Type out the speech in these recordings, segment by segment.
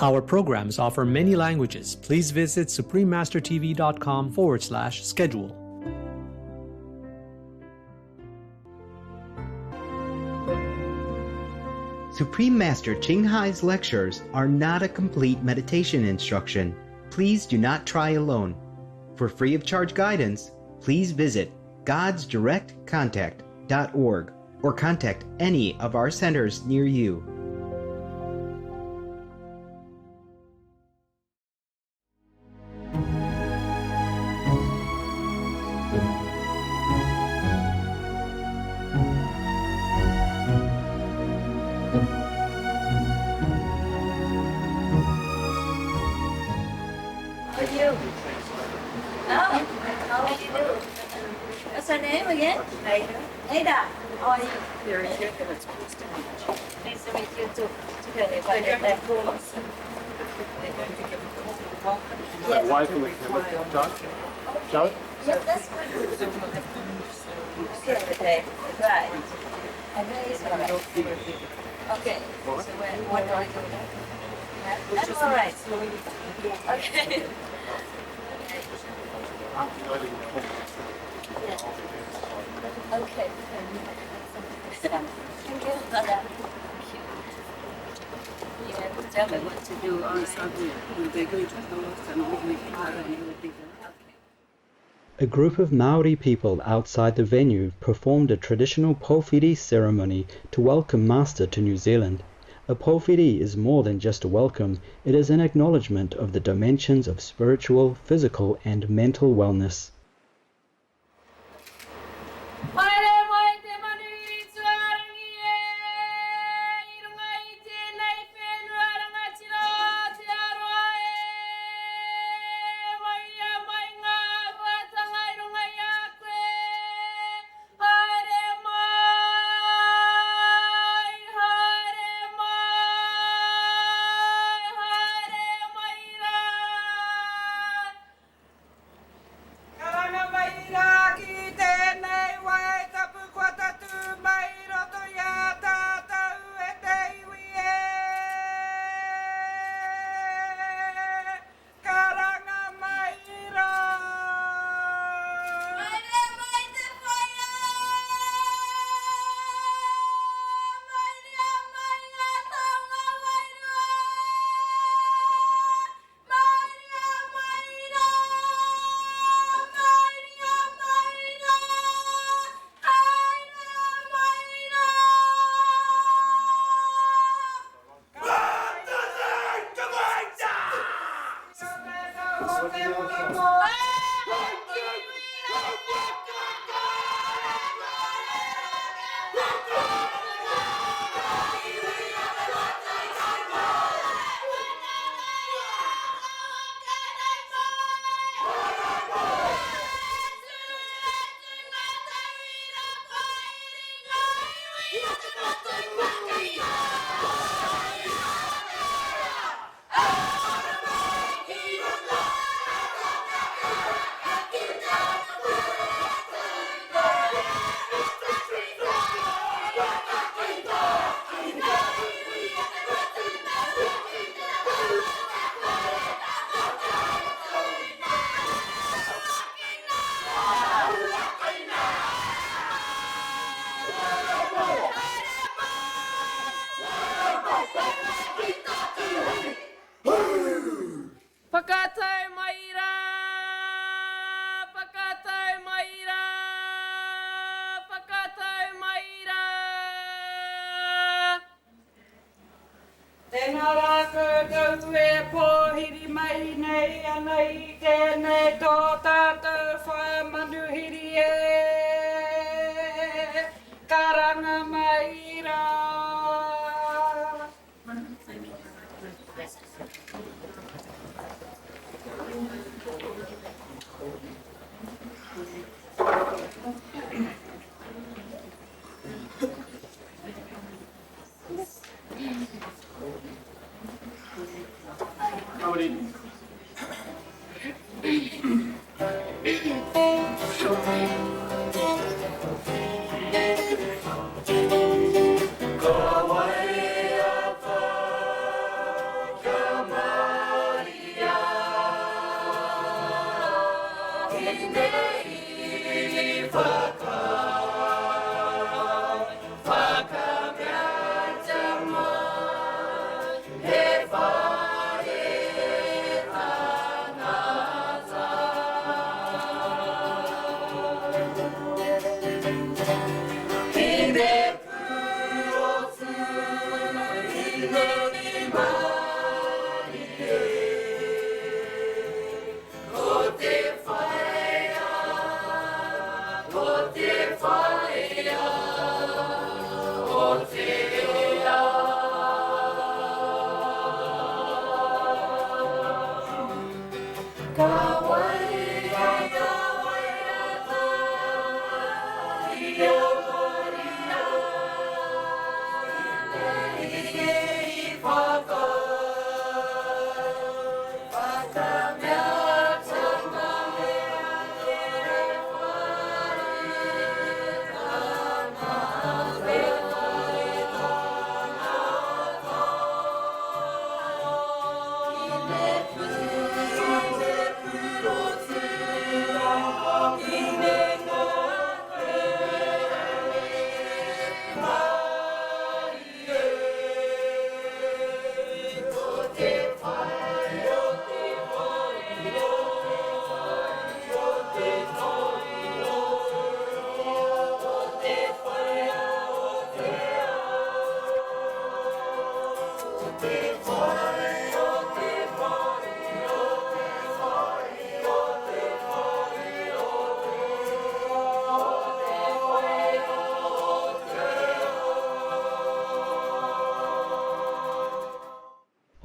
Our programs offer many languages. Please visit suprememastertv.com/schedule. Supreme Master Ching Hai's lectures are not a complete meditation instruction. Please do not try alone. For free of charge guidance, please visit godsdirectcontact.org or contact any of our centers near you. What's her name again? Ada. How are you? Very good. Nice to meet you too. Together by the platform. My wife and John? John? Yes, that's good. Okay, right. Okay, so what do I do? That's all right. Okay. Okay. Thank you for that. Yeah, tell me what to do on Sunday. A group of Maori people outside the venue performed a traditional pōwhiri ceremony to welcome Master to New Zealand. A pōwhiri is more than just a welcome, it is an acknowledgement of the dimensions of spiritual, physical and mental wellness.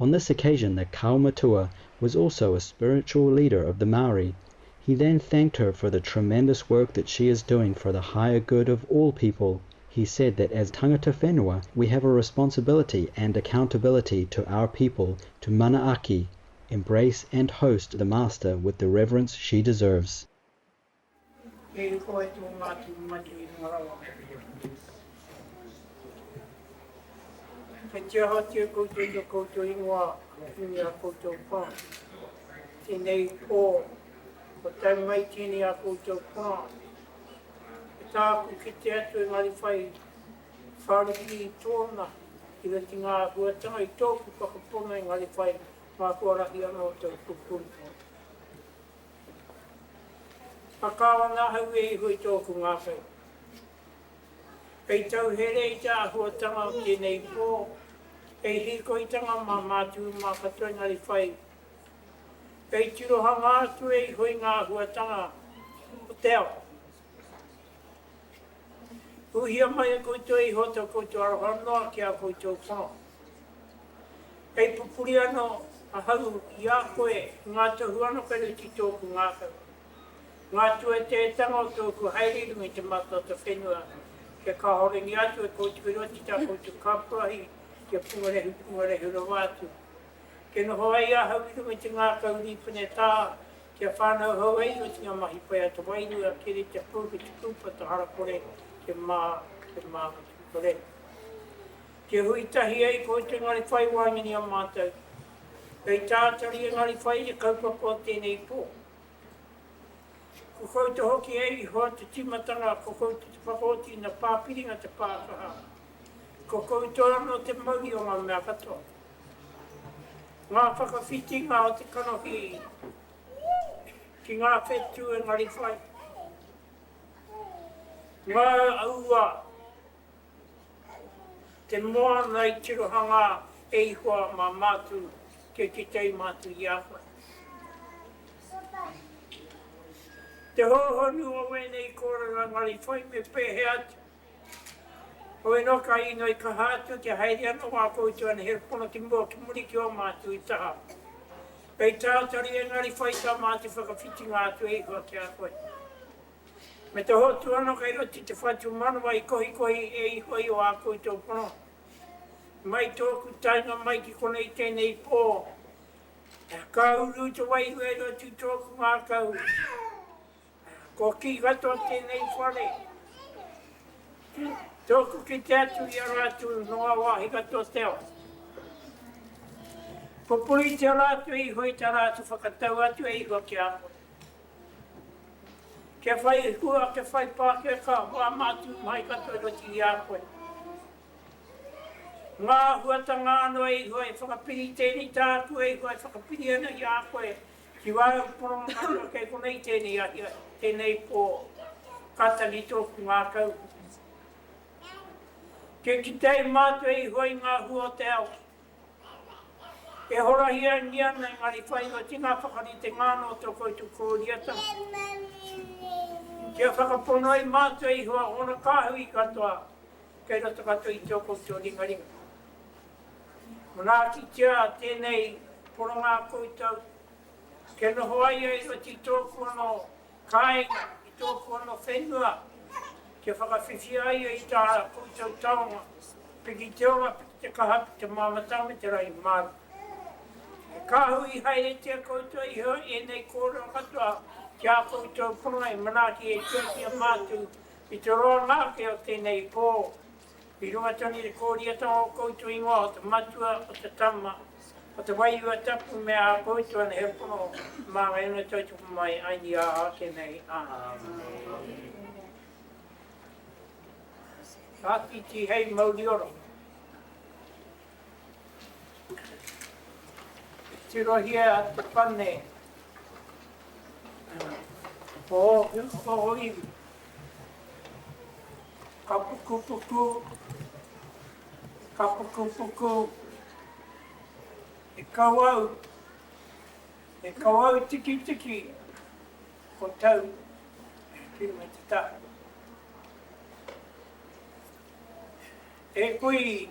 On this occasion the Kaumatua was also a spiritual leader of the Maori. He then thanked her for the tremendous work that she is doing for the higher good of all people. He said that as tangata whenua, we have a responsibility and accountability to our people to manaaki, embrace and host the Master with the reverence she deserves. He tia hati e koutou i koutou ingoa, i a koutou pā. Tēnei pō, o tai mai tēnei a koutou pā. E tāku ki te atu e ngari whai, whāriki i tōna, i reti ngā huatanga i tōku whakapona i ngari whai, mā kuarahi ana o tau kukuru. Pakawa nā hau e i hui tōku ngā whai. Kei tau here i tā huatanga o tēnei pō, kei hiko i tanga mā mātu mā katoa ngari whai. Kei tirohanga atu e i hui ngā huatanga o teo. Uhia mai a koutou i hota koutou arohanoa ki a koutou whano. Kei pupuri ano a hau i a koe ngā tahuano kei ruti tōku ngā kau. Ngā tue te tanga o tōku hairiringi te matata whenua. Ke ka horengi atu e koutou roti tā koutou kapurahi, ke pungarehu rawatu. Ke noho ai a hau iru me te ngā kauri pune tā, ke whānau hau ai o te ngā mahi pai atu wairu a kere te pūki te kūpa te harakore, ke mā kore. Ke hui tahi ai koutou ngari whai wāngini a mātou. Kei tātari e ngari whai e kaupapa o tēnei pō. Ko koutou hoki e i hoa te timatanga, ko koutou te whakoti na pāpiringa te pākaha. Ko koutou ano te mauri o ngā mea katoa. Ngā whakawhitinga o te kanohi ki ngā whetu e ngari whai. Ngā aua te moa nei tirohanga e i hoa mā mātu ke te tei mātu i ahua. Te hohonu o wenei kōranga ngari whai me pēhe atu. O e noka ino i ka hātu te haere ana wā koutou ana herpona ki mua ki muri ki o mātu i taha. Pei tātari e ngari whai tā mātu whakawhitinga atu e hoa ki a koe. Me te hotu ana kai roti te whatu manawa i kohi e i hoi o a koutou pono. Mai tōku tainga mai ki konei tēnei pō. Ka uru te waihu e roti tōku ngā kau. Ko ki gato tēnei whare. Tōku ki te atu i a rātu noa wāhi gato teo. Popuri te rātu e i hoi te rātu whakatau atu e i hoa ki a koe. Ke whai hua, ke whai pāke ka wā mātu mai kato roti i a koe. Ngā huatanga anō e i hoi whakapiri tēnei tāku e i hoi whakapiri ana i a koe. Ki wāu poronga anō kei konei tēnei ahia. Tēnei pō katani tōku ngā kau. Ke kitei mātua i hoi ngā hua te au. E horahia ngia nei ngari whai o tina whakari te ngāno tō koutou kōriata. Ke whakapono i mātua i hua ona kāhui katoa. Kei roto katoa i tō koutou ringaringa. Mona ki tia tēnei poronga koutou. Ke noho ai e ro ti tōku ano kāinga, i tōku ano whenua. Ke whakawhiwhi ai e i tā koutou taonga. Piki te onga, piki te kahapi te māmatau me te rai māru. E kāhui haere te koutou i ho e nei kōrero katoa ki a koutou punga i manaki e tōki a mātu i te roa ngāke o tēnei pō. I runga tani te kōriata o koutou ingoa o te matua o te tama. O te waiua tapu me a koutou ane he pono mā ngai una tautupu mai aini a ake nei. Tāti ti hei maurioro. Te rohia a te pane. O iwi. Ka puku puku. Ka puku puku. E kawau. E kawau tiki tiki. Ko tau. Ki me te tā. E kui.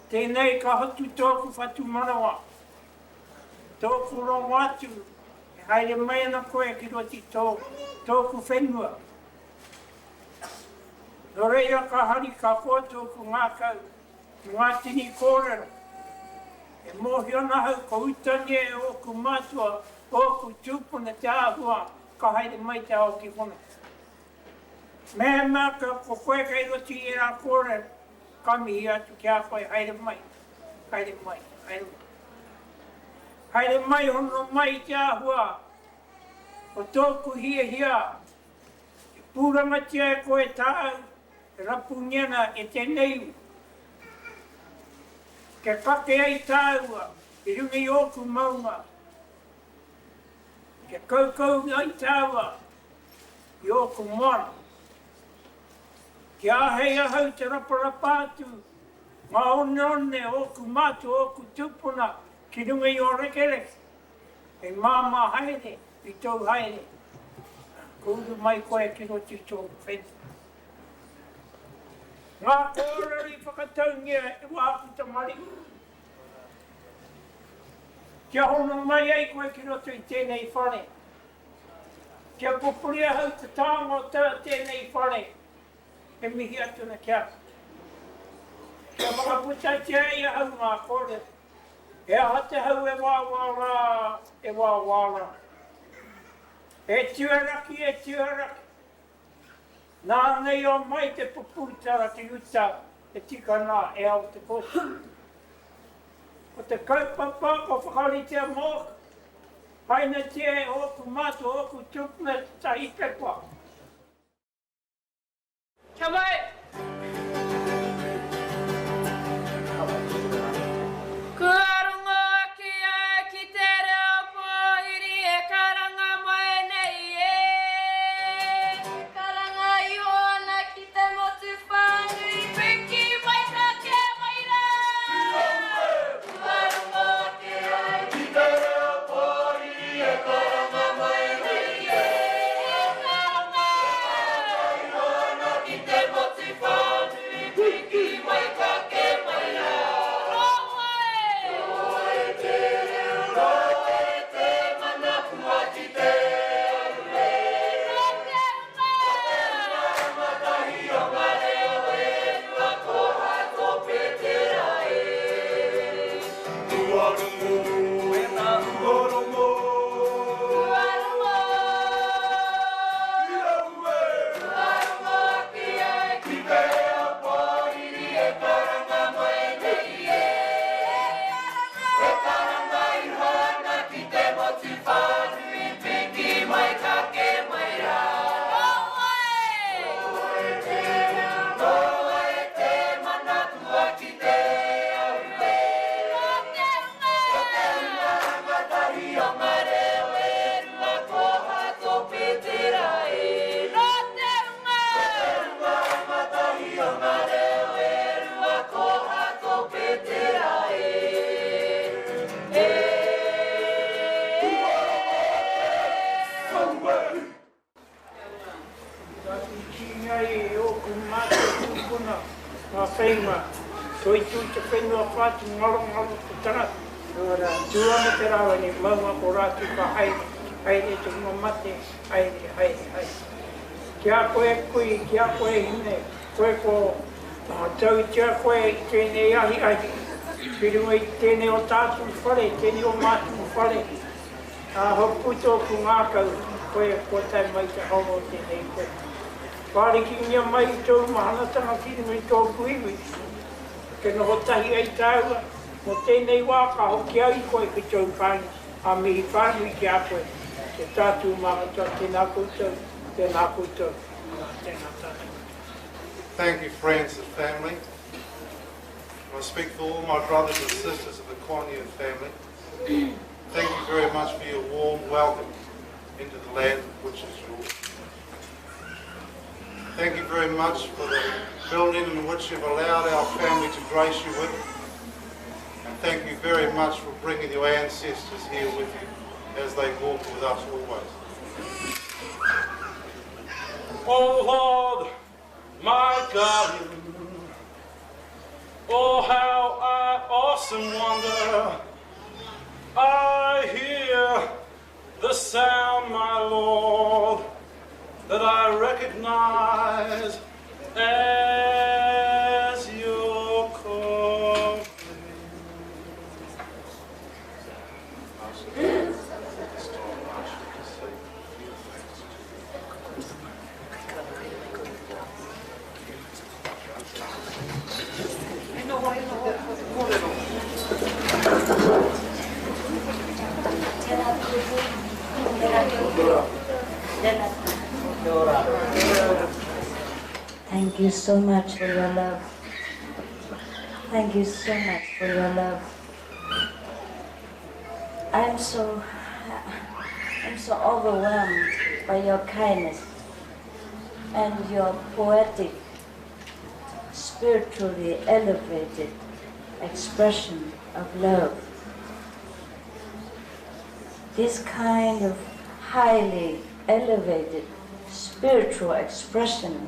Tēnei ka hotu tōku whatu manawa. Tōku rongo atu. E haere mai ana koe ki roti tōku whenua. No reira ka hari ka kōtōku ngākau. Ngā tini kōrero. E mōhi ona hau ko utani e oku mātua, oku tūpuna te āhua, ka haere mai te ao ki hona. Mea maka ko koe kai roti e rā kōrero. Kami hi atu ki a koe, haere mai, haere mai, haere mai. Haere mai hono mai te āhua, o tōku hia hia. E pūranga tia e koe tāu, e rapu niana e te neiu. Ke kake ai tāua, e rungi oku maunga. Ke kaukau ai tāua, i oku moana. Ki ahei ahau te raparapa atu, ngā one oku mātu oku tupuna, ki runga i o rekereke. E māma haere, i tau haere. Kūru mai koe ki roti tōku whenua. Ngā kōreri whakataungia e wāku ta mariku. Kia hono mai ai koe ki roto i tēnei whare. Kia pupuria hau te tāngo tā tēnei whare. E mihi atu na kia. Kia whakaputai te ei hau ngā kōreri. E aha te hau e wāwāra, e wāwāra. E tuaraki, e tuaraki. Nā nei o mai te pupuritara ki uta e tika nā e au te kosi. O te kaupapa o whakaritea mōka. Haina te oku mātu oku tupuna tahi pepa. Kia mai! Kua rungo aki ai ki te reo pōhiri e karanga mai nei e. Karanga i hona ki te motu whānui piki mai ka ke mai rā. Kua rungo aki ai ki te reo pōhiri e karanga mai nei e. Karanga i hona ki te motu whānui piki mai ka ke mai rā. Whenua, toi tui te whenua whātu ngaro ngaro kutara, Tuana te rawa ni maunga ko rātu ka haere te mamate, haere. Kia koe kui, kia koe hine, koe ko tau tia koe i tēnei ahi. Whirunga i tēnei o tātu whare, tēnei o mātu whare. Hoputo ku ngākau, koe ko tai mai te hongo tēnei koe. Wāriki ngia mai i tō mahanatanga whirunga i tōku iwi. Ke noho tahi ai tāua, mo tēnei wā ka hoki au i koe ki tō whāni, a mihi whāni i ki a koe. Te tātu mahata, tēnā koutou, tēnā koutou, tēnā tātou. Thank you, friends and family. I speak for all my brothers and sisters of the Kwanyan family. Thank you very much for your warm welcome into the land which is yours. Thank you very much for the building in which you've allowed our family to grace you with. And thank you very much for bringing your ancestors here with you as they walk with us always. Oh Lord, my God, oh how I awesome wonder, I hear the sound, my Lord, that I recognize as your calling. Thank you so much for your love. Thank you so much for your love. I'm so overwhelmed by your kindness and your poetic, spiritually elevated expression of love. This kind of highly elevated spiritual expression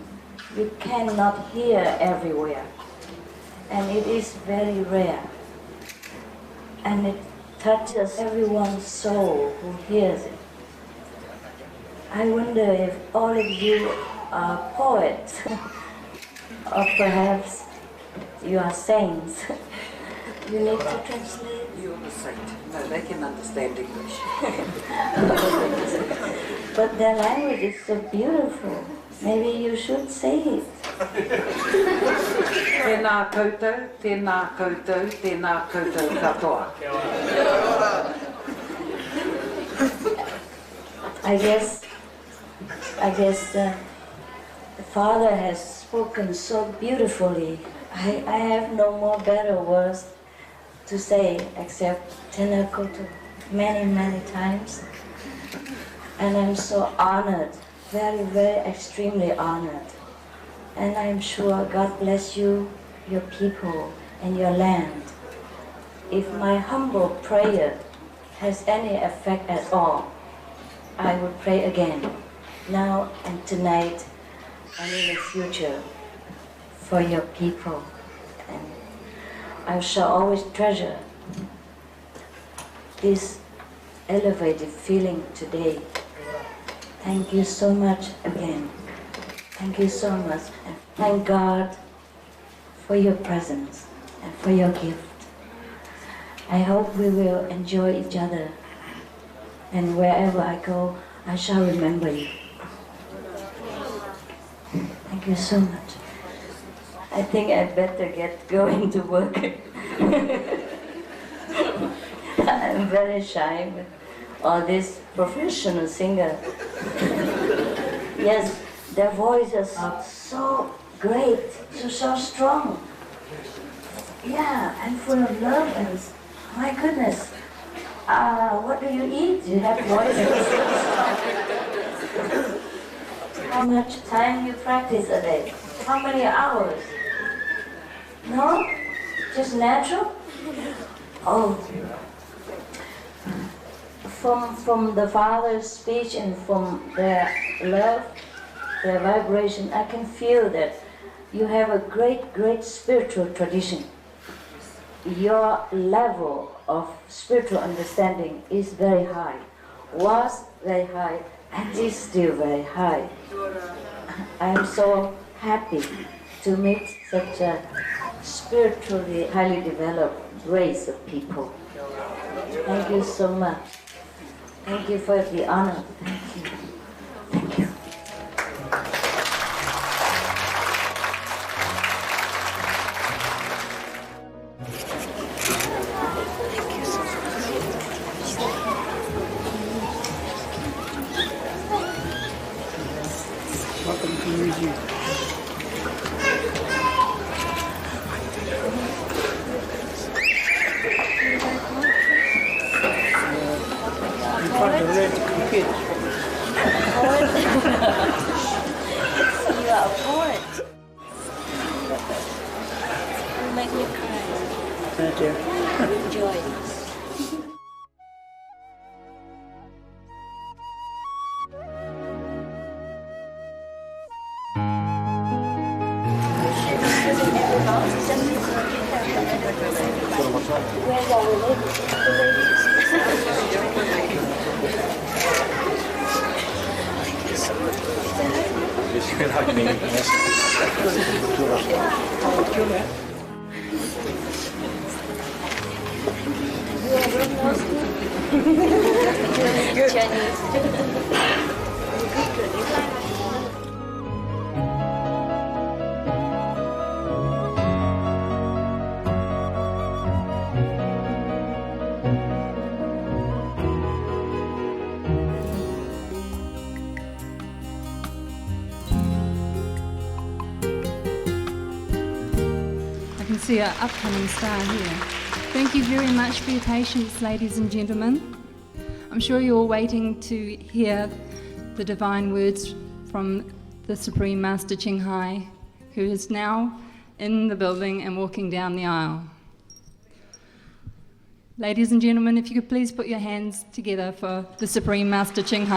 you cannot hear everywhere, and it is very rare, and it touches everyone's soul who hears it. I wonder if all of you are poets, or perhaps you are saints. You need to translate? You're a saint. No, they can understand English. But their language is so beautiful. Maybe you should say it. Tēnā koutou, tēnā koutou, tēnā koutou katoa. I guess the Father has spoken so beautifully. I have no more better words to say except tēnā koutou many, many times. And I'm so honored, very, very extremely honored. And I'm sure God bless you, your people, and your land. If my humble prayer has any effect at all, I will pray again, now and tonight, and in the future, for your people. And I shall always treasure this elevated feeling today. Thank you so much again. Thank you so much. And thank God for your presence and for your gift. I hope we will enjoy each other. And wherever I go, I shall remember you. Thank you so much. I think I better get going to work. I'm very shy with all these professional singers. Yes, their voices are so great, so strong. Yeah, and full of love and my goodness. What do you eat? You have voices. How much time you practice a day? How many hours? No? Just natural? Oh. From the Father's speech and from their love, their vibration, I can feel that you have a great, great spiritual tradition. your level of spiritual understanding is very high, was very high, and is still very high. I am so happy to meet such a spiritually highly developed race of people. Thank you so much. Thank you for the honor. Thank you. Thank you. Welcome to New Zealand. You find the red cricket. You are a poet. You make me cry. Thank you. Enjoy. Where's our I can see our upcoming star here. Thank you very much for your patience, ladies and gentlemen. I'm sure you're all waiting to hear the divine words from the Supreme Master Ching, who is now in the building and walking down the aisle. Ladies and gentlemen, if you could please put your hands together for the Supreme Master Ching.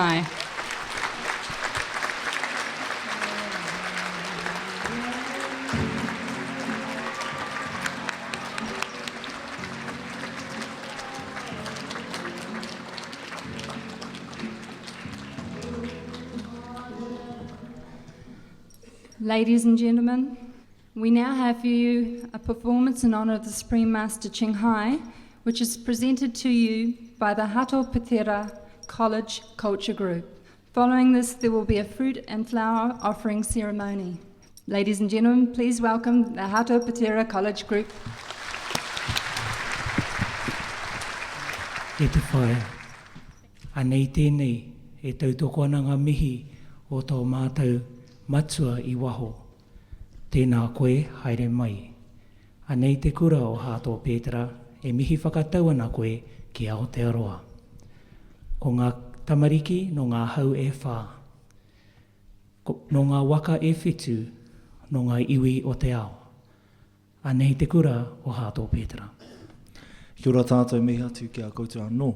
Ladies and gentlemen, we now have for you a performance in honour of the Supreme Master Ching, which is presented to you by the Hato Patera College Culture Group. Following this, there will be a fruit and flower offering ceremony. Ladies and gentlemen, please welcome the Hato Patera College Group. E te whae, anei tēnei e tautokona ngā mihi o tō mātou matua I waho. Tēnā koe haere mai. Anei te kura o Hato Pētera e mihi whakatau ana koe ki Aotearoa. Ko ngā tamariki no ngā hau e whā. No ngā waka e whitu, no ngā iwi o te ao. Anei te kura o Hato Pētera. Kia ora tātou mihi atu ki a koutou anō.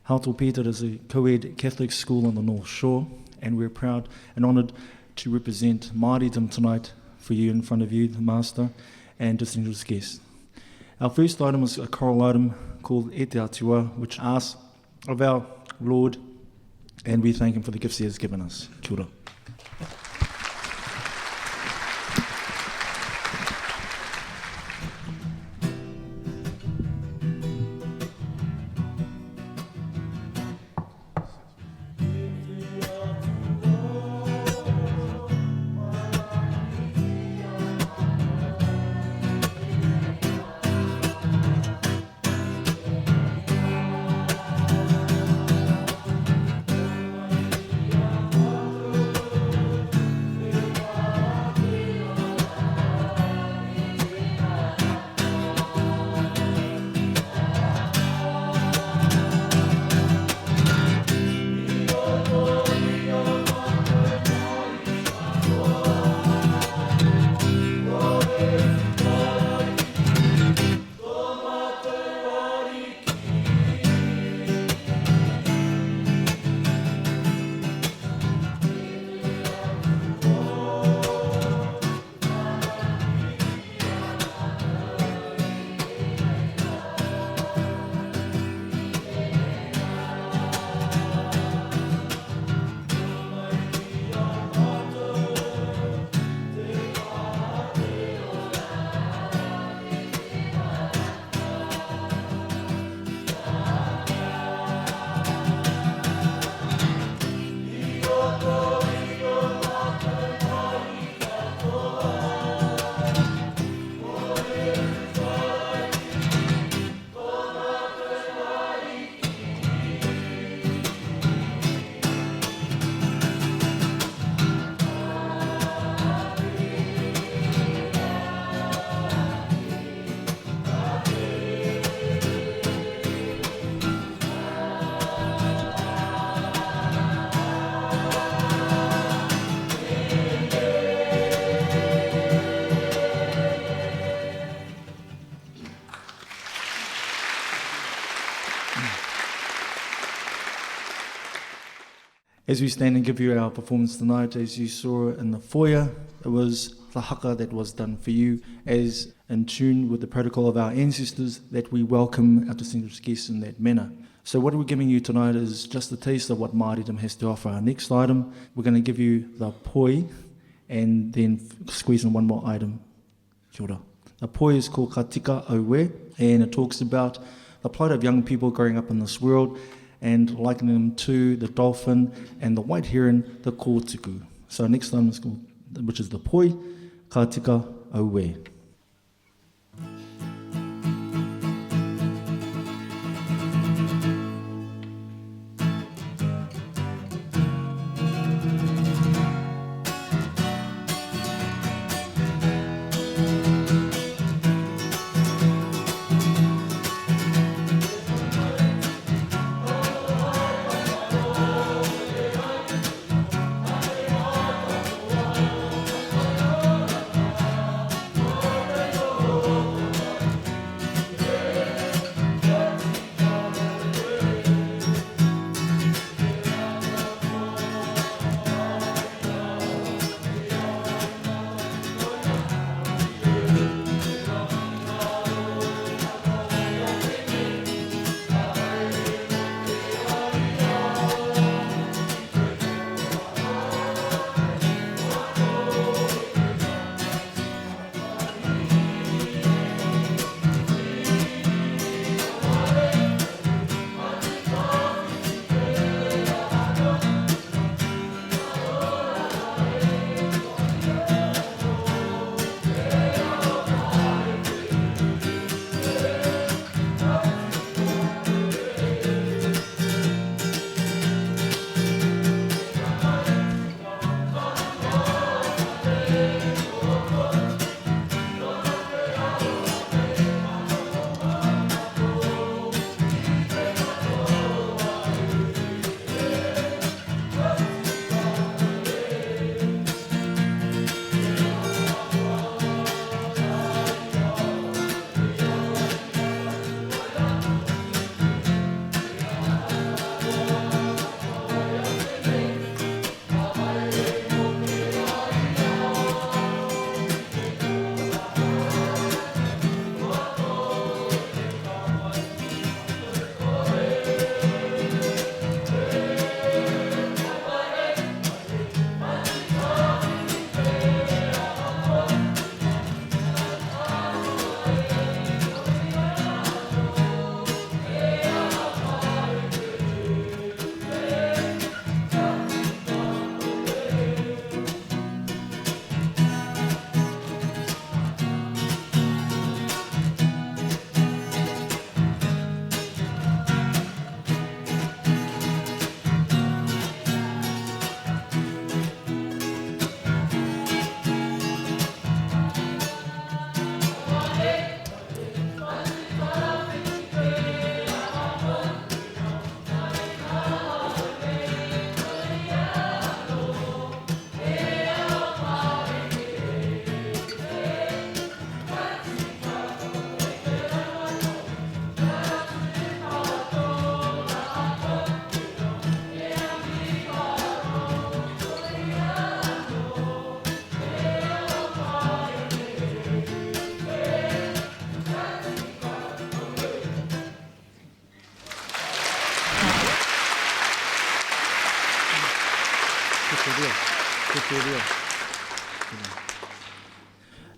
Hato Pētera is a co-ed Catholic school on the North Shore, and we're proud and honoured to represent Māoridom tonight for you in front of you, the Master, and distinguished guests. Our first item is a choral item called E Te Atua, which asks of our Lord, and we thank Him for the gifts He has given us. Kia ora. Oh, As we stand and give you our performance tonight, as you saw in the foyer, it was the haka that was done for you, as in tune with the protocol of our ancestors, that we welcome our distinguished guests in that manner. So what we're giving you tonight is just a taste of what Māoridom has to offer. Our next item, we're going to give you the poi, and then squeeze in one more item. Kia ora. The poi is called Ka Tika Auwe, and it talks about the plight of young people growing up in this world and likening them to the dolphin and the white heron, the kōtuku. So our next item is called, which is the poi, Ka Tika Auwe.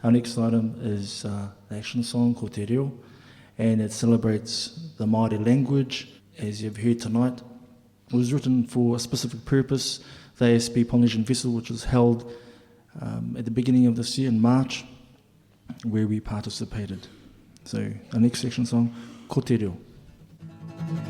Our next item is the action song, Ko Te Reo, and it celebrates the Māori language, as you've heard tonight. It was written for a specific purpose, the ASB Polynesian Festival, which was held at the beginning of this year in March, where we participated. So our next section song, Ko Te Reo. Ko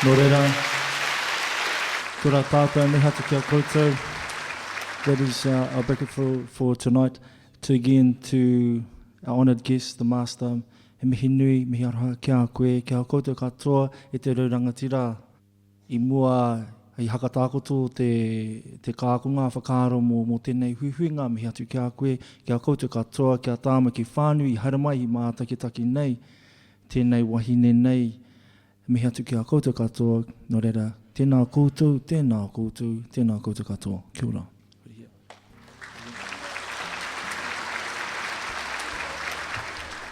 Nō reira, ko rā tātou me hatu kia koutou. That is our bracket for tonight. To again, to our honoured guest, the Master, he mihi nui, mihi aroha kia koe, kia koutou katoa, e te raurangatira, i mua, i hakatākoto te kākonga whakaaro mō tēnei huihuinga, mihi atu kia koe, kia koutou katoa, kia tāma ki whānui, i haramai i mā takitaki nei, tēnei wahine nei, mihi atu kia koutou katoa, nō reira, tēnā koutou, tēnā koutou, tēnā koutou katoa. Kia ora.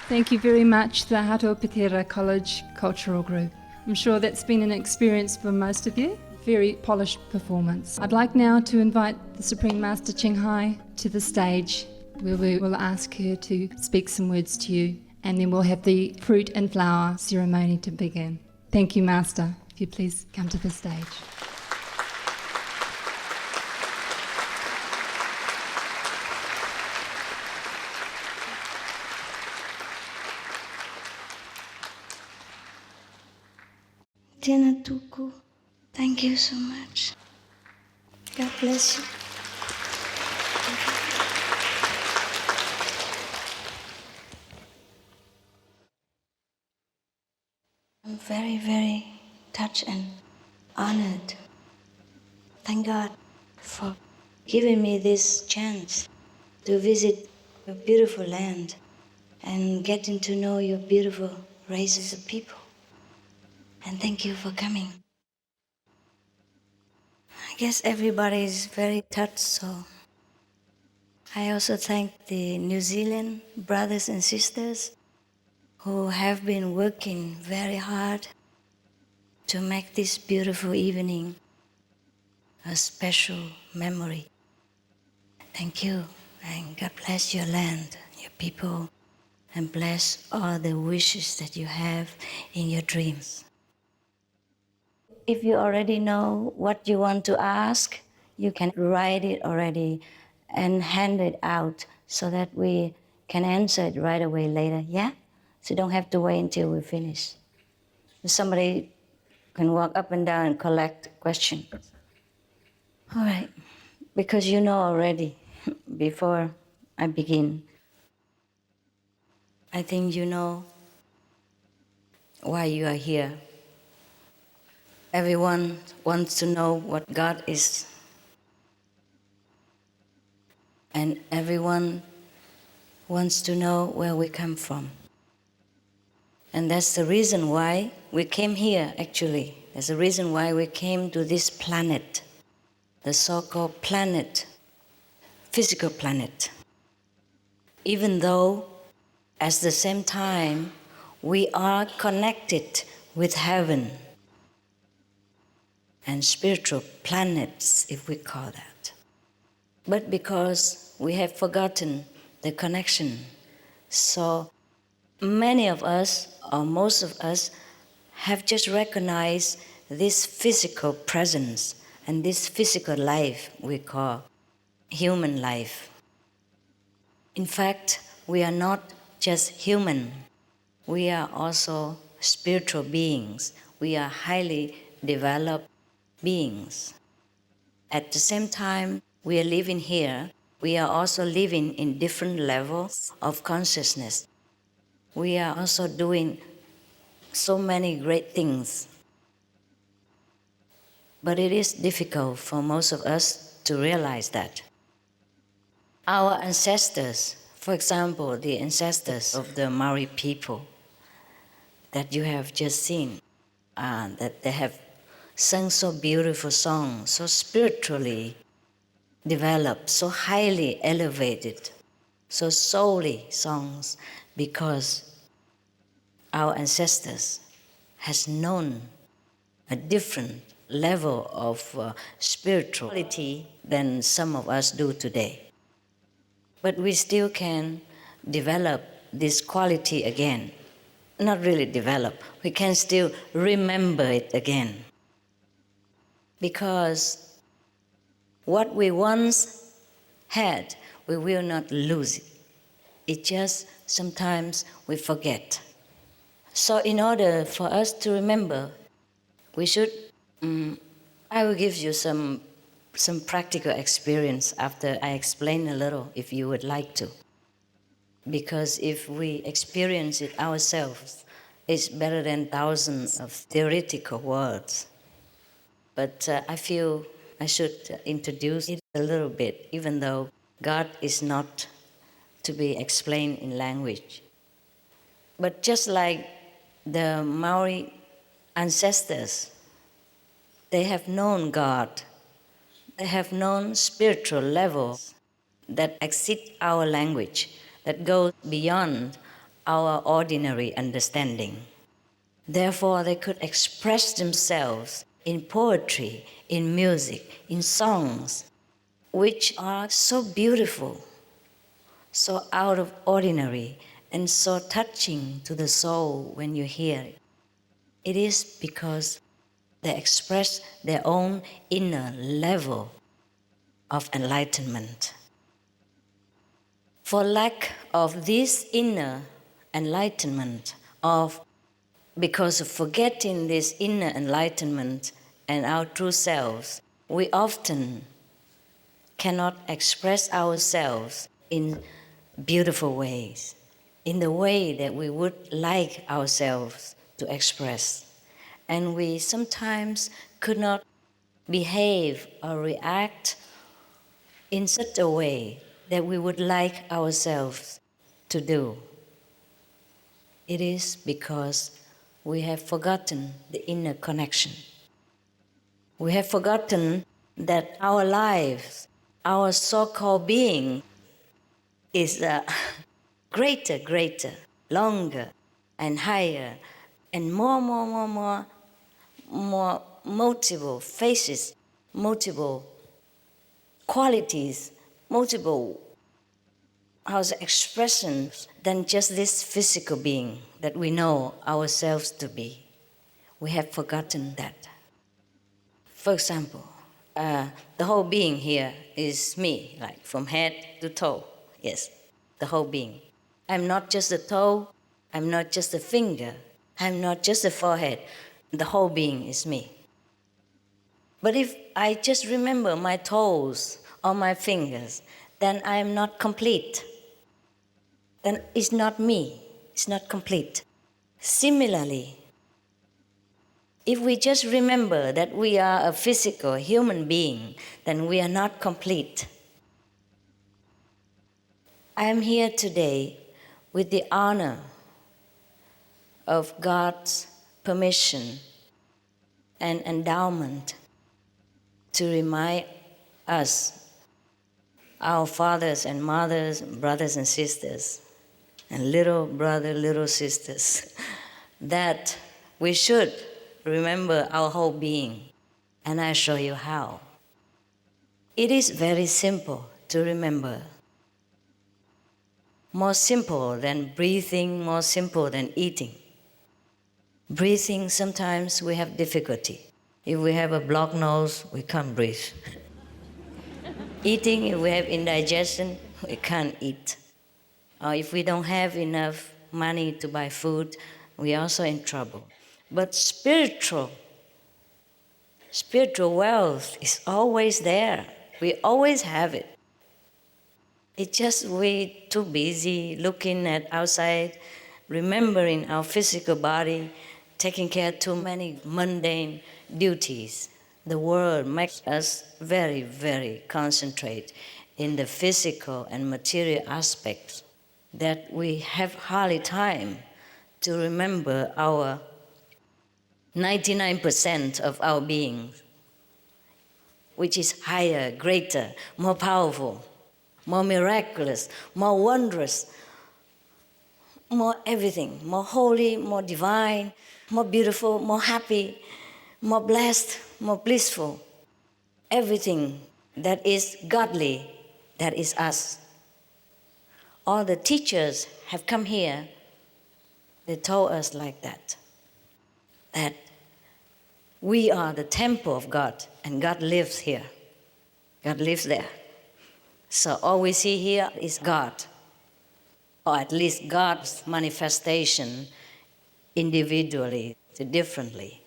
Thank you very much, the Hato Pitera College Cultural Group. I'm sure that's been an experience for most of you. Very polished performance. I'd like now to invite the Supreme Master Ching Hai to the stage, where we will ask her to speak some words to you, and then we'll have the fruit and flower ceremony to begin. Thank you, Master. If you please come to the stage. Tēnā tuku. Thank you so much. God bless you. I'm very, very touched and honored. Thank God for giving me this chance to visit your beautiful land and getting to know your beautiful races of people. And thank you for coming. I guess everybody is very touched, so I also thank the New Zealand brothers and sisters who have been working very hard to make this beautiful evening a special memory. Thank you, and God bless your land, your people, and bless all the wishes that you have in your dreams. If you already know what you want to ask, you can write it already and hand it out so that we can answer it right away later, yeah? So you don't have to wait until we finish. Somebody can walk up and down and collect questions. All right, because you know already, before I begin, I think you know why you are here. Everyone wants to know what God is. And everyone wants to know where we come from. And that's the reason why we came here, actually. That's the reason why we came to this planet, the so-called planet, physical planet. Even though, at the same time, we are connected with heaven and spiritual planets, if we call that. But because we have forgotten the connection, so many of us, or most of us, have just recognized this physical presence and this physical life we call human life. In fact, we are not just human. We are also spiritual beings. We are highly developed beings. At the same time, we are living here. We are also living in different levels of consciousness. We are also doing so many great things. But it is difficult for most of us to realize that. Our ancestors, for example, the ancestors of the Maori people that you have just seen, that they have sung so beautiful songs, so spiritually developed, so highly elevated, so soully songs, because our ancestors has known a different level of spirituality than some of us do today. But we still can develop this quality again. Not really develop, we can still remember it again. Because what we once had, we will not lose it. It just sometimes we forget. So in order for us to remember, We should, I will give you some practical experience after I explain a little, if you would like to. Because if we experience it ourselves, it's better than thousands of theoretical words. But I feel I should introduce it a little bit, even though God is not to be explained in language. But just like the Maori ancestors, they have known God. They have known spiritual levels that exceed our language, that go beyond our ordinary understanding. Therefore, they could express themselves in poetry, in music, in songs, which are so beautiful, so out of ordinary, and so touching to the soul when you hear it. It is because they express their own inner level of enlightenment. For lack of this inner enlightenment, because of forgetting this inner enlightenment and our true selves, we often cannot express ourselves in beautiful ways, in the way that we would like ourselves to express. And we sometimes could not behave or react in such a way that we would like ourselves to do. It is because we have forgotten the inner connection. We have forgotten that our lives, our so-called being, is greater, longer, and higher, and more multiple faces, multiple qualities, multiple expressions than just this physical being that we know ourselves to be. We have forgotten that. For example, the whole being here is me, like from head to toe. Yes, the whole being. I'm not just a toe, I'm not just a finger, I'm not just a forehead. The whole being is me. But if I just remember my toes or my fingers, then I am not complete. Then it's not me, it's not complete. Similarly, if we just remember that we are a physical human being, then we are not complete. I am here today with the honor of God's permission and endowment to remind us, our fathers and mothers, brothers and sisters, and little brothers, little sisters, that we should remember our whole being, and I show you how. It is very simple to remember. More simple than breathing, more simple than eating. Breathing, sometimes we have difficulty. If we have a blocked nose, we can't breathe. Eating, if we have indigestion, we can't eat. Or if we don't have enough money to buy food, we're also in trouble. But spiritual wealth is always there. We always have it. It's just we too busy looking at outside, remembering our physical body, taking care of too many mundane duties. The world makes us very, very concentrate in the physical and material aspects that we have hardly time to remember our 99% of our being, which is higher, greater, more powerful, more miraculous, more wondrous, more everything, more holy, more divine, more beautiful, more happy, more blessed, more blissful. Everything that is godly, that is us. All the teachers have come here, they told us like that we are the temple of God, and God lives here. God lives there. So all we see here is God, or at least God's manifestation individually, differently.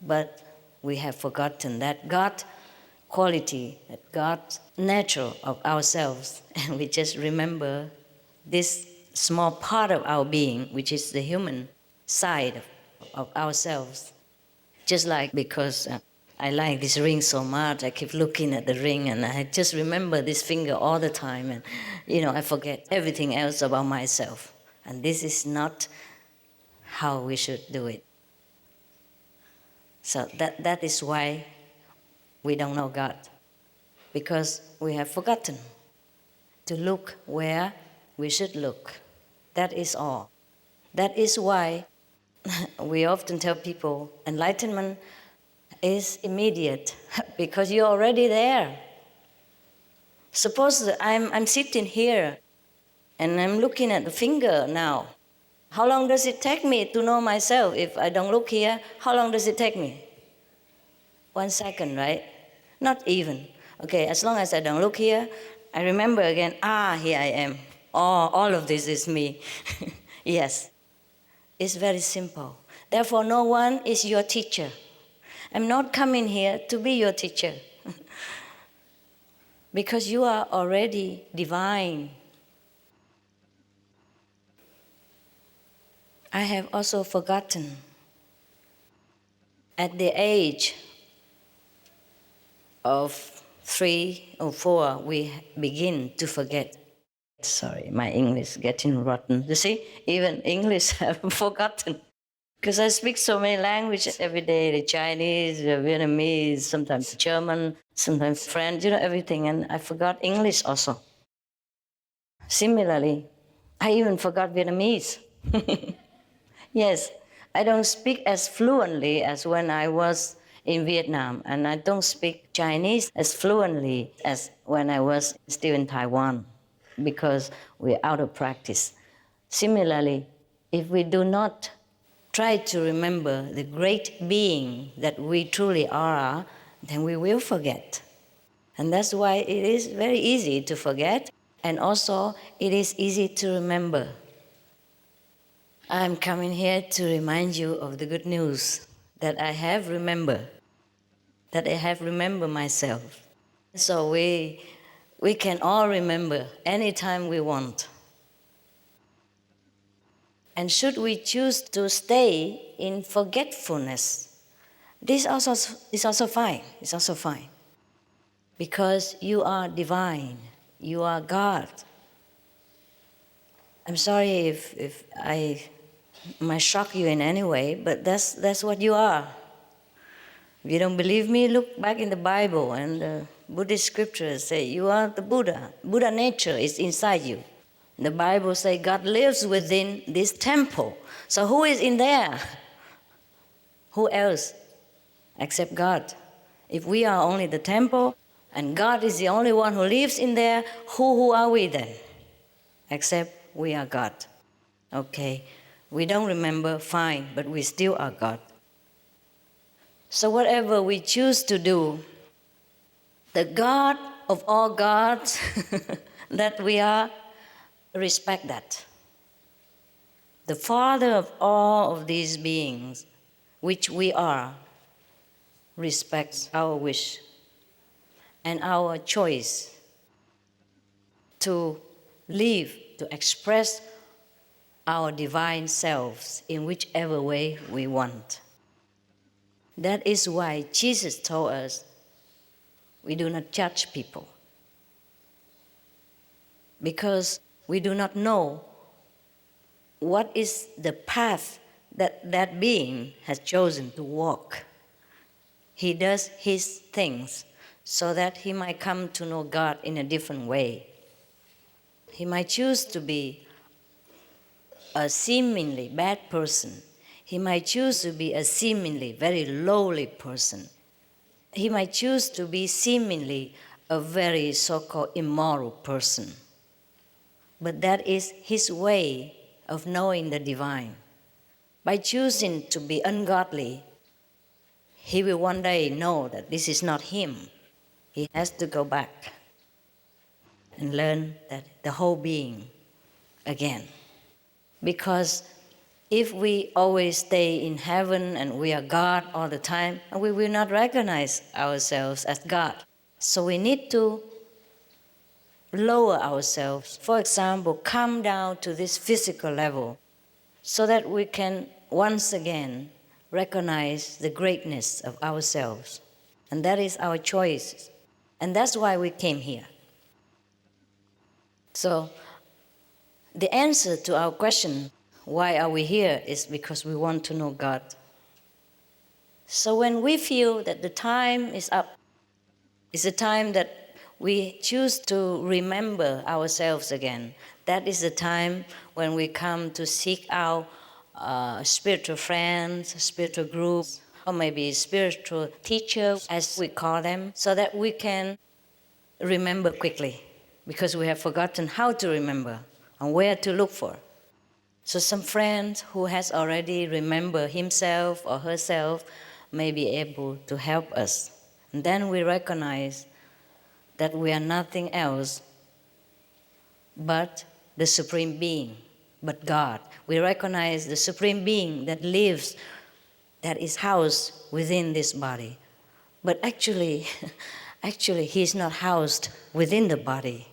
but we have forgotten that God quality, that God nature of ourselves, and we just remember this small part of our being, which is the human side of ourselves. Just like because I like this ring so much, I keep looking at the ring and I just remember this finger all the time, and I forget everything else about myself. And this is not how we should do it. So that is why we don't know God, because we have forgotten to look where we should look. That is all. That is why we often tell people enlightenment is immediate because you're already there. Suppose that I'm sitting here and I'm looking at the finger now. How long does it take me to know myself? If I don't look here, how long does it take me? 1 second, right? Not even. Okay, as long as I don't look here, I remember again, here I am. All of this is me. Yes. It's very simple. Therefore, no one is your teacher. I'm not coming here to be your teacher. Because you are already divine. I have also forgotten. At the age of 3 or 4, we begin to forget. Sorry, my English is getting rotten. You see, even English I've forgotten. Because I speak so many languages every day, the Chinese, the Vietnamese, sometimes German, sometimes French, everything, and I forgot English also. Similarly, I even forgot Vietnamese. Yes, I don't speak as fluently as when I was in Vietnam, and I don't speak Chinese as fluently as when I was still in Taiwan, because we're out of practice. Similarly, if we do not try to remember the great being that we truly are, then we will forget. And that's why it is very easy to forget, and also it is easy to remember. I'm coming here to remind you of the good news that I have remembered, myself. So we can all remember anytime we want. And should we choose to stay in forgetfulness, this is also fine. It's also fine. Because you are divine. You are God. I'm sorry if I might shock you in any way, but that's what you are. If you don't believe me, look back in the Bible, and the Buddhist scriptures say you are the Buddha. Buddha nature is inside you. The Bible says God lives within this temple. So who is in there? Who else except God? If we are only the temple and God is the only one who lives in there, who are we then? Except we are God. Okay, we don't remember, fine, but we still are God. So whatever we choose to do, the God of all gods that we are, respect that. The Father of all of these beings, which we are, respects our wish and our choice to live, to express our divine selves in whichever way we want. That is why Jesus told us we do not judge people, because we do not know what is the path that being has chosen to walk. He does his things so that he might come to know God in a different way. He might choose to be a seemingly bad person. He might choose to be a seemingly very lowly person. He might choose to be seemingly a very so-called immoral person. But that is his way of knowing the divine. By choosing to be ungodly, he will one day know that this is not him. He has to go back and learn that the whole being again. Because If we always stay in heaven and we are God all the time, we will not recognize ourselves as God. So we need to lower ourselves. For example, come down to this physical level so that we can once again recognize the greatness of ourselves. And that is our choice. And that's why we came here. So the answer to our question, why are we here, is because we want to know God. So when we feel that the time is up, it's a time that we choose to remember ourselves again. That is the time when we come to seek out spiritual friends, spiritual groups, or maybe spiritual teachers, as we call them, so that we can remember quickly, because we have forgotten how to remember and where to look for. So some friend who has already remembered himself or herself may be able to help us. And then we recognize that we are nothing else but the Supreme Being, but God. We recognize the Supreme Being that lives, that is housed within this body. But actually, He is not housed within the body.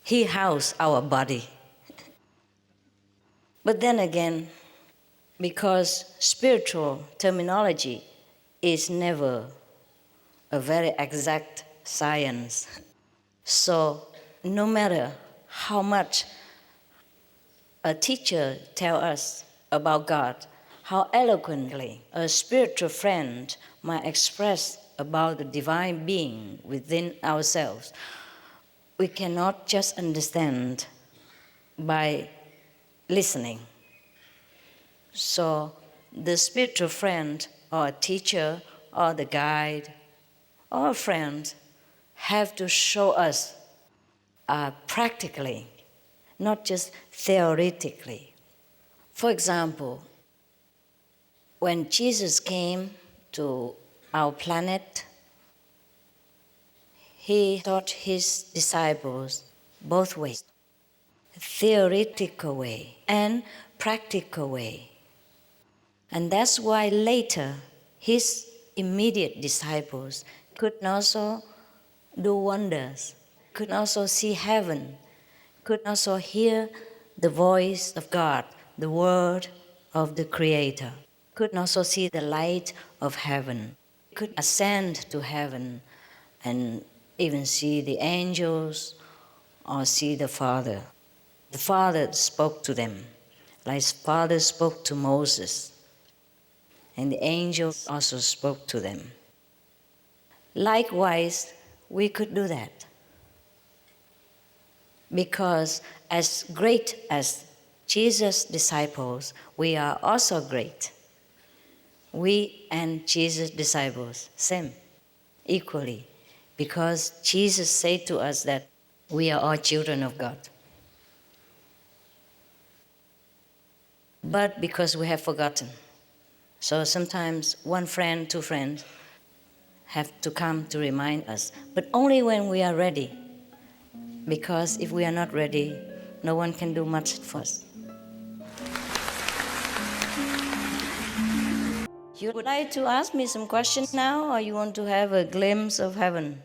He housed our body. But then again, because spiritual terminology is never a very exact science, so no matter how much a teacher tells us about God, how eloquently a spiritual friend might express about the divine being within ourselves, we cannot just understand by listening. So the spiritual friend or a teacher or the guide or a friend have to show us practically, not just theoretically. For example, when Jesus came to our planet, He taught His disciples both ways, theoretical way and practical way. And that's why later His immediate disciples could also do wonders, could also see heaven, could also hear the voice of God, the word of the Creator, could also see the light of heaven, could ascend to heaven and even see the angels or see the Father. The Father spoke to them, like Father spoke to Moses, and the angels also spoke to them. Likewise, we could do that. Because as great as Jesus' disciples, we are also great. We and Jesus' disciples, same, equally. Because Jesus said to us that we are all children of God. But because we have forgotten. So sometimes one friend, two friends have to come to remind us, but only when we are ready. Because if we are not ready, no one can do much for us. You would like to ask me some questions now, or you want to have a glimpse of heaven?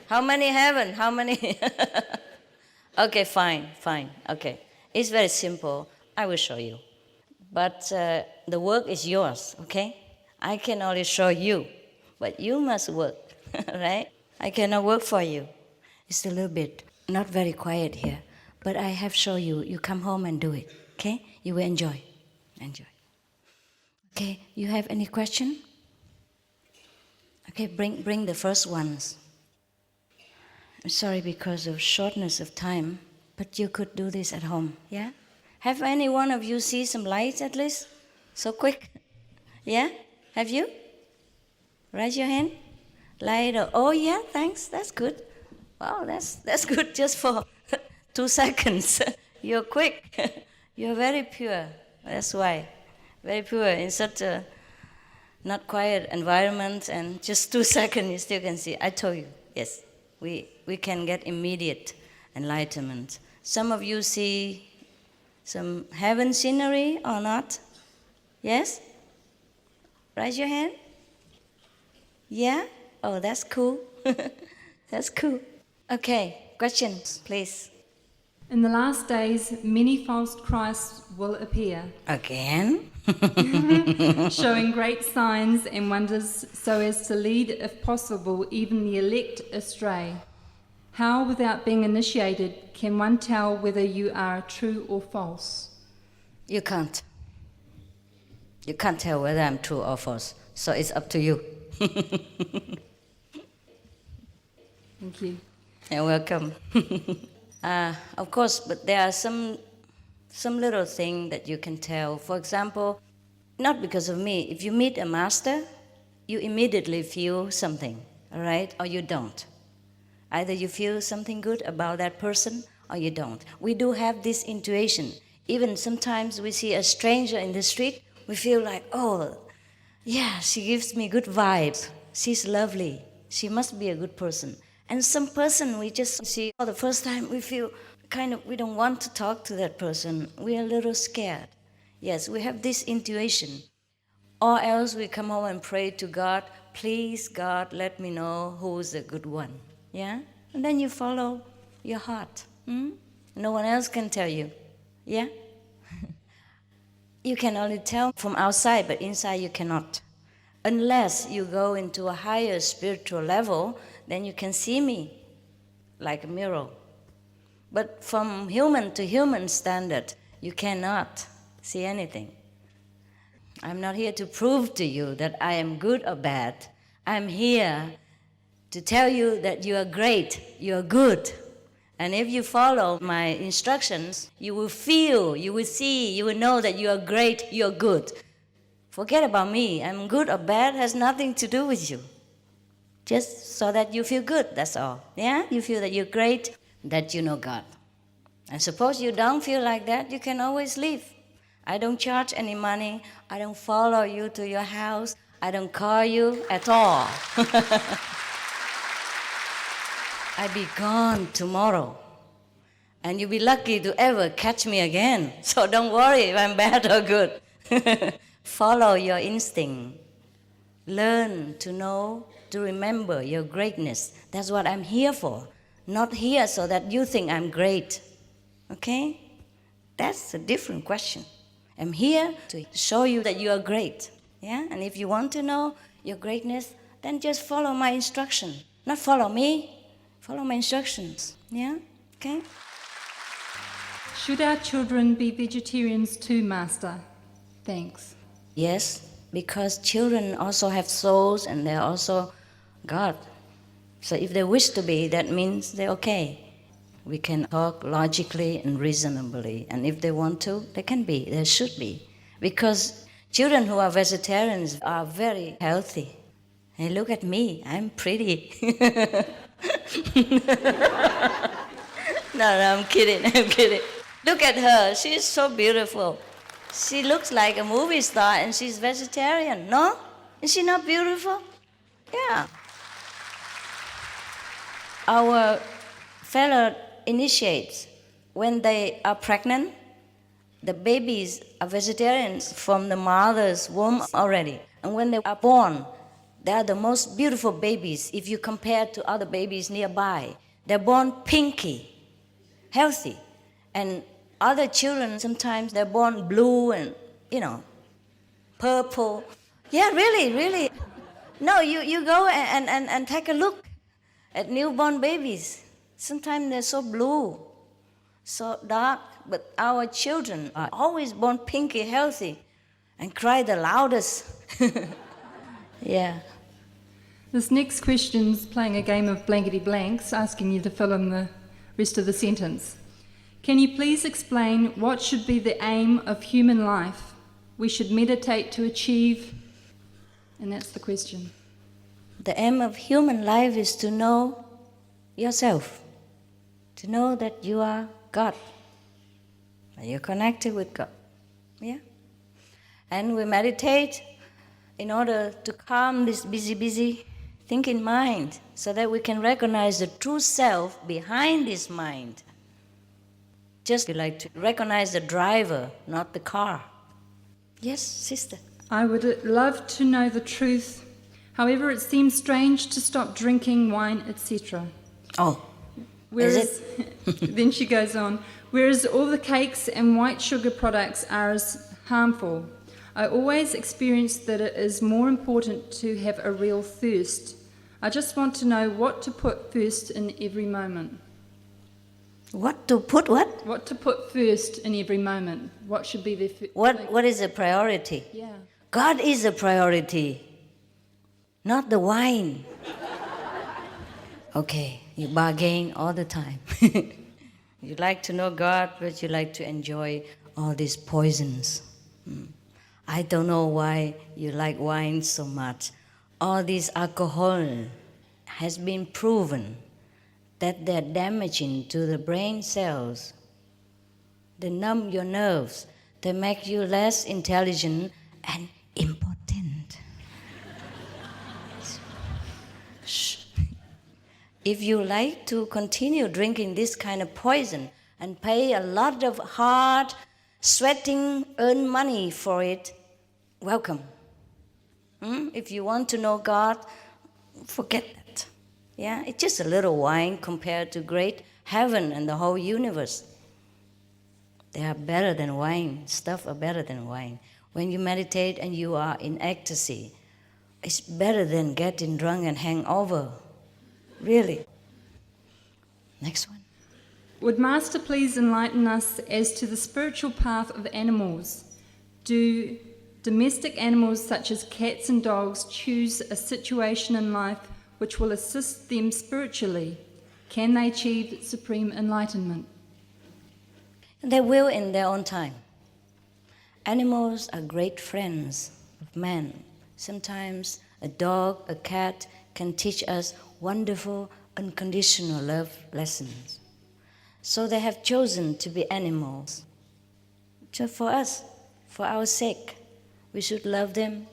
How many heaven? How many? Okay, fine. Okay. It's very simple. I will show you. But the work is yours, okay? I can only show you, but you must work, right? I cannot work for you. It's a little bit not very quiet here, but I have shown you. You come home and do it, okay? You will enjoy. Okay, you have any question? Okay, bring the first ones. I'm sorry because of shortness of time, but you could do this at home, yeah? Have any one of you seen some lights at least? So quick? Yeah? Have you? Raise your hand. Light. Oh yeah, thanks. That's good. Wow, that's good just for 2 seconds. You're quick. You're very pure. That's why. Very pure in such a not quiet environment, and just 2 seconds you still can see. I told you, yes. We can get immediate enlightenment Some of you see some heaven scenery or not? Yes? Raise your hand. Yeah? Oh, that's cool. That's cool. Okay, questions, please. In the last days, many false Christs will appear. Again? Showing great signs and wonders so as to lead, if possible, even the elect astray. How, without being initiated, can one tell whether you are true or false? You can't. You can't tell whether I'm true or false. So it's up to you. Thank you. You're welcome. Of course, but there are some little thing that you can tell. For example, not because of me. If you meet a master, you immediately feel something, all right? Or you don't. Either you feel something good about that person or you don't. We do have this intuition. Even sometimes we see a stranger in the street, we feel like, oh, yeah, she gives me good vibe. She's lovely. She must be a good person. And some person we just see for the first time, we feel we don't want to talk to that person. We're a little scared. Yes, we have this intuition. Or else we come home and pray to God, please, God, let me know who's a good one. Yeah? And then you follow your heart. No one else can tell you. Yeah? You can only tell from outside, but inside you cannot. Unless you go into a higher spiritual level, then you can see me like a mirror. But from human to human standard, you cannot see anything. I'm not here to prove to you that I am good or bad. I'm here to tell you that you are great, you are good. And if you follow my instructions, you will feel, you will see, you will know that you are great, you are good. Forget about me. I'm good or bad has nothing to do with you. Just so that you feel good, that's all. Yeah? You feel that you're great, that you know God. And suppose you don't feel like that, you can always leave. I don't charge any money. I don't follow you to your house. I don't call you at all. I'll be gone tomorrow. And you'll be lucky to ever catch me again. So don't worry if I'm bad or good. Follow your instinct. Learn to know, to remember your greatness. That's what I'm here for. Not here so that you think I'm great. Okay? That's a different question. I'm here to show you that you are great. Yeah? And if you want to know your greatness, then just follow my instruction. Not follow me. Follow my instructions. Yeah? Okay? Should our children be vegetarians too, Master? Thanks. Yes, because children also have souls and they're also God. So if they wish to be, that means they're okay. We can talk logically and reasonably. And if they want to, they can be. They should be. Because children who are vegetarians are very healthy. Hey, look at me. I'm pretty. No, I'm kidding. Look at her. She's so beautiful. She looks like a movie star and she's vegetarian, no? Is she not beautiful? Yeah. Our fellow initiates, when they are pregnant, the babies are vegetarians from the mother's womb already. And when they are born, they are the most beautiful babies if you compare to other babies nearby. They're born pinky, healthy. And other children, sometimes they're born blue and, purple. Yeah, really. No, you go and take a look at newborn babies. Sometimes they're so blue, so dark, but our children are always born pinky, healthy, and cry the loudest. Yeah. This next question's playing a game of blankety blanks, asking you to fill in the rest of the sentence. Can you please explain what should be the aim of human life we should meditate to achieve? And that's the question. The aim of human life is to know yourself, to know that you are God, and you're connected with God. Yeah? And we meditate in order to calm this busy thinking mind so that we can recognize the true self behind this mind. just like to recognize the driver, not the car. Yes, sister? I would love to know the truth. However, it seems strange to stop drinking wine, etc. Oh, whereas, then she goes on, whereas all the cakes and white sugar products are as harmful. I always experience that it is more important to have a real thirst. I just want to know what to put first in every moment. What to put what? What to put first in every moment. What should be the first? What is a priority? Yeah. God is a priority, not the wine. Okay, you bargain all the time. You like to know God, but you like to enjoy all these poisons. I don't know why you like wine so much. All this alcohol has been proven that they're damaging to the brain cells. They numb your nerves. They make you less intelligent and impotent. Shh. If you like to continue drinking this kind of poison and pay a lot of hard, sweating, earn money for it, welcome. If you want to know God, forget that. Yeah, it's just a little wine compared to great heaven and the whole universe. They are better than wine. Stuff are better than wine. When you meditate and you are in ecstasy, it's better than getting drunk and hangover. Really. Next one. Would Master please enlighten us as to the spiritual path of animals? Do domestic animals such as cats and dogs choose a situation in life which will assist them spiritually? Can they achieve supreme enlightenment? They will in their own time. Animals are great friends of man. Sometimes a dog, a cat can teach us wonderful, unconditional love lessons. So they have chosen to be animals. So for us, for our sake, we should love them,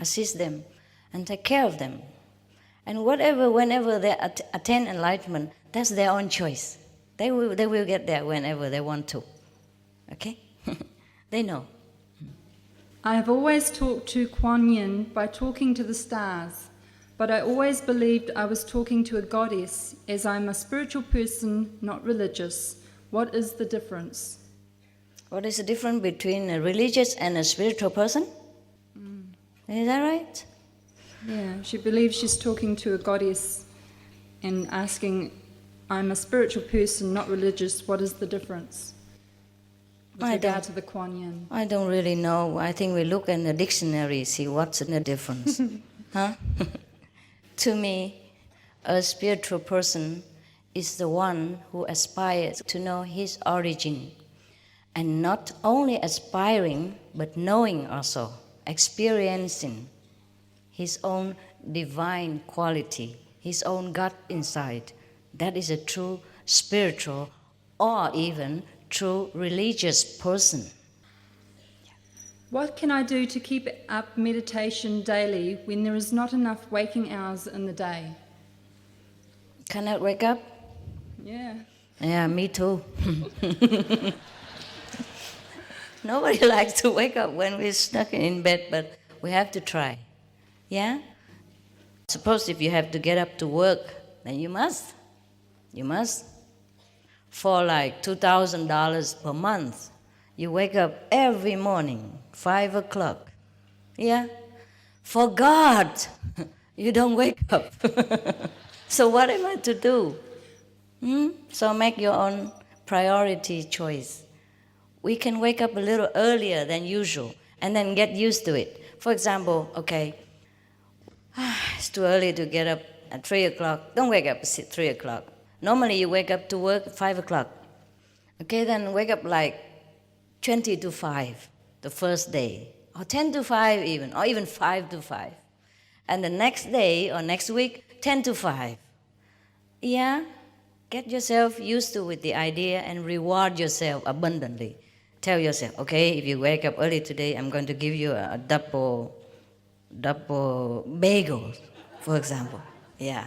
assist them, and take care of them. And whenever they attain enlightenment, that's their own choice. They will get there whenever they want to. Okay? They know. I have always talked to Kuan Yin by talking to the stars, but I always believed I was talking to a goddess, as I'm a spiritual person, not religious. What is the difference? What is the difference between a religious and a spiritual person? Is that right? Yeah, she believes she's talking to a goddess and asking, I'm a spiritual person, not religious. What is the difference? With regard to the Kuan Yin. I don't really know. I think we look in the dictionary, see what's the difference. Huh? To me, a spiritual person is the one who aspires to know his origin, and not only aspiring, but knowing also, experiencing his own divine quality, his own God inside. That is a true spiritual or even true religious person. What can I do to keep up meditation daily when there is not enough waking hours in the day? Cannot wake up? Yeah. Yeah, me too. Nobody likes to wake up when we're stuck in bed, but we have to try. Yeah? Suppose if you have to get up to work, then you must. You must. For like $2,000 per month, you wake up every morning, 5 o'clock. Yeah? For God, you don't wake up. So what am I to do? So make your own priority choice. We can wake up a little earlier than usual and then get used to it. For example, okay, it's too early to get up at 3 o'clock. Don't wake up at 3 o'clock. Normally you wake up to work at 5 o'clock. Okay, then wake up like 20 to 5 the first day, or 10 to 5 even, or even 5 to 5. And the next day or next week, 10 to 5. Yeah? Get yourself used to with the idea and reward yourself abundantly. Tell yourself, okay, if you wake up early today, I'm going to give you a double bagel, for example. Yeah.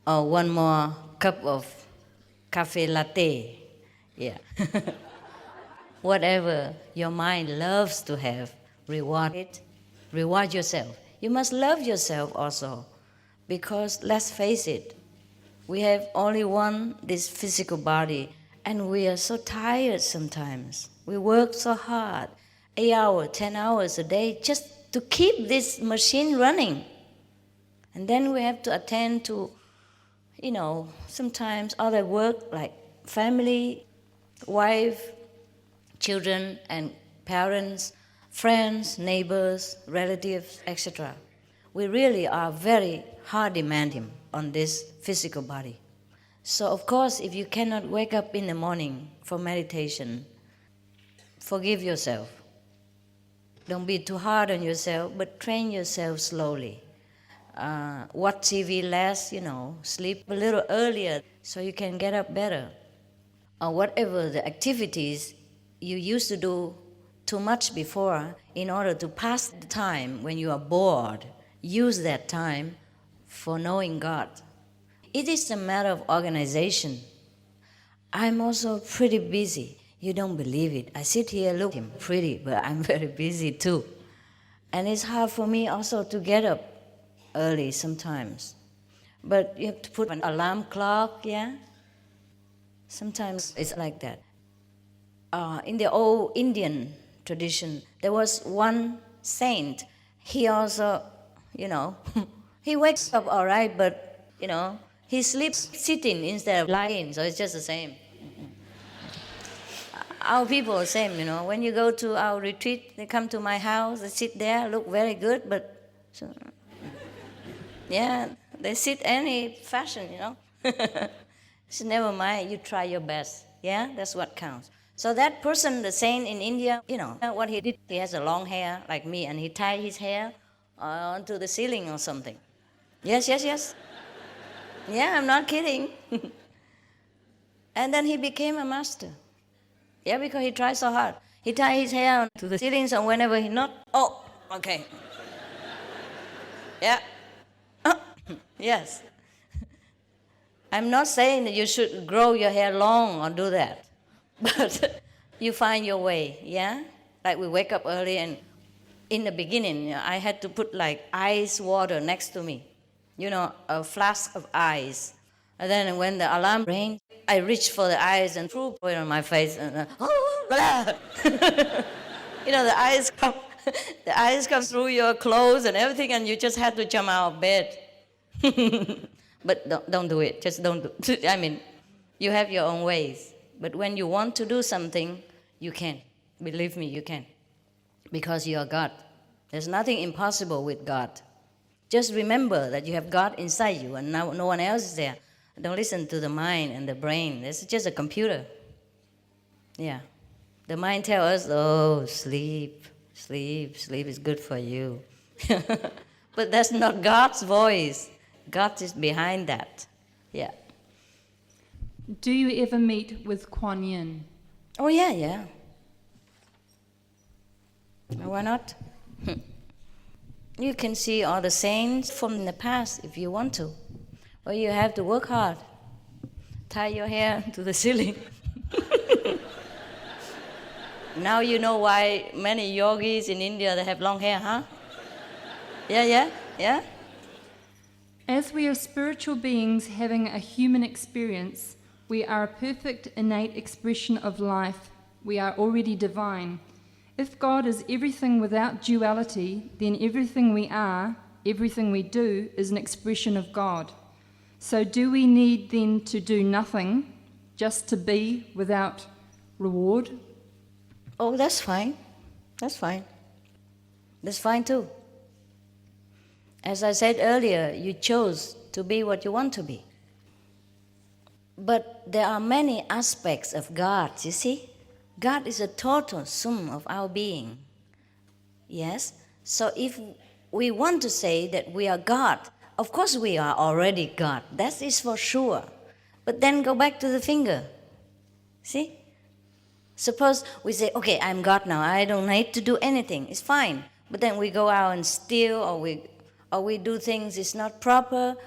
Or one more cup of cafe latte. Yeah. Whatever your mind loves to have, reward it. Reward yourself. You must love yourself also. Because let's face it, we have only this physical body, and we are so tired sometimes. We work so hard, 8 hours, 10 hours a day, just to keep this machine running. And then we have to attend to, sometimes other work like family, wife, children and parents, friends, neighbors, relatives, etc. We really are very hard demanding on this physical body. So of course, if you cannot wake up in the morning for meditation, forgive yourself. Don't be too hard on yourself, but train yourself slowly. Watch TV less, sleep a little earlier so you can get up better. Or whatever the activities you used to do too much before, in order to pass the time when you are bored, use that time for knowing God. It is a matter of organization. I'm also pretty busy. You don't believe it. I sit here looking pretty, but I'm very busy too. And it's hard for me also to get up early sometimes. But you have to put an alarm clock, yeah? Sometimes it's like that. In the old Indian tradition, there was one saint. He also, he wakes up all right, but, he sleeps sitting instead of lying, so it's just the same. Our people are the same, When you go to our retreat, they come to my house, they sit there, look very good, but, yeah, they sit any fashion, So never mind, you try your best, yeah? That's what counts. So that person, the saint in India, what he did, he has a long hair like me, and he tied his hair onto the ceiling or something. Yes. Yeah, I'm not kidding. And then he became a master. Yeah, because he tried so hard. He tied his hair onto the ceiling, so whenever he knocked, okay. Yeah. Yes. I'm not saying that you should grow your hair long or do that. But you find your way, yeah? Like we wake up early, and in the beginning, I had to put like ice water next to me, a flask of ice. And then when the alarm rang, I reached for the ice and threw it on my face, and the ice comes through your clothes and everything, and you just had to jump out of bed. But don't do it. Just don't do it. You have your own ways. But when you want to do something, you can. Believe me, you can. Because you are God. There's nothing impossible with God. Just remember that you have God inside you, and no one else is there. Don't listen to the mind and the brain. It's just a computer. Yeah. The mind tells us, sleep is good for you. But that's not God's voice. God is behind that. Yeah. Do you ever meet with Kuan Yin? Oh, yeah. Why not? You can see all the saints from the past if you want to. Or you have to work hard. Tie your hair to the ceiling. Now you know why many yogis in India, they have long hair, huh? Yeah? As we are spiritual beings having a human experience, we are a perfect innate expression of life. We are already divine. If God is everything without duality, then everything we are, everything we do, is an expression of God. So do we need then to do nothing, just to be without reward? Oh, that's fine. That's fine too. As I said earlier, you chose to be what you want to be. But there are many aspects of God, you see? God is a total sum of our being. Yes? So if we want to say that we are God, of course we are already God. That is for sure. But then go back to the finger. See? Suppose we say, okay, I'm God now. I don't need to do anything. It's fine. But then we go out and steal, or we do things it's not proper,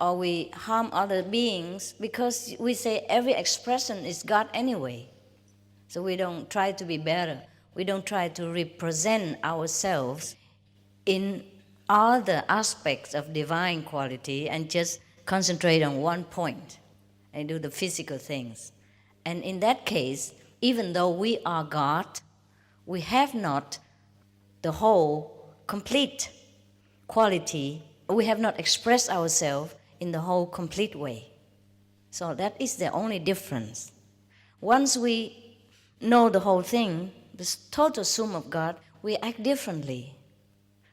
or we harm other beings because we say every expression is God anyway. So we don't try to be better. We don't try to represent ourselves in all the aspects of divine quality and just concentrate on one point and do the physical things. And in that case, even though we are God, we have not the whole complete quality. We have not expressed ourselves in the whole complete way. So that is the only difference. Once we know the whole thing, the total sum of God, we act differently.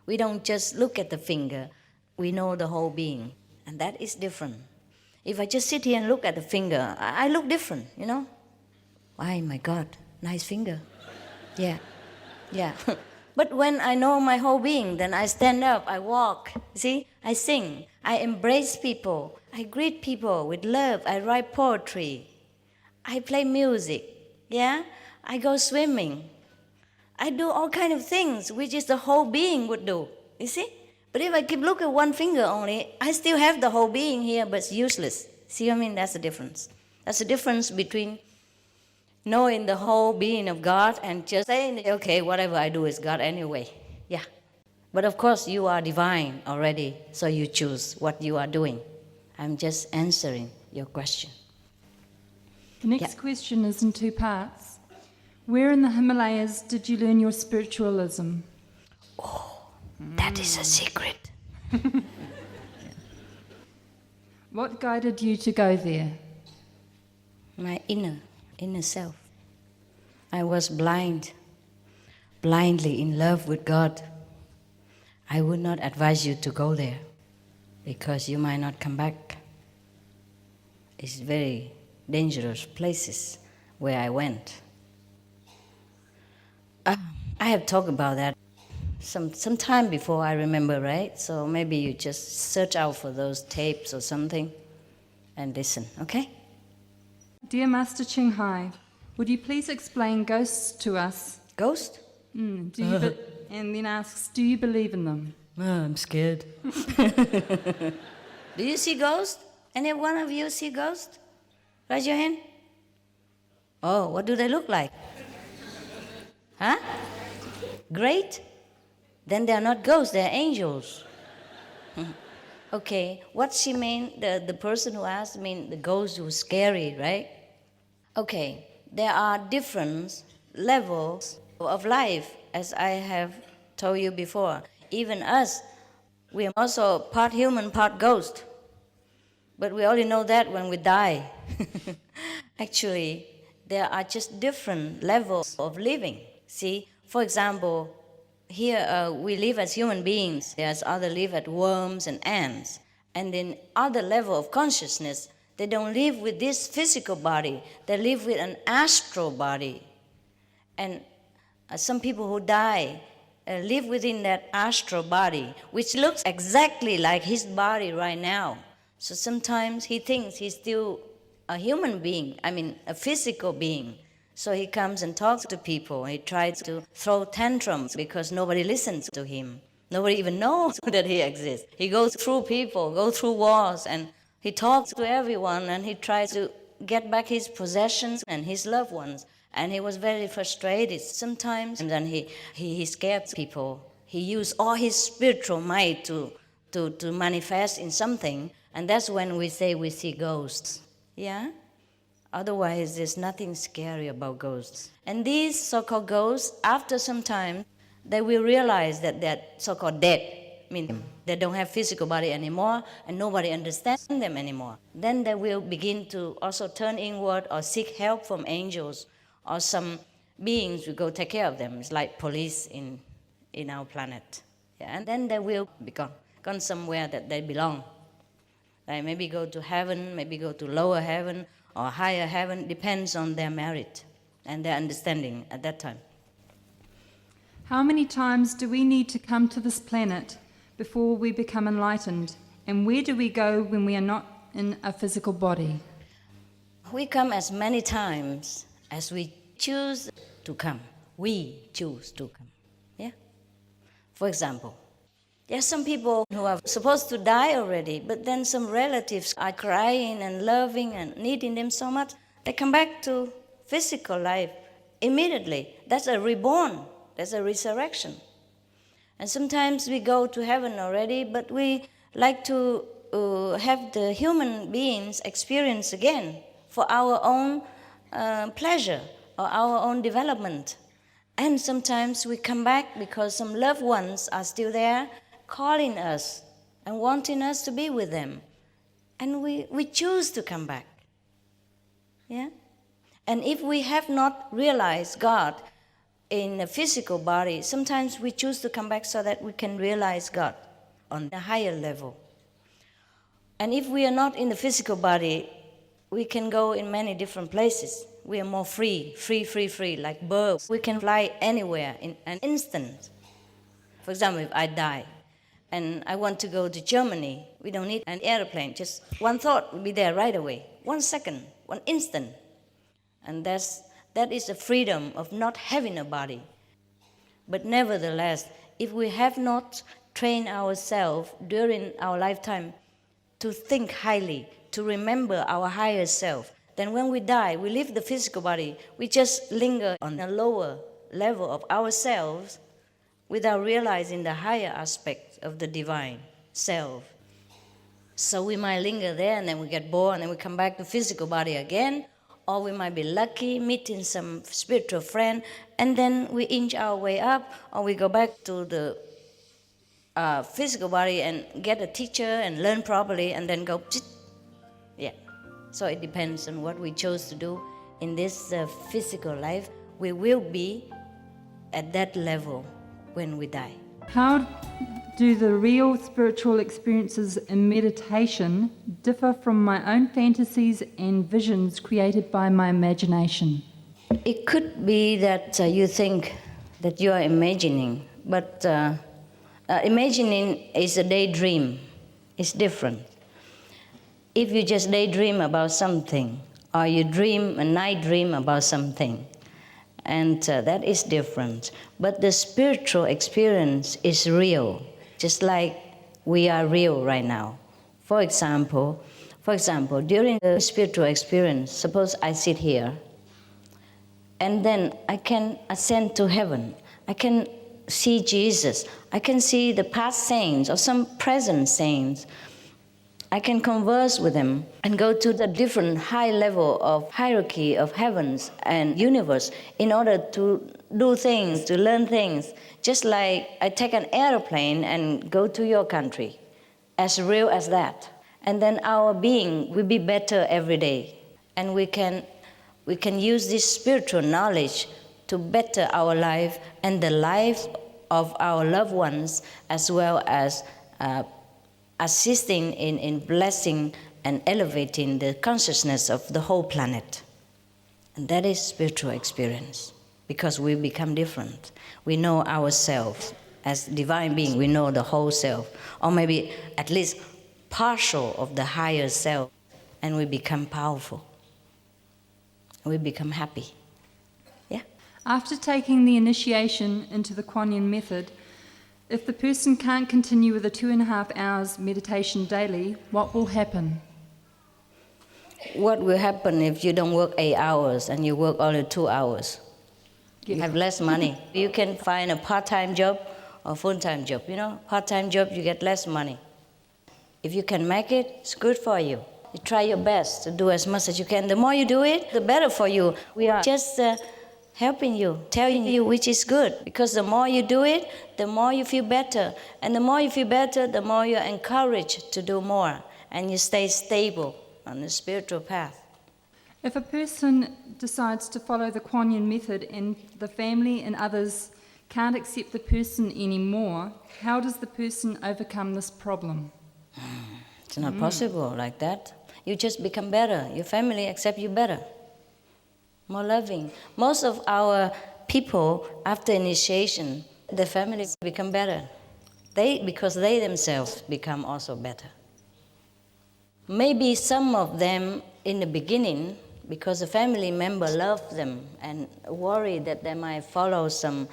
We don't just look at the finger, we know the whole being, and that is different. If I just sit here and look at the finger, I look different, you know. Why, my God, nice finger. Yeah. But when I know my whole being, then I stand up, I walk, see, I sing, I embrace people, I greet people with love, I write poetry, I play music, yeah, I go swimming, I do all kind of things which is the whole being would do, you see. But if I keep looking at one finger only, I still have the whole being here, but it's useless. See what I mean? That's the difference. That's the difference between knowing the whole being of God and just saying, okay, whatever I do is God anyway. Yeah. But of course, you are divine already, so you choose what you are doing. I'm just answering your question. The next question is in two parts. Where in the Himalayas did you learn your spiritualism? Oh, that is a secret. What guided you to go there? My inner self. I was blindly in love with God. I would not advise you to go there because you might not come back. It's very dangerous places where I went. I have talked about that some time before, I remember, right? So maybe you just search out for those tapes or something and listen, okay? Dear Master Ching Hai, would you please explain ghosts to us? Ghost? And then asks, do you believe in them? I'm scared. Do you see ghosts? Any one of you see ghosts? Raise your hand. Oh, what do they look like? Huh? Great? Then they are not ghosts, they are angels. Okay, what she mean, the person who asked mean the ghost was scary, right? Okay, there are different levels of life, as I have told you before. Even us, we are also part human, part ghost. But we only know that when we die. Actually, there are just different levels of living. See, for example, here we live as human beings. There's other live as worms and ants. And in other level of consciousness, they don't live with this physical body. They live with an astral body. And some people who die live within that astral body, which looks exactly like his body right now. So sometimes he thinks he's still a human being, a physical being. So he comes and talks to people. He tries to throw tantrums because nobody listens to him. Nobody even knows that he exists. He goes through people, goes through walls, and he talks to everyone, and he tries to get back his possessions and his loved ones. And he was very frustrated sometimes, and then he scared people. He used all his spiritual might to manifest in something, and that's when we say we see ghosts. Yeah? Otherwise, there's nothing scary about ghosts. And these so-called ghosts, after some time, they will realize that they're so-called dead, meaning they don't have physical body anymore, and nobody understands them anymore. Then they will begin to also turn inward or seek help from angels, or some beings will go take care of them. It's like police in our planet. Yeah? And then they will be gone somewhere that they belong. Like maybe go to heaven, maybe go to lower heaven, or higher heaven, depends on their merit and their understanding at that time. How many times do we need to come to this planet before we become enlightened? And where do we go when we are not in a physical body? We come as many times as we choose to come. We choose to come. Yeah? For example, There's some people who are supposed to die already, but then some relatives are crying and loving and needing them so much, they come back to physical life immediately. That's a reborn, that's a resurrection. And sometimes we go to heaven already, but we like to have the human beings experience again for our own pleasure or our own development. And sometimes we come back because some loved ones are still there calling us and wanting us to be with them. And we choose to come back. Yeah? And if we have not realized God in a physical body, sometimes we choose to come back so that we can realize God on a higher level. And if we are not in the physical body, we can go in many different places. We are more free, like birds. We can fly anywhere in an instant. For example, if I die and I want to go to Germany, we don't need an airplane. Just one thought will be there right away. 1 second, 1 instant. And that is the freedom of not having a body. But nevertheless, if we have not trained ourselves during our lifetime to think highly, to remember our higher self, then when we die, we leave the physical body, we just linger on a lower level of ourselves without realizing the higher aspect of the divine self. So we might linger there and then we get bored and then we come back to physical body again, or we might be lucky meeting some spiritual friend and then we inch our way up, or we go back to the physical body and get a teacher and learn properly and then go, yeah. So it depends on what we chose to do in this physical life. We will be at that level when we die. How do the real spiritual experiences in meditation differ from my own fantasies and visions created by my imagination? It could be that you think that you are imagining, but imagining is a daydream. It's different. If you just daydream about something, or you dream a night dream about something, and that is different. But the spiritual experience is real, just like we are real right now. For example, during the spiritual experience, suppose I sit here, and then I can ascend to heaven. I can see Jesus. I can see the past saints or some present saints. I can converse with them and go to the different high level of hierarchy of heavens and universe in order to do things, to learn things. Just like I take an airplane and go to your country, as real as that. And then our being will be better every day. And we can use this spiritual knowledge to better our life and the life of our loved ones, as well as assisting in blessing and elevating the consciousness of the whole planet. And that is spiritual experience, because we become different. We know ourselves as divine being. We know the whole self, or maybe at least partial of the higher self, and we become powerful. We become happy. Yeah. After taking the initiation into the Kuan Yin method, if the person can't continue with the 2.5 hours meditation daily, what will happen? What will happen if you don't work 8 hours and you work only 2 hours? You have less money. You can find a part-time job or full-time job. You know, part-time job, you get less money. If you can make it, it's good for you. You try your best to do as much as you can. The more you do it, the better for you. We are just helping you, telling you which is good. Because the more you do it, the more you feel better. And the more you feel better, the more you're encouraged to do more. And you stay stable on the spiritual path. If a person decides to follow the Kuan Yin method and the family and others can't accept the person anymore, how does the person overcome this problem? It's not possible like that. You just become better. Your family accept you better. More loving. Most of our people, after initiation, the families become better. Because they themselves become also better. Maybe some of them in the beginning, because a family member loved them and worried that they might follow some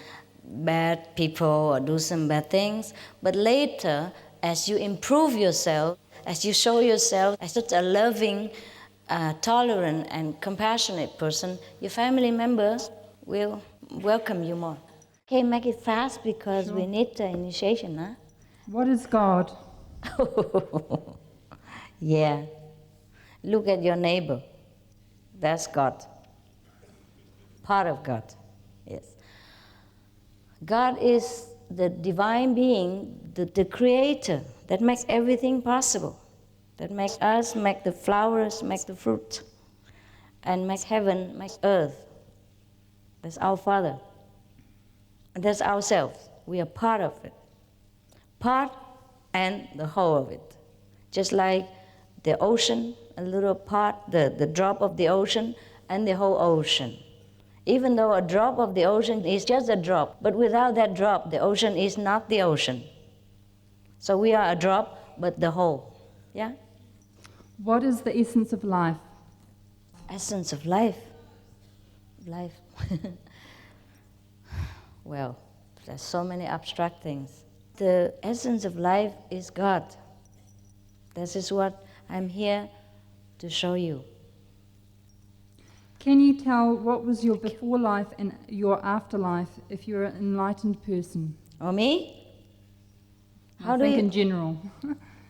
bad people or do some bad things. But later, as you improve yourself, as you show yourself as such a loving, tolerant and compassionate person, your family members will welcome you more. Okay, make it fast because we need the initiation, huh? What is God? Yeah. Look at your neighbor. That's God. Part of God. Yes. God is the divine being, the creator that makes everything possible. That makes us, make the flowers, make the fruit, and makes heaven, makes earth. That's our Father. And that's ourselves. We are part of it. Part and the whole of it. Just like the ocean, a little part, the drop of the ocean, and the whole ocean. Even though a drop of the ocean is just a drop, but without that drop, the ocean is not the ocean. So we are a drop, but the whole. Yeah? What is the essence of life? Essence of life? Life. Well, there's so many abstract things. The essence of life is God. This is what I'm here to show you. Can you tell what was your before life and your afterlife if you're an enlightened person? Oh, me? I think in general.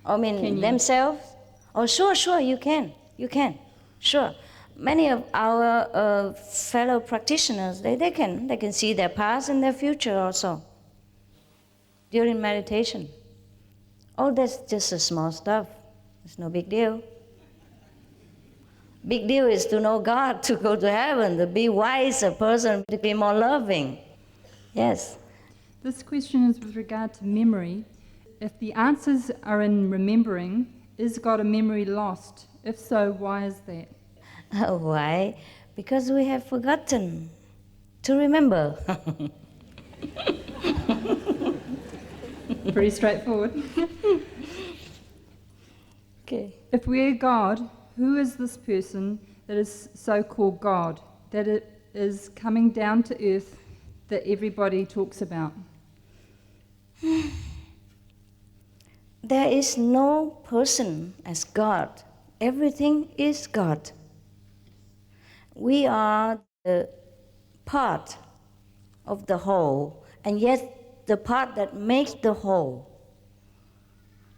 I mean, themselves? Oh, sure, you can. Sure. Many of our fellow practitioners, they can see their past and their future also during meditation. Oh, that's just a small stuff. It's no big deal. Big deal is to know God, to go to heaven, to be wiser person, to be more loving. Yes. This question is with regard to memory. If the answers are in remembering, is God a memory lost? If so, why is that? Why? Because we have forgotten to remember. Pretty straightforward. Okay. If we're God, who is this person that is so-called God, that it is coming down to earth that everybody talks about? There is no person as God. Everything is God. We are the part of the whole, and yet the part that makes the whole.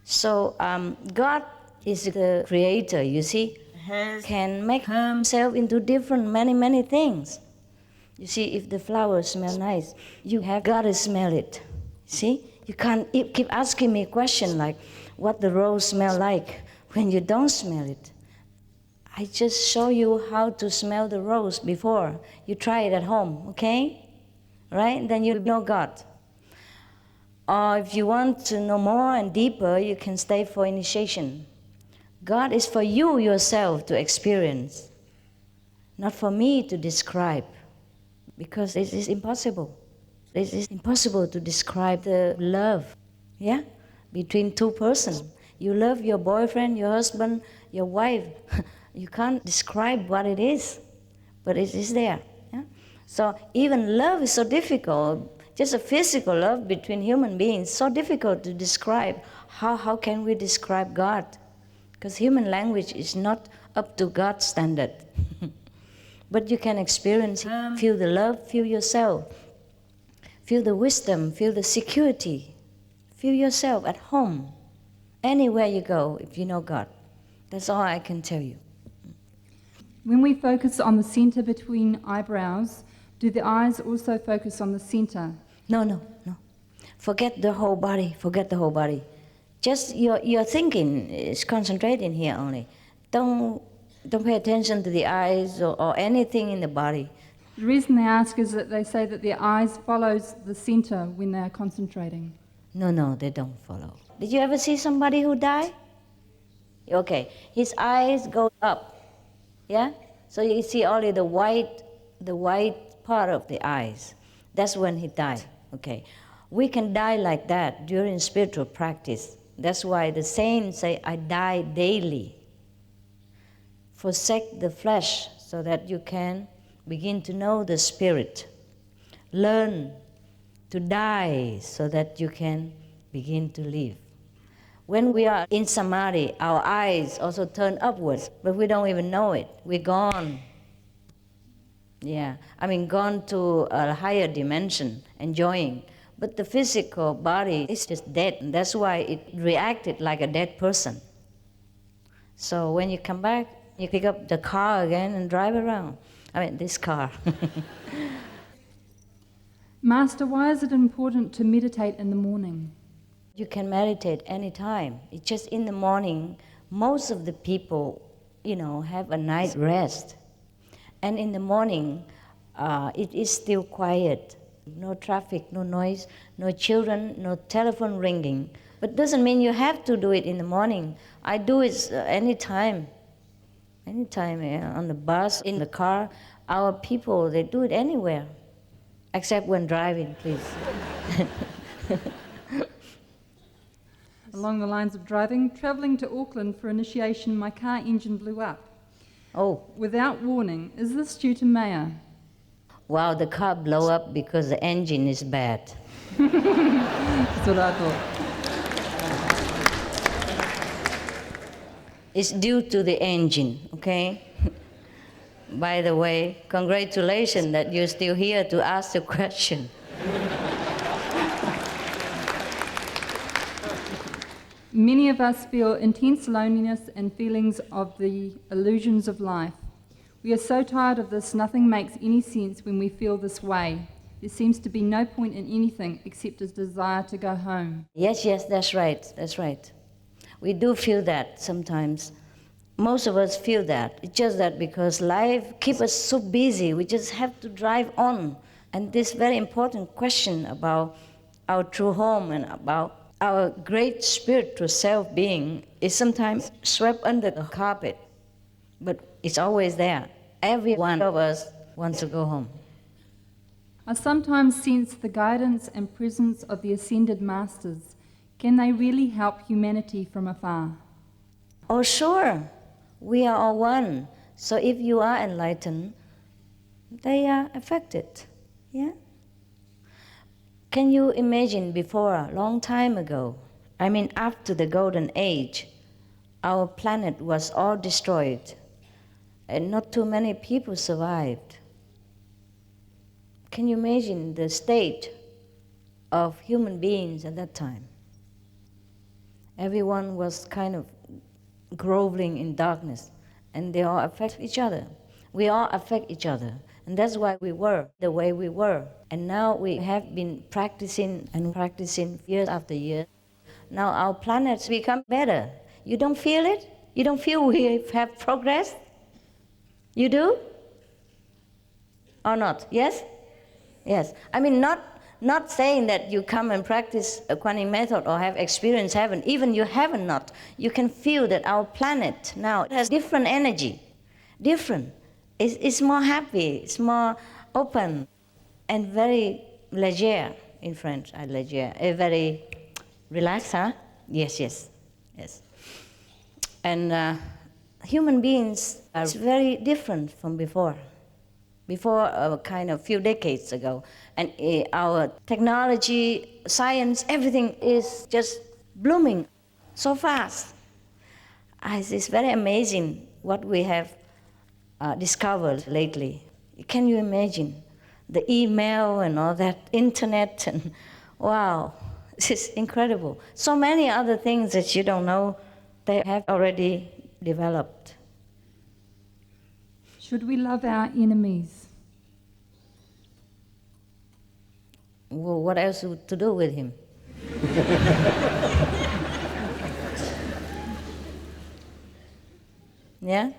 So God is the creator, you see, can make himself into different many things. You see, if the flowers smell nice, you have got to smell it. See? You can't keep asking me a question like what the rose smell like when you don't smell it. I just show you how to smell the rose before. You try it at home, okay? Right? Then you know God. Or if you want to know more and deeper, you can stay for initiation. God is for you yourself to experience, not for me to describe, because it is impossible. It is impossible to describe the love, yeah, between two persons. You love your boyfriend, your husband, your wife. You can't describe what it is, but it is there. Yeah? So even love is so difficult. Just a physical love between human beings, so difficult to describe. How can we describe God? Because human language is not up to God's standard. But you can experience, feel the love, feel yourself. Feel the wisdom, feel the security. Feel yourself at home, anywhere you go, if you know God. That's all I can tell you. When we focus on the center between eyebrows, do the eyes also focus on the center? No. Forget the whole body. Just your thinking is concentrating here only. Don't pay attention to the eyes or anything in the body. The reason they ask is that they say that their eyes follows the center when they are concentrating. No, they don't follow. Did you ever see somebody who died? Okay, his eyes go up, yeah? So you see only the white part of the eyes. That's when he died, okay. We can die like that during spiritual practice. That's why the saints say, I die daily. Forsake the flesh so that you can begin to know the spirit. Learn to die so that you can begin to live. When we are in samadhi, our eyes also turn upwards, but we don't even know it. We're gone. Yeah, gone to a higher dimension, enjoying. But the physical body is just dead, and that's why it reacted like a dead person. So when you come back, you pick up the car again and drive around. This car. Master, why is it important to meditate in the morning? You can meditate anytime. It's just in the morning, most of the people, have a night rest. And in the morning, it is still quiet. No traffic, no noise, no children, no telephone ringing. But doesn't mean you have to do it in the morning. I do it anytime. Anytime, on the bus, in the car. Our people, they do it anywhere. Except when driving, please. Along the lines of driving, travelling to Auckland for initiation, my car engine blew up. Oh. Without warning. Is this due to Maya? Wow, the car blew up because the engine is bad. That's what I thought. It's due to the engine, okay? By the way, congratulations that you're still here to ask the question. Many of us feel intense loneliness and feelings of the illusions of life. We are so tired of this, nothing makes any sense when we feel this way. There seems to be no point in anything except a desire to go home. Yes, that's right. We do feel that sometimes. Most of us feel that. It's just that because life keeps us so busy, we just have to drive on. And this very important question about our true home and about our great spiritual self-being is sometimes swept under the carpet, but it's always there. Every one of us wants to go home. I sometimes sense the guidance and presence of the ascended masters. Can they really help humanity from afar? Oh, sure. We are all one. So if you are enlightened, they are affected. Yeah? Can you imagine before, a long time ago, after the Golden Age, our planet was all destroyed and not too many people survived. Can you imagine the state of human beings at that time? Everyone was kind of groveling in darkness, and they all affect each other. We all affect each other, and that's why we were the way we were. And now we have been practicing year after year. Now our planet's become better. You don't feel it? You don't feel we have progressed? You do? Or not? Yes? Yes. Not saying that you come and practice a Kuan method or have experienced heaven. Even you haven't not. You can feel that our planet now has different energy. Different. It's more happy. It's more open and very léger in French. Léger. Very relaxed, huh? Yes. And human beings are very different from before. Before a kind of few decades ago. And our technology, science, everything is just blooming so fast. It's very amazing what we have discovered lately. Can you imagine? The email and all that, internet, and wow, this is incredible. So many other things that you don't know, they have already developed. Should we love our enemies? Well, what else to do with him? Yeah?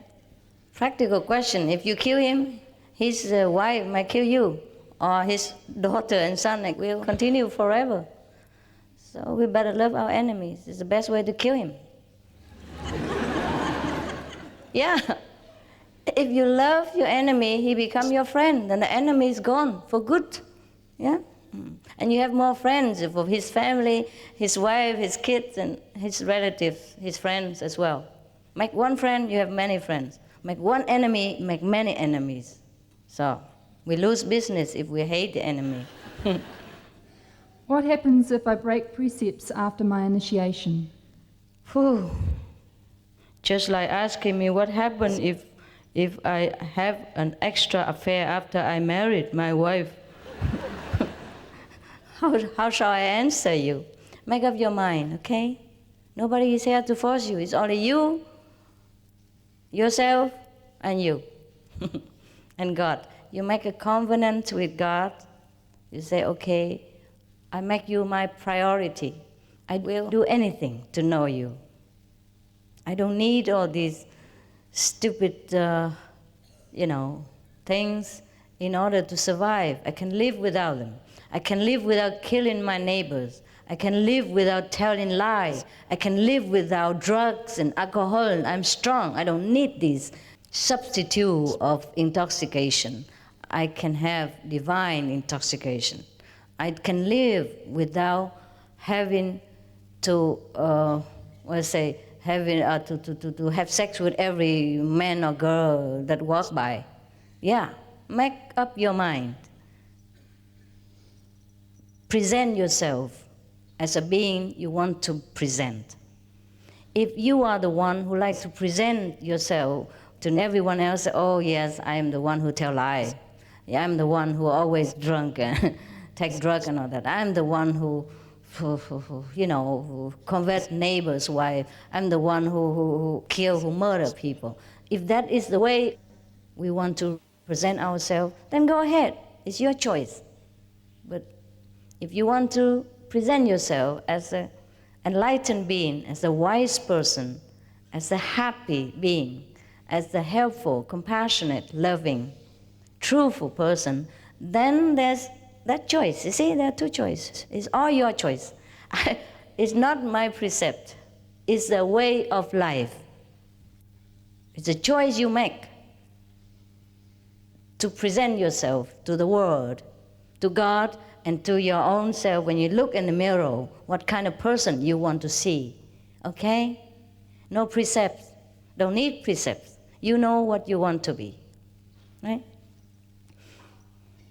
Practical question. If you kill him, his wife might kill you, or his daughter and son will continue forever. So we better love our enemies. It's the best way to kill him. Yeah. If you love your enemy, he becomes your friend, then the enemy is gone for good. Yeah? And you have more friends of his family, his wife, his kids, and his relatives, his friends as well. Make one friend, you have many friends. Make one enemy, make many enemies. So we lose business if we hate the enemy. What happens if I break precepts after my initiation? Whew. Just like asking me what happened if I have an extra affair after I married my wife. How shall I answer you? Make up your mind, okay? Nobody is here to force you. It's only you, yourself, and you, and God. You make a covenant with God. You say, okay, I make you my priority. I will do anything to know you. I don't need all these stupid, things in order to survive. I can live without them. I can live without killing my neighbors. I can live without telling lies. I can live without drugs and alcohol. I'm strong. I don't need this substitute of intoxication. I can have divine intoxication. I can live without having to, to have sex with every man or girl that walks by. Yeah, make up your mind. Present yourself as a being you want to present. If you are the one who likes to present yourself to everyone else, oh yes, I am the one who tell lies. Yeah, I'm the one who always drunk and take drugs and all that. I'm the one who convert neighbor's wife. I'm the one who kill, who murder people. If that is the way we want to present ourselves, then go ahead. It's your choice. But if you want to present yourself as an enlightened being, as a wise person, as a happy being, as a helpful, compassionate, loving, truthful person, then there's that choice. You see, there are two choices. It's all your choice. It's not my precept. It's the way of life. It's a choice you make to present yourself to the world, to God, and to your own self. When you look in the mirror, what kind of person you want to see, okay? No precepts. Don't need precepts. You know what you want to be, right?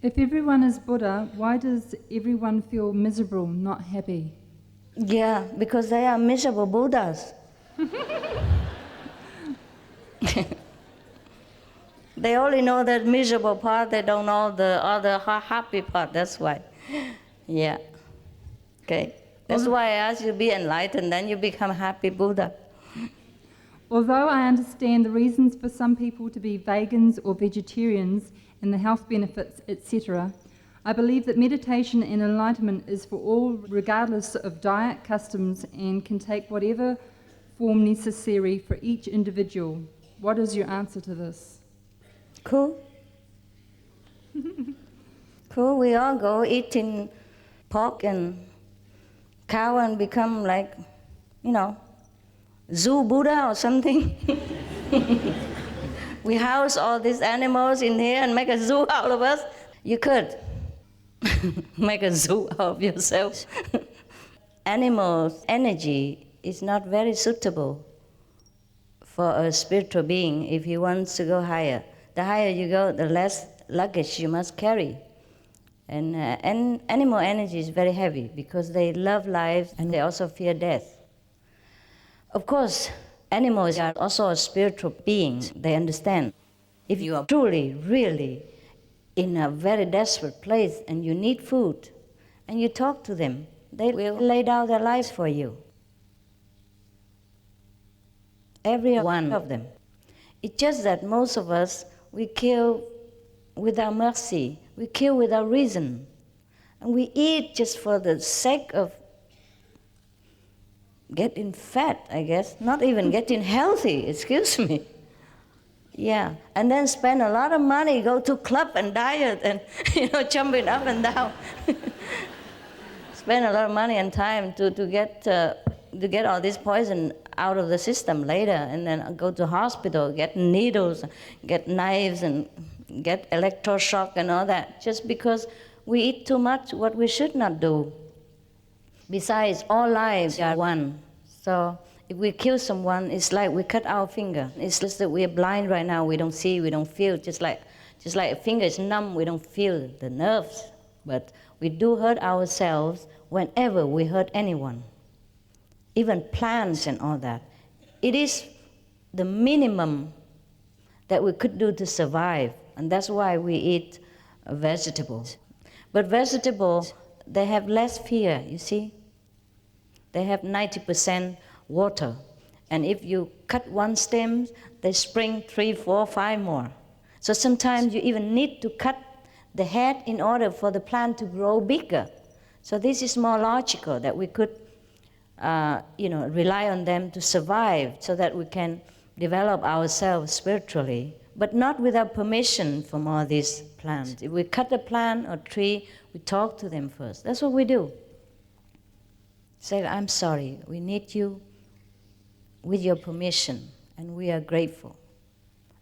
If everyone is Buddha, why does everyone feel miserable, not happy? Yeah, because they are miserable Buddhas. They only know that miserable part, they don't know the other happy part, that's why. Yeah, okay. That's why I ask you to be enlightened, then you become happy Buddha. Although I understand the reasons for some people to be vegans or vegetarians and the health benefits, etc., I believe that meditation and enlightenment is for all regardless of diet, customs, and can take whatever form necessary for each individual. What is your answer to this? Cool. Cool, we all go eating pork and cow and become like, zoo Buddha or something. We house all these animals in here and make a zoo out of us. You could make a zoo out of yourself. Animals' energy is not very suitable for a spiritual being if he wants to go higher. The higher you go, the less luggage you must carry. And animal energy is very heavy because they love life and they also fear death. Of course, animals are also spiritual beings. They understand. If you are truly, really in a very desperate place and you need food and you talk to them, they will lay down their lives for you. Every one of them. It's just that most of us, we kill without mercy. We kill without reason. And we eat just for the sake of getting fat, I guess. Not even getting healthy, excuse me. Yeah, and then spend a lot of money, go to club and diet and, jumping up and down. Spend a lot of money and time to get all this poison out of the system later, and then go to hospital, get needles, get knives, and get electroshock and all that, just because we eat too much what we should not do. Besides, all lives are one. So if we kill someone, it's like we cut our finger. It's just that we are blind right now. We don't see, we don't feel. Just like a finger is numb, we don't feel the nerves. But we do hurt ourselves whenever we hurt anyone, even plants and all that. It is the minimum that we could do to survive, and that's why we eat vegetables. But vegetables, they have less fear, you see. They have 90% water, and if you cut one stem, they spring 3, 4, 5 more. So sometimes you even need to cut the head in order for the plant to grow bigger. So this is more logical, that we could rely on them to survive so that we can develop ourselves spiritually, but not without permission from all these plants. If we cut a plant or tree, we talk to them first. That's what we do. Say, I'm sorry, we need you with your permission, and we are grateful.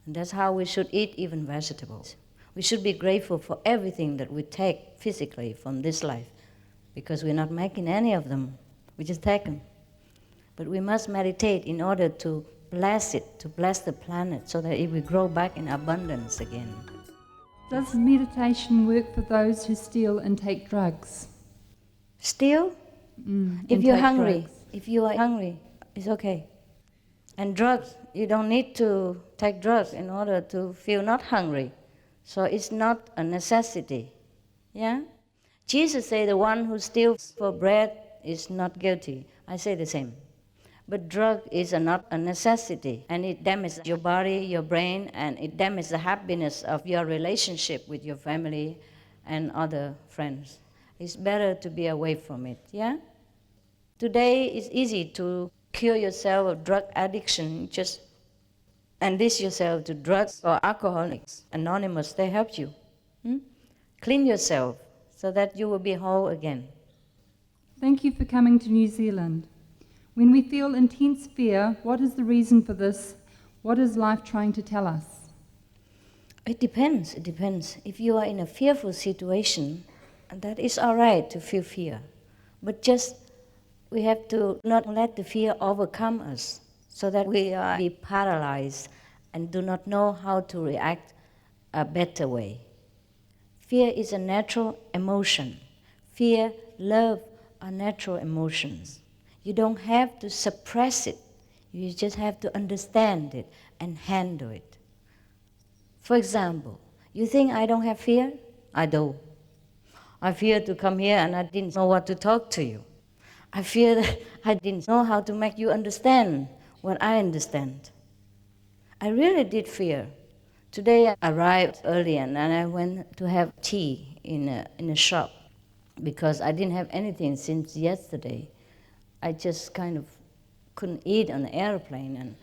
And that's how we should eat even vegetables. We should be grateful for everything that we take physically from this life, because we're not making any of them. We just take them. But we must meditate in order to bless it, to bless the planet, so that it will grow back in abundance again. Does meditation work for those who steal and take drugs? Steal? If you're hungry, if you are hungry, it's okay. And drugs, you don't need to take drugs in order to feel not hungry. So it's not a necessity. Yeah? Jesus said the one who steals for bread is not guilty. I say the same. But drug is not a necessity, and it damages your body, your brain, and it damages the happiness of your relationship with your family and other friends. It's better to be away from it, yeah? Today it's easy to cure yourself of drug addiction. Just enlist yourself to drugs or Alcoholics Anonymous. They help you. Clean yourself so that you will be whole again. Thank you for coming to New Zealand. When we feel intense fear, what is the reason for this? What is life trying to tell us? It depends. It depends. If you are in a fearful situation, that is all right to feel fear. But just we have to not let the fear overcome us, so that we are be paralyzed and do not know how to react a better way. Fear is a natural emotion. Fear, love are natural emotions. You don't have to suppress it. You just have to understand it and handle it. For example, you think I don't have fear? I do. I fear to come here and I didn't know what to talk to you. I fear that I didn't know how to make you understand what I understand. I really did fear. Today I arrived early and I went to have tea in a shop because I didn't have anything since yesterday. I just kind of couldn't eat on the airplane, and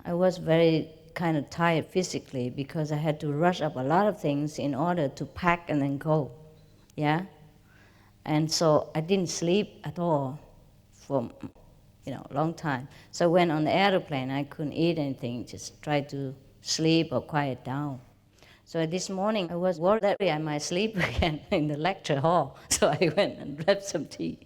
I was very kind of tired physically because I had to rush up a lot of things in order to pack and then go, yeah? And so I didn't sleep at all for a long time. So when on the airplane I couldn't eat anything, just try to sleep or quiet down. So this morning I was worried that I might sleep again in the lecture hall, so I went and grabbed some tea.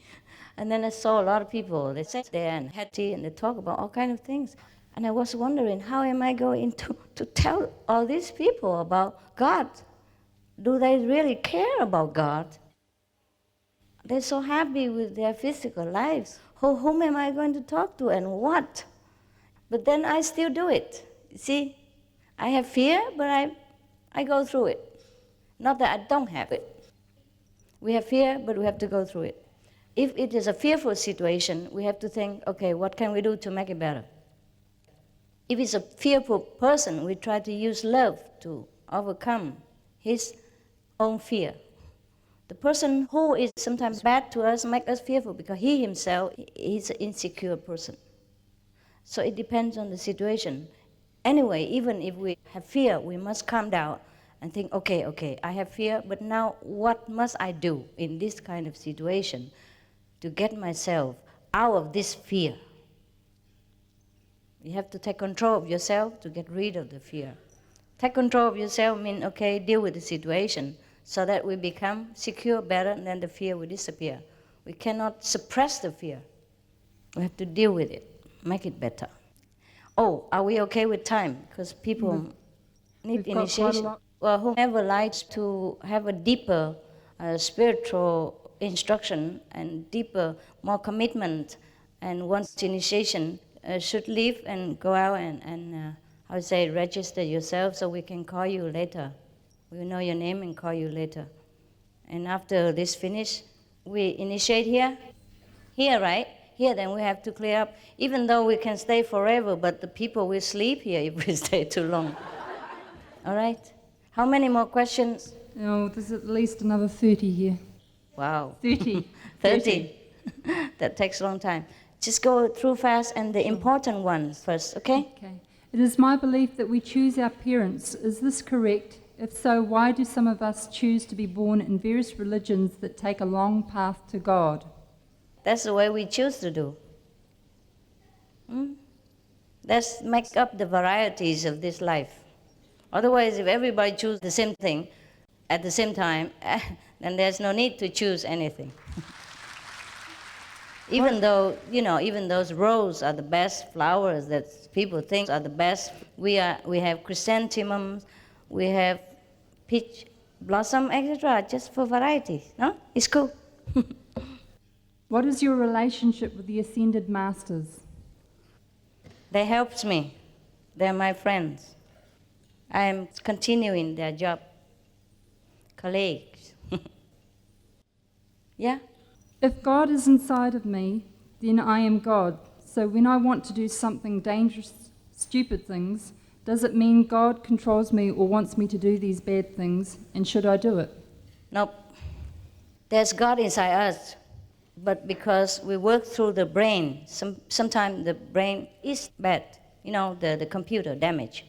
And then I saw a lot of people, they sat there and had tea and they talk about all kinds of things. And I was wondering, how am I going to tell all these people about God? Do they really care about God? They're so happy with their physical lives. Whom am I going to talk to and what? But then I still do it. See, I have fear, but I go through it. Not that I don't have it. We have fear, but we have to go through it. If it is a fearful situation, we have to think, okay, what can we do to make it better? If it's a fearful person, we try to use love to overcome his own fear. The person who is sometimes bad to us makes us fearful because he himself is an insecure person. So it depends on the situation. Anyway, even if we have fear, we must calm down and think, okay, I have fear, but now what must I do in this kind of situation to get myself out of this fear? You have to take control of yourself to get rid of the fear. Take control of yourself means, okay, deal with the situation so that we become secure better, and then the fear will disappear. We cannot suppress the fear. We have to deal with it, make it better. Oh, are we okay with time? Because people need initiation. Well, whoever likes to have a deeper spiritual instruction and deeper, more commitment, and once initiation, should leave and go out and I would say register yourself so we can call you later. We will know your name and call you later. And after this finish, we initiate here. Here, right? Here, then we have to clear up. Even though we can stay forever, but the people will sleep here if we stay too long. All right? How many more questions? Oh, there's at least another 30 here. Wow. 30. 30. That takes a long time. Just go through fast and the important ones first, okay? Okay. It is my belief that we choose our parents. Is this correct? If so, why do some of us choose to be born in various religions that take a long path to God? That's the way we choose to do. Let's make up the varieties of this life. Otherwise, if everybody chooses the same thing at the same time, then there's no need to choose anything. Even though, even those roses are the best flowers that people think are the best, we have chrysanthemums, we have peach blossom, etc., just for variety. No? It's cool. What is your relationship with the Ascended Masters? They helped me. They're my friends. I am continuing their job. Colleagues. Yeah? If God is inside of me, then I am God. So when I want to do something dangerous, stupid things, does it mean God controls me or wants me to do these bad things, and should I do it? Nope. There's God inside us, but because we work through the brain, sometimes the brain is bad, the computer damage.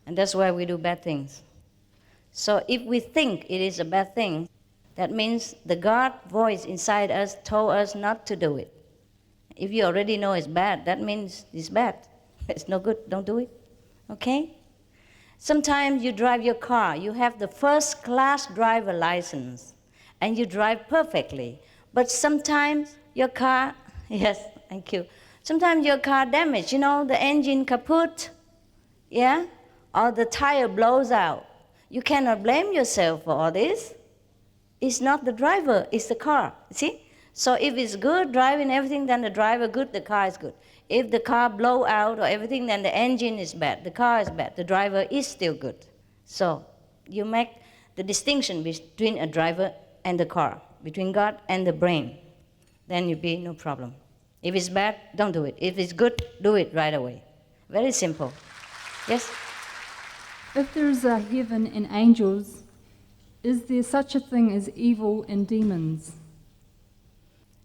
And that's why we do bad things. So if we think it is a bad thing, that means the God voice inside us told us not to do it. If you already know it's bad, that means it's bad. It's no good, don't do it. Okay? Sometimes you drive your car, you have the first class driver license, and you drive perfectly. But sometimes your car, yes, thank you. Sometimes your car damaged, the engine kaput, yeah? Or the tire blows out. You cannot blame yourself for all this. It's not the driver, it's the car, see? So if it's good, driving everything, then the driver good, the car is good. If the car blow out or everything, then the engine is bad, the car is bad, the driver is still good. So you make the distinction between a driver and the car, between God and the brain. Then you'll be no problem. If it's bad, don't do it. If it's good, do it right away. Very simple. Yes? If there is a heaven and angels, is there such a thing as evil and demons?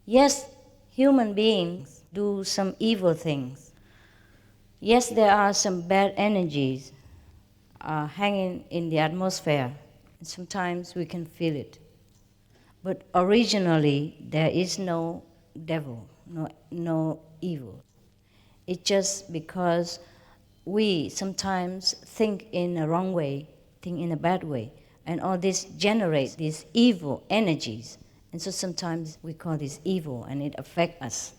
Yes, human beings do some evil things. Yes, there are some bad energies hanging in the atmosphere. Sometimes we can feel it. But originally, there is no devil, no evil. It's just because we sometimes think in a wrong way, think in a bad way, and all this generates these evil energies. And so sometimes we call this evil, and it affects us.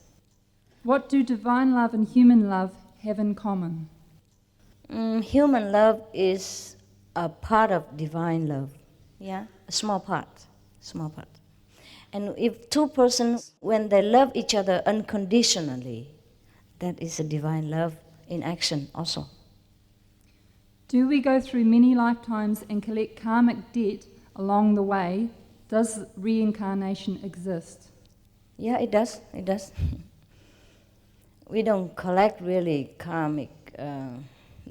What do divine love and human love have in common? Human love is a part of divine love, yeah? A small part. And if two persons, when they love each other unconditionally, that is a divine love in action also. Do we go through many lifetimes and collect karmic debt along the way? Does reincarnation exist? Yeah, it does. We don't collect really karmic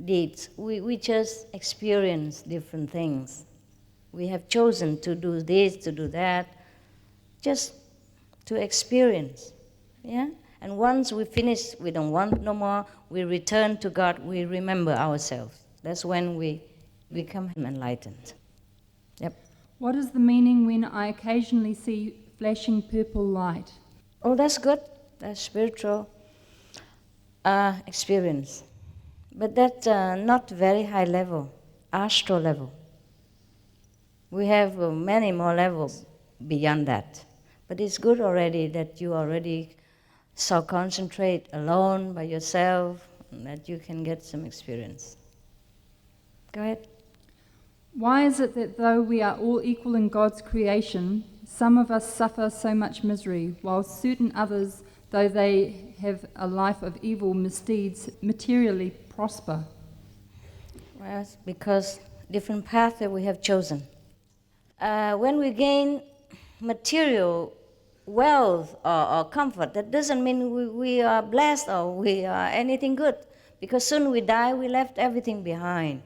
deeds. We just experience different things. We have chosen to do this, to do that, just to experience. Yeah? And once we finish, we don't want no more, we return to God, we remember ourselves. That's when we become enlightened. Yep. What is the meaning when I occasionally see flashing purple light? Oh, that's good. That's spiritual experience. But that's not very high level, astral level. We have many more levels beyond that. But it's good already that you already so concentrate alone by yourself, and that you can get some experience. Go ahead. Why is it that though we are all equal in God's creation, some of us suffer so much misery, while certain others, though they have a life of evil misdeeds, materially prosper? Well, it's because different path that we have chosen. When we gain material wealth or comfort, that doesn't mean we are blessed or we are anything good, because soon we die, we left everything behind.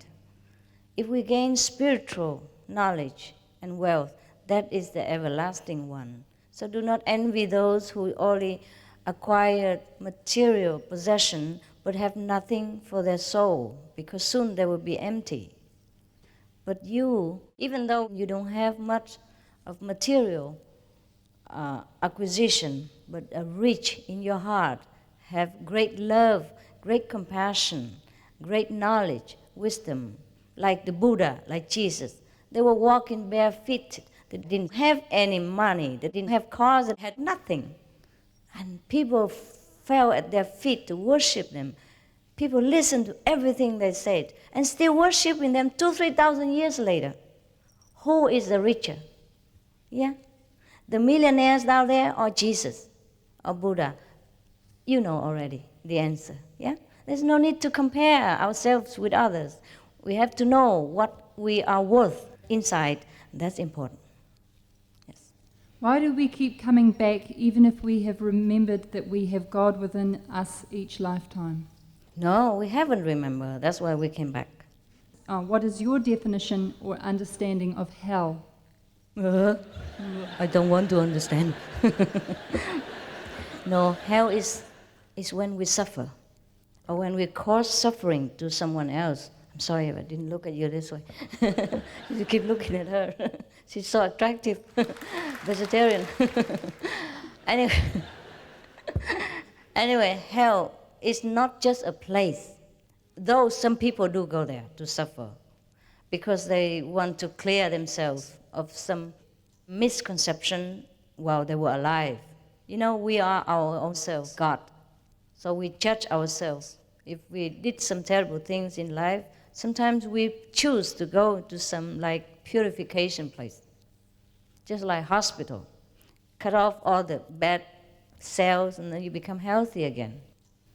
If we gain spiritual knowledge and wealth, that is the everlasting one. So do not envy those who only acquired material possession but have nothing for their soul, because soon they will be empty. But you, even though you don't have much of material acquisition, but are rich in your heart, have great love, great compassion, great knowledge, wisdom, like the Buddha, like Jesus. They were walking bare feet. They didn't have any money. They didn't have cars. They had nothing. And people fell at their feet to worship them. People listened to everything they said and still worshiping them 2,000-3,000 years later. Who is the richer? Yeah? The millionaires down there or Jesus or Buddha? You know already the answer. Yeah? There's no need to compare ourselves with others. We have to know what we are worth inside. That's important. Yes. Why do we keep coming back even if we have remembered that we have God within us each lifetime? No, we haven't remembered. That's why we came back. What is your definition or understanding of hell? I don't want to understand. No, hell is when we suffer or when we cause suffering to someone else. I'm sorry if I didn't look at you this way. You keep looking at her. She's so attractive. Vegetarian. Anyway, hell is not just a place, though some people do go there to suffer because they want to clear themselves of some misconception while they were alive. You know, we are our own selves, God. So we judge ourselves. If we did some terrible things in life, sometimes we choose to go to some like purification place, just like hospital. Cut off all the bad cells and then you become healthy again.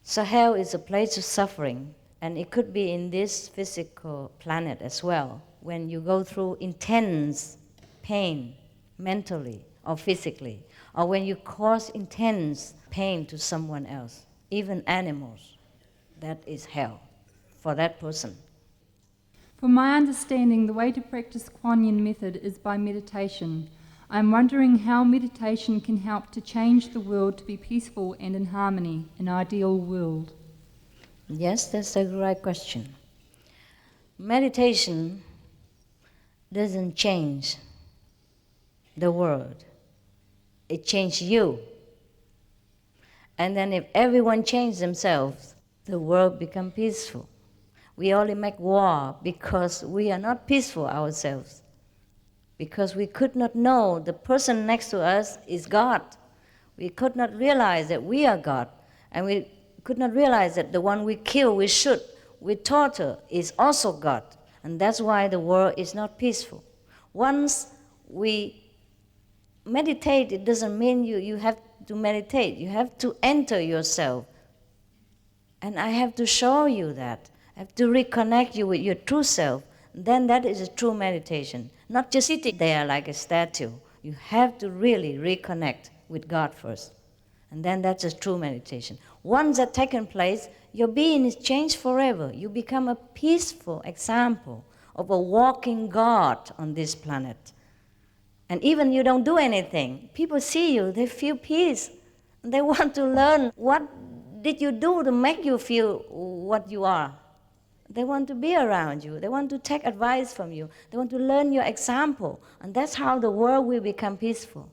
So hell is a place of suffering, and it could be in this physical planet as well, when you go through intense pain, mentally or physically, or when you cause intense pain to someone else, even animals. That is hell for that person. From my understanding, the way to practice Kuan Yin method is by meditation. I'm wondering how meditation can help to change the world to be peaceful and in harmony, an ideal world. Yes, that's a right question. Meditation doesn't change the world. It changes you. And then if everyone changes themselves, the world becomes peaceful. We only make war because we are not peaceful ourselves. Because we could not know the person next to us is God. We could not realize that we are God. And we could not realize that the one we kill, we shoot, we torture is also God. And that's why the world is not peaceful. Once we meditate, it doesn't mean you have to meditate. You have to enter yourself. And I have to show you that. I have to reconnect you with your true self. Then that is a true meditation. Not just sitting there like a statue. You have to really reconnect with God first. And then that's a true meditation. Once that's taken place, your being is changed forever. You become a peaceful example of a walking God on this planet. And even you don't do anything, people see you, they feel peace. They want to learn what did you do to make you feel what you are. They want to be around you. They want to take advice from you. They want to learn your example. And that's how the world will become peaceful.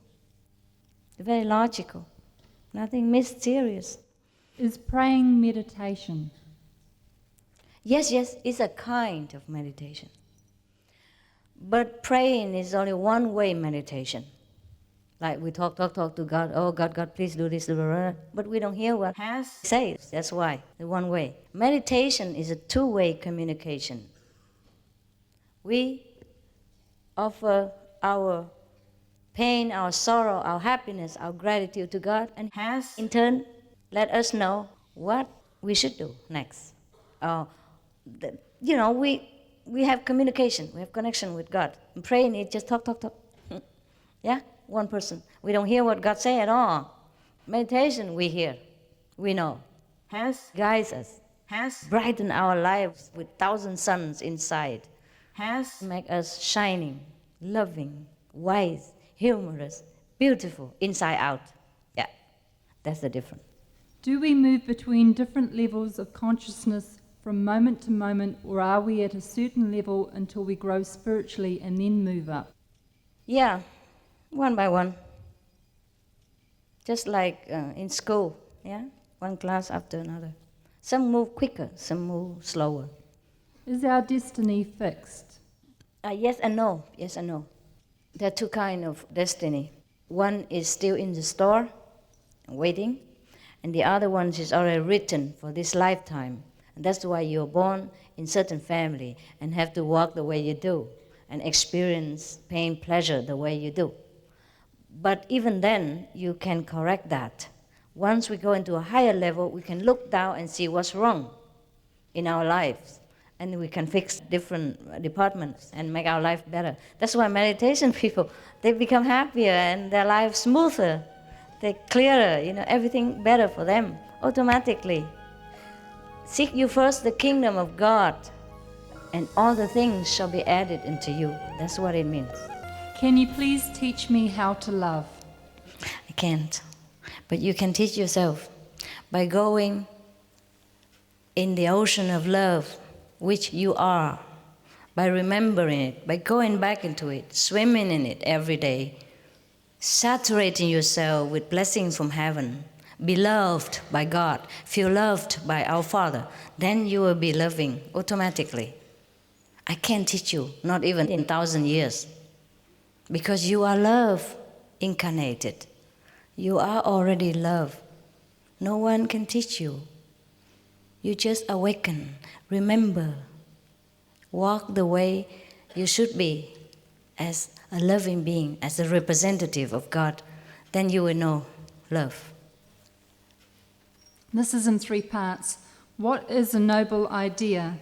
Very logical. Nothing mysterious. Is praying meditation? Yes, it's a kind of meditation. But praying is only one-way meditation. Like we talk to God, oh God, please do this, but we don't hear what He says. That's why, the one way. Meditation is a two-way communication. We offer our pain, our sorrow, our happiness, our gratitude to God, and has in turn let us know what we should do next. We have communication, we have connection with God. And praying is just talk. Yeah, one person. We don't hear what God say at all. Meditation we hear, we know. Has guides us, has brighten our lives with 1,000 suns inside, has make us shining, loving, wise, humorous, beautiful, inside out. Yeah, that's the difference. Do we move between different levels of consciousness from moment to moment, or are we at a certain level until we grow spiritually and then move up? Yeah, one by one. Just like in school, yeah? One class after another. Some move quicker, some move slower. Is our destiny fixed? Yes and no, yes and no. There are two kinds of destiny. One is still in the store, waiting, and the other one is already written for this lifetime. And that's why you're born in certain family and have to walk the way you do and experience pain, pleasure the way you do. But even then, you can correct that. Once we go into a higher level, we can look down and see what's wrong in our lives. And we can fix different departments and make our life better. That's why meditation people, they become happier and their life smoother. They're clearer, everything better for them automatically. Seek you first the kingdom of God, and all the things shall be added into you. That's what it means. Can you please teach me how to love? I can't. But you can teach yourself by going in the ocean of love, which you are, by remembering it, by going back into it, swimming in it every day, saturating yourself with blessings from heaven, be loved by God, feel loved by our Father, then you will be loving automatically. I can't teach you, not even in 1,000 years, because you are love incarnated. You are already love. No one can teach you. You just awaken, remember, walk the way you should be as a loving being, as a representative of God, then you will know love. This is in 3 parts. What is a noble idea?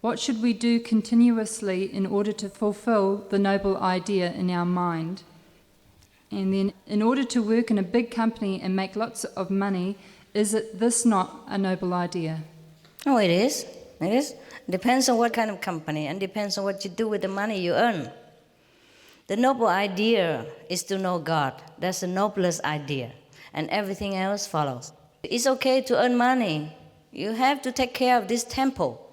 What should we do continuously in order to fulfill the noble idea in our mind? And then, in order to work in a big company and make lots of money, is this not a noble idea? Oh, it is. It is. Depends on what kind of company and depends on what you do with the money you earn. The noble idea is to know God. That's the noblest idea. And everything else follows. It's okay to earn money. You have to take care of this temple.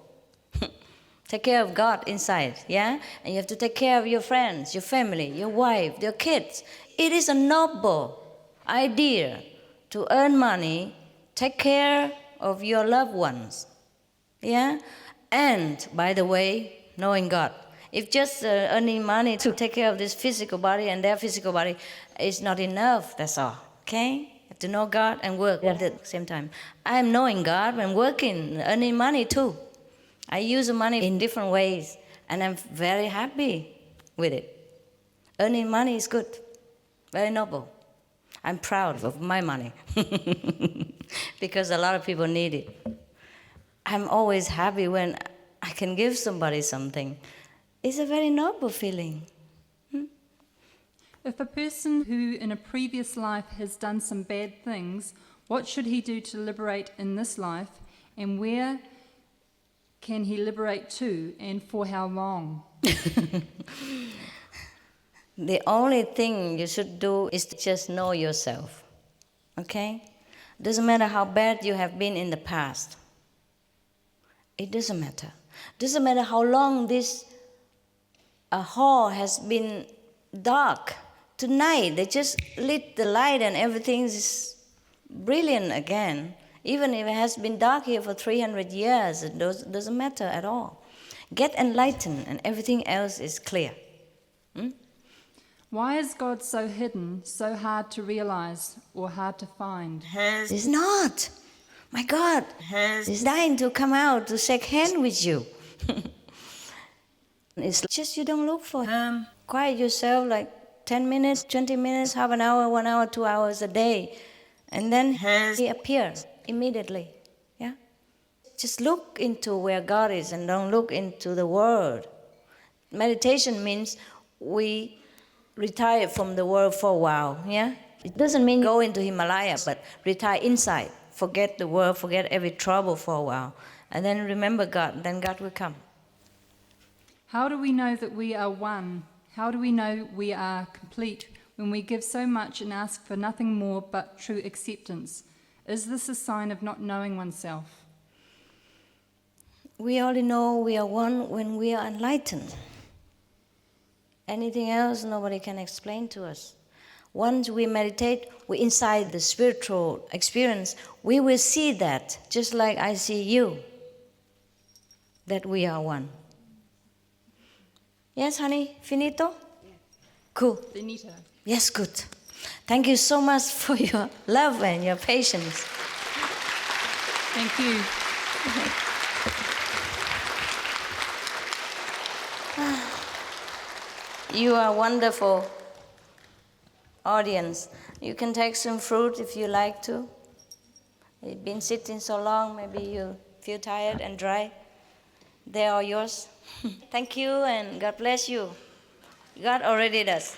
Take care of God inside, yeah? And you have to take care of your friends, your family, your wife, your kids. It is a noble idea to earn money, take care of your loved ones, yeah? And, by the way, knowing God. If just earning money to take care of this physical body and their physical body is not enough, that's all, okay? You have to know God and work at the same time. I am knowing God and working, earning money too. I use the money in different ways, and I'm very happy with it. Earning money is good, very noble. I'm proud of my money because a lot of people need it. I'm always happy when I can give somebody something. It's a very noble feeling. If a person who in a previous life has done some bad things, what should he do to liberate in this life, and where can he liberate to, and for how long? The only thing you should do is to just know yourself, okay? Doesn't matter how bad you have been in the past. It doesn't matter. Doesn't matter how long this hall has been dark. Tonight, they just lit the light and everything is brilliant again. Even if it has been dark here for 300 years, it doesn't matter at all. Get enlightened and everything else is clear. Why is God so hidden, so hard to realize or hard to find? It's not. My God is dying to come out to shake hands with you. It's just you don't look for Him. quiet yourself like 10 minutes, 20 minutes, half an hour, 1 hour, 2 hours a day. And then he appears immediately. Yeah? Just look into where God is and don't look into the world. Meditation means we retire from the world for a while. Yeah? It doesn't mean go into Himalaya, but retire inside. Forget the world, forget every trouble for a while. And then remember God, then God will come. How do we know that we are one? How do we know we are complete when we give so much and ask for nothing more but true acceptance? Is this a sign of not knowing oneself? We only know we are one when we are enlightened. Anything else, nobody can explain to us. Once we meditate, we inside the spiritual experience, we will see that, just like I see you, that we are one. Yes, honey? Finito? Cool. Finito. Yes, good. Thank you so much for your love and your patience. Thank you. You are wonderful audience. You can take some fruit if you like to. You've been sitting so long, maybe you feel tired and dry. They are yours. Thank you and God bless you. God already does.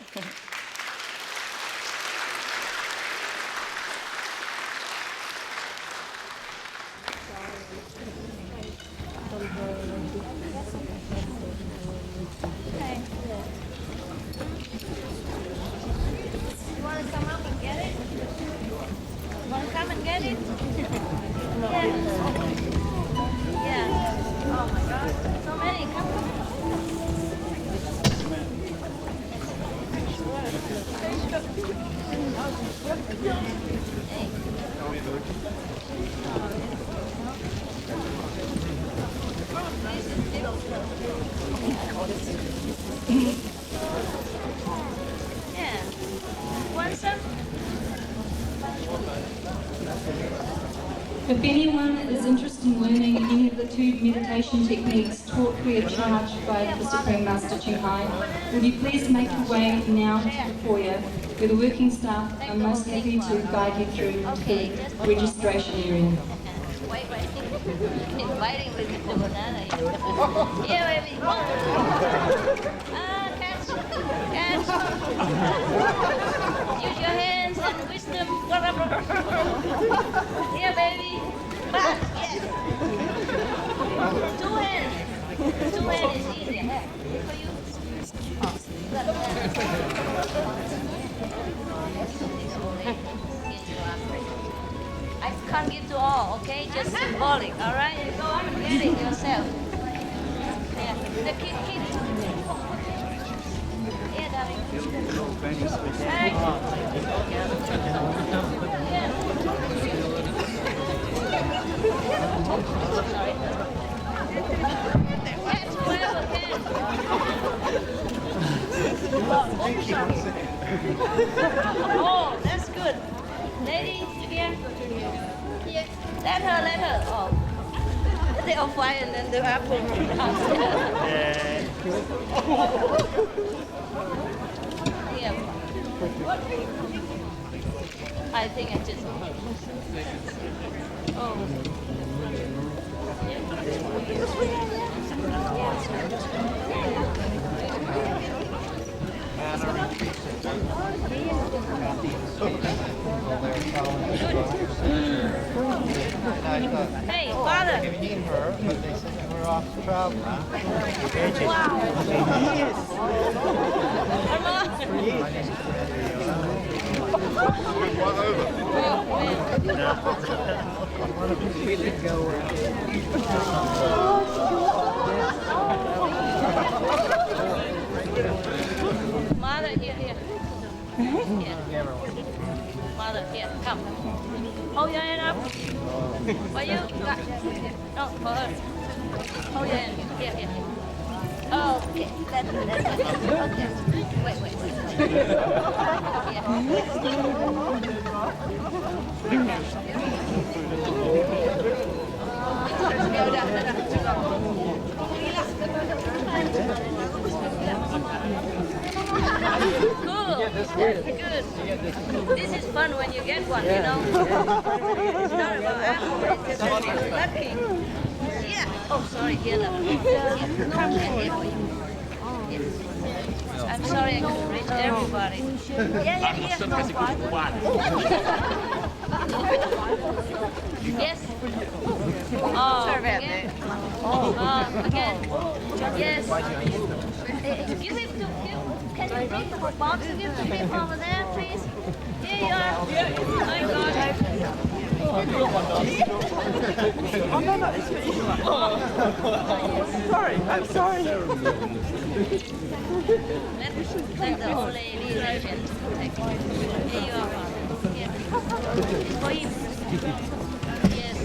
If anyone is interested in learning any of the 2 meditation techniques taught free of charge by the Supreme Master Ching, would you please make your way now to the foyer, where the working staff are most happy to guide you through the registration area. Inviting with the banana. Here, baby. Catch. Use your hands and wisdom. Here, baby. Back. Yes. 2 hands. 2 hands is easier. For you. I can't give to all, okay? Just symbolic, all right? Go on and get it yourself. Yeah, the kid. Yeah, darling. Hey. Yeah. Sorry. Catch whoever can. Oh, that's good. Lady, here. Here. Let her. Oh. They all fly and then the apple. Yeah. I think I just. Oh. Hey, father. We need her, but they said we're off to travel. Wow. Mother, here. Here. Mother, here, come. Hold your hand up. For you. No, for her. Hold your hand. Here. Okay. That's okay. Wait. one, you get one, you know. It's not about alcohol, it's just lucky. Yeah. Oh, sorry, here. I'm sorry, I couldn't reach everybody. Yeah. No problem. Yes. Again. Again. Yes. Give it to give. Can you take the box and give to people over there, please? Here you are. My God. I'm sorry. Let the old lady legend take it. Here you are. Here. For him. Yes.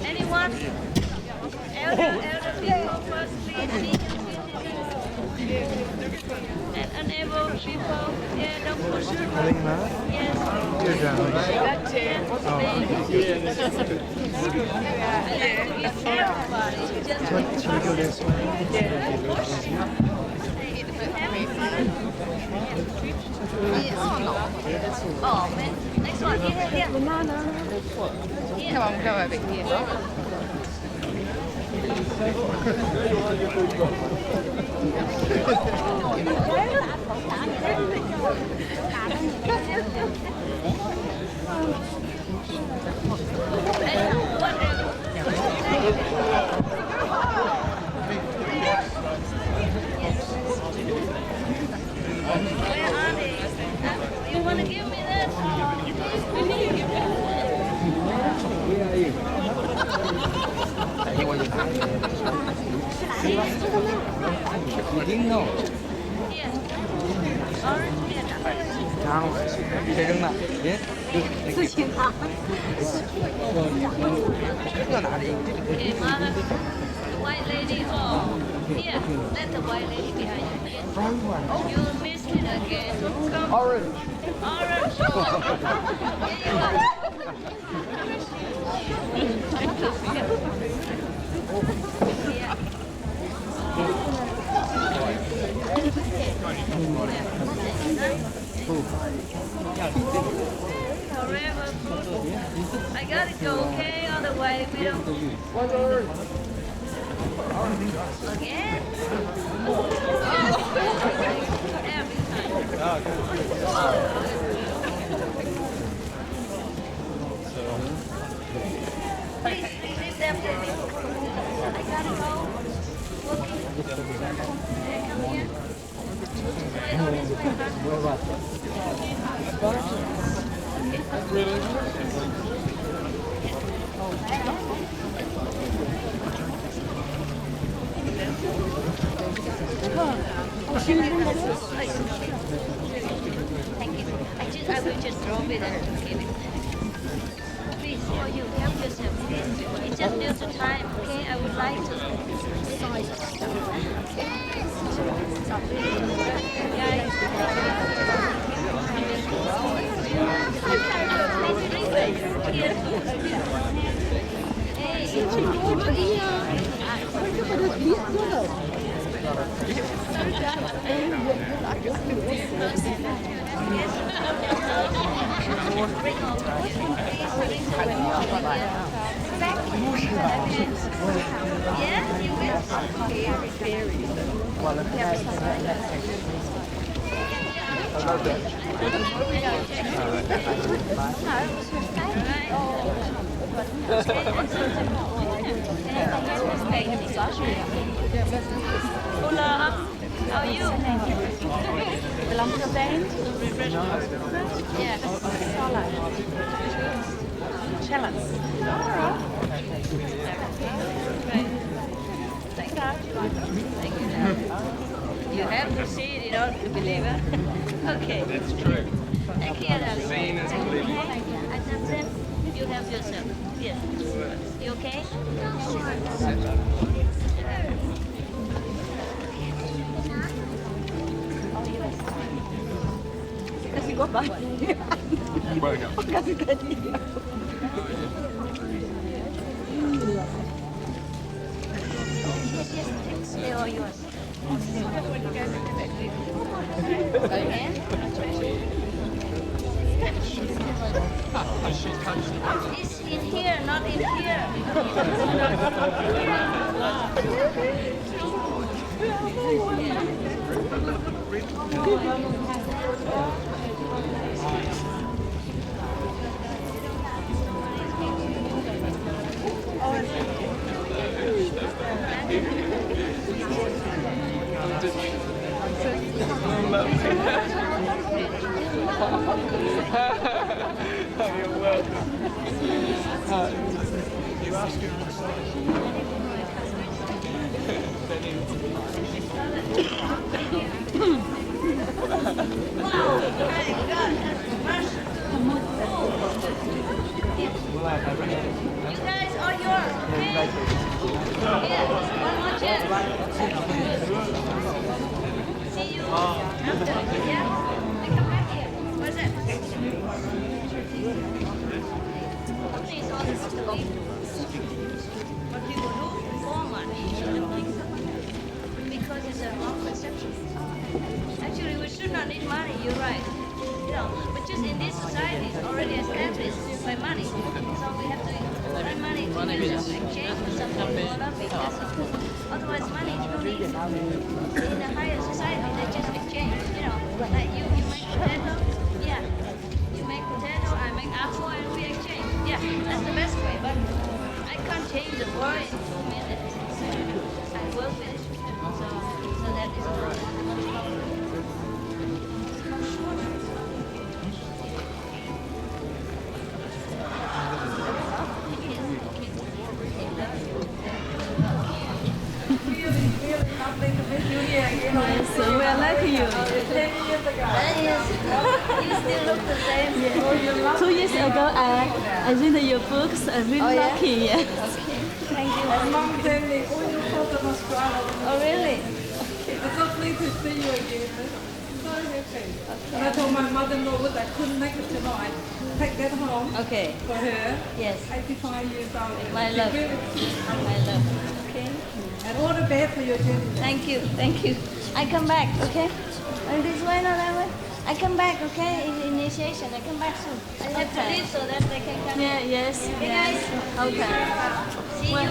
Anyone? Elder people first, please. And unable people, yeah, don't push them. Yes. Should we go this way? Oh, man. Next one. Here. Come on, go over here. Where are they? You want to give me this? You didn't know. Yes. Orange. Nào, để đứng nào. Yes. Okay, mother. The white lady. Oh, here. Let the white lady behind you. Yes. You missed it again. Come. Orange. Orange. Here you are. Yeah. Forever fruit. I gotta go, okay? Otherwise we don't. Again? Every time. Please leave them for me. I gotta go. Walking. Hey, come here. I will just drop it and give it. Please, for you, help yourself. It's just due to time, okay? I would like to. Hola, how are you? Belong to the band? Yeah. Challenge. Thank you. You have to see it in order to believe it. Okay. That's true. Thank you, darling. Seeing is believing. And that's it. You help yourself. Yes. You okay? Kasih gua banyak. Kasih tadi. They are yours. Again? It's in here, not in here. You're welcome. You ask her You guys are yours, okay? Yeah, one more chance. See you after, yeah? I come back here. What's that? Company is all supposed to leave. What people do for money, I don't think so. Because it's a wrong perception. Actually, we should not need money, you're right. You know, but just in this society, it's already established by money. So we have to earn money to use it, exchange for something more loving. Otherwise, money is no need. In a higher society, they just exchange. You know, like you make potato, yeah. You make potato, I make apple, and we exchange. Yeah, that's the best way. But I can't change the world in 2 minutes. I work with it. So that is all. Yes, we are like you. 10 years ago. 10 years ago. You still look the same. Yeah. 2 years ago, I read your books. I'm really lucky. Yeah. Okay. Thank you. And Mom told me all your photos must go out. Oh, really? It's lovely to see you again. So happy. And I told my mother-in-law that I couldn't make it tonight. Take that home. Okay. For her. Yes. 85 years old. My love. My love. Okay. And all the best for your journey. Thank you. Thank you. I come back, okay? And this way, not that way. I come back, okay? In initiation, I come back soon. I have to leave so that they can come. Yeah, yes. Hey guys. Okay. See you.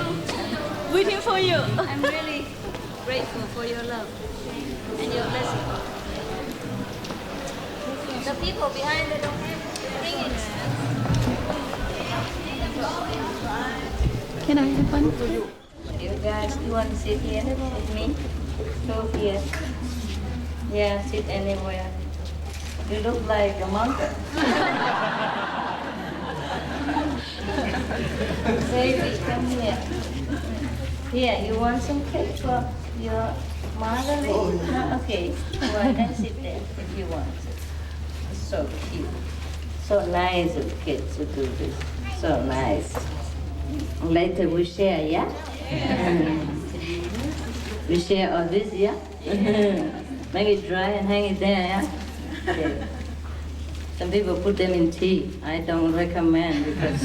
Waiting for you. I'm really grateful for your love and your blessing. The people behind the don't have bring it. Can I have one? You guys, you want to sit here with me? Go here. Yeah, sit anywhere. You look like a mountain. Baby, come here. Here, you want some cake for your mother? No? Okay. Well, then sit there if you want. So cute. So nice of kids to do this. So nice. Later we share, yeah? We share all this, yeah? Make it dry and hang it there, yeah? Okay. Some people put them in tea. I don't recommend because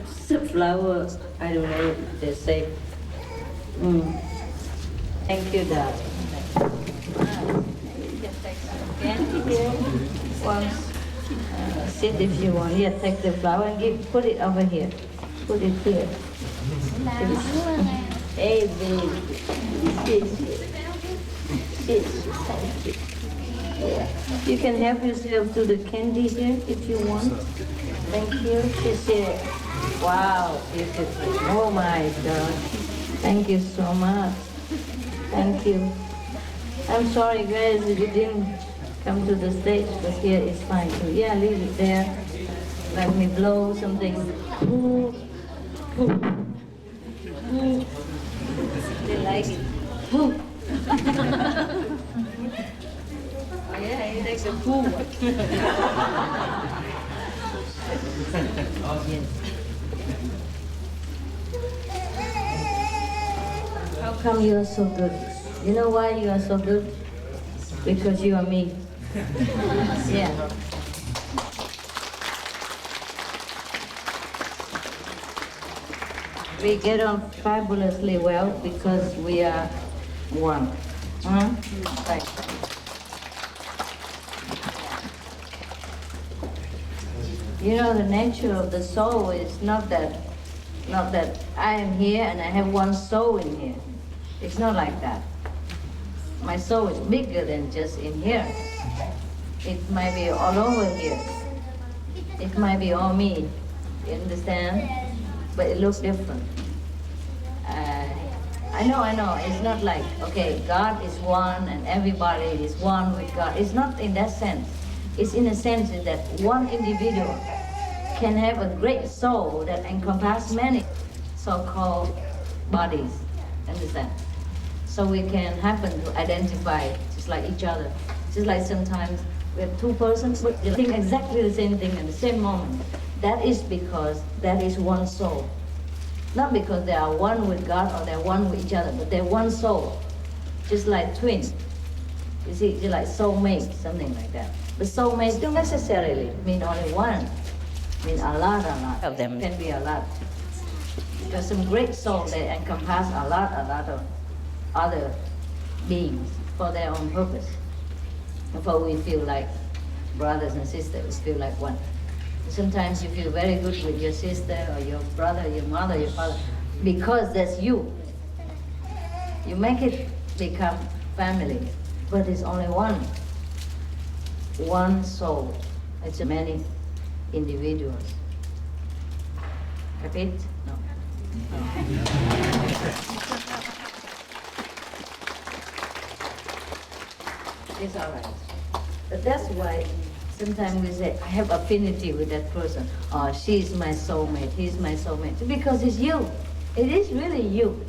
some flowers, I don't know if they're safe. Thank you, darling. You can take some candy here. Once, sit if you want. Here, take the flower and put it over here. Put it here. Hey, baby. Sit. Thank you. Yeah. You can help yourself to the candy here if you want. Thank you. She said, wow, beautiful. Oh my God. Thank you so much. Thank you. I'm sorry, guys, if you didn't come to the stage, but here it's fine too. Yeah, leave it there. Let me blow something. Ooh. Ooh. Ooh. They like it. Ooh. Oh yeah, he takes a poo. Yes. How come you are so good? You know why you are so good? Because you are me. Yeah. We get on fabulously well because we are one. Right. You know, the nature of the soul is not that I am here and I have one soul in here. It's not like that. My soul is bigger than just in here. It might be all over here. It might be all me. You understand? But it looks different. I know. It's not like, okay, God is one and everybody is one with God. It's not in that sense. It's in a sense that one individual can have a great soul that encompasses many so-called bodies. Understand? So we can happen to identify just like each other. Just like sometimes we have two persons but they think exactly the same thing at the same moment. That is because that is one soul. Not because they are one with God or they're one with each other, but they're one soul. Just like twins. You see, just like soulmates, something like that. But soulmates don't necessarily mean only one. Mean a lot of them. Can be a lot. Because some great souls, they encompass a lot of other beings for their own purpose. Before we feel like brothers and sisters, we feel like one. Sometimes you feel very good with your sister or your brother, your mother, your father, because that's you. You make it become family, but it's only one soul. It's many individuals. Repeat? No. It's all right. But that's why sometimes we say, I have affinity with that person. Or she's my soulmate, he's my soulmate. Because it's you. It is really you.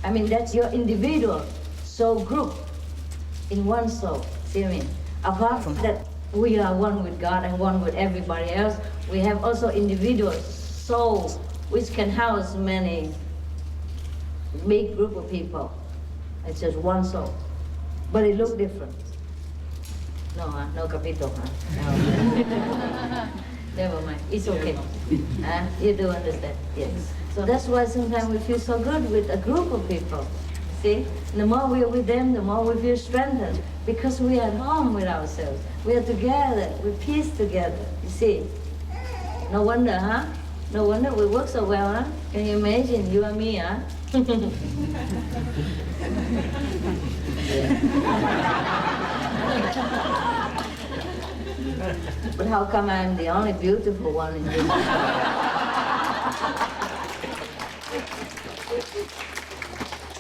I mean, that's your individual soul group in one soul. See what I mean? Apart from that, we are one with God and one with everybody else. We have also individual souls which can house many big group of people. It's just one soul. But it looks different. No, no capito, No. Never mind, it's okay. You do understand, yes. So that's why sometimes we feel so good with a group of people. See, the more we are with them, the more we feel strengthened because we are at home with ourselves. We are together, we peace together, you see. No wonder, huh? No wonder we work so well, huh? Can you imagine, you and me, huh? But how come I'm the only beautiful one in this?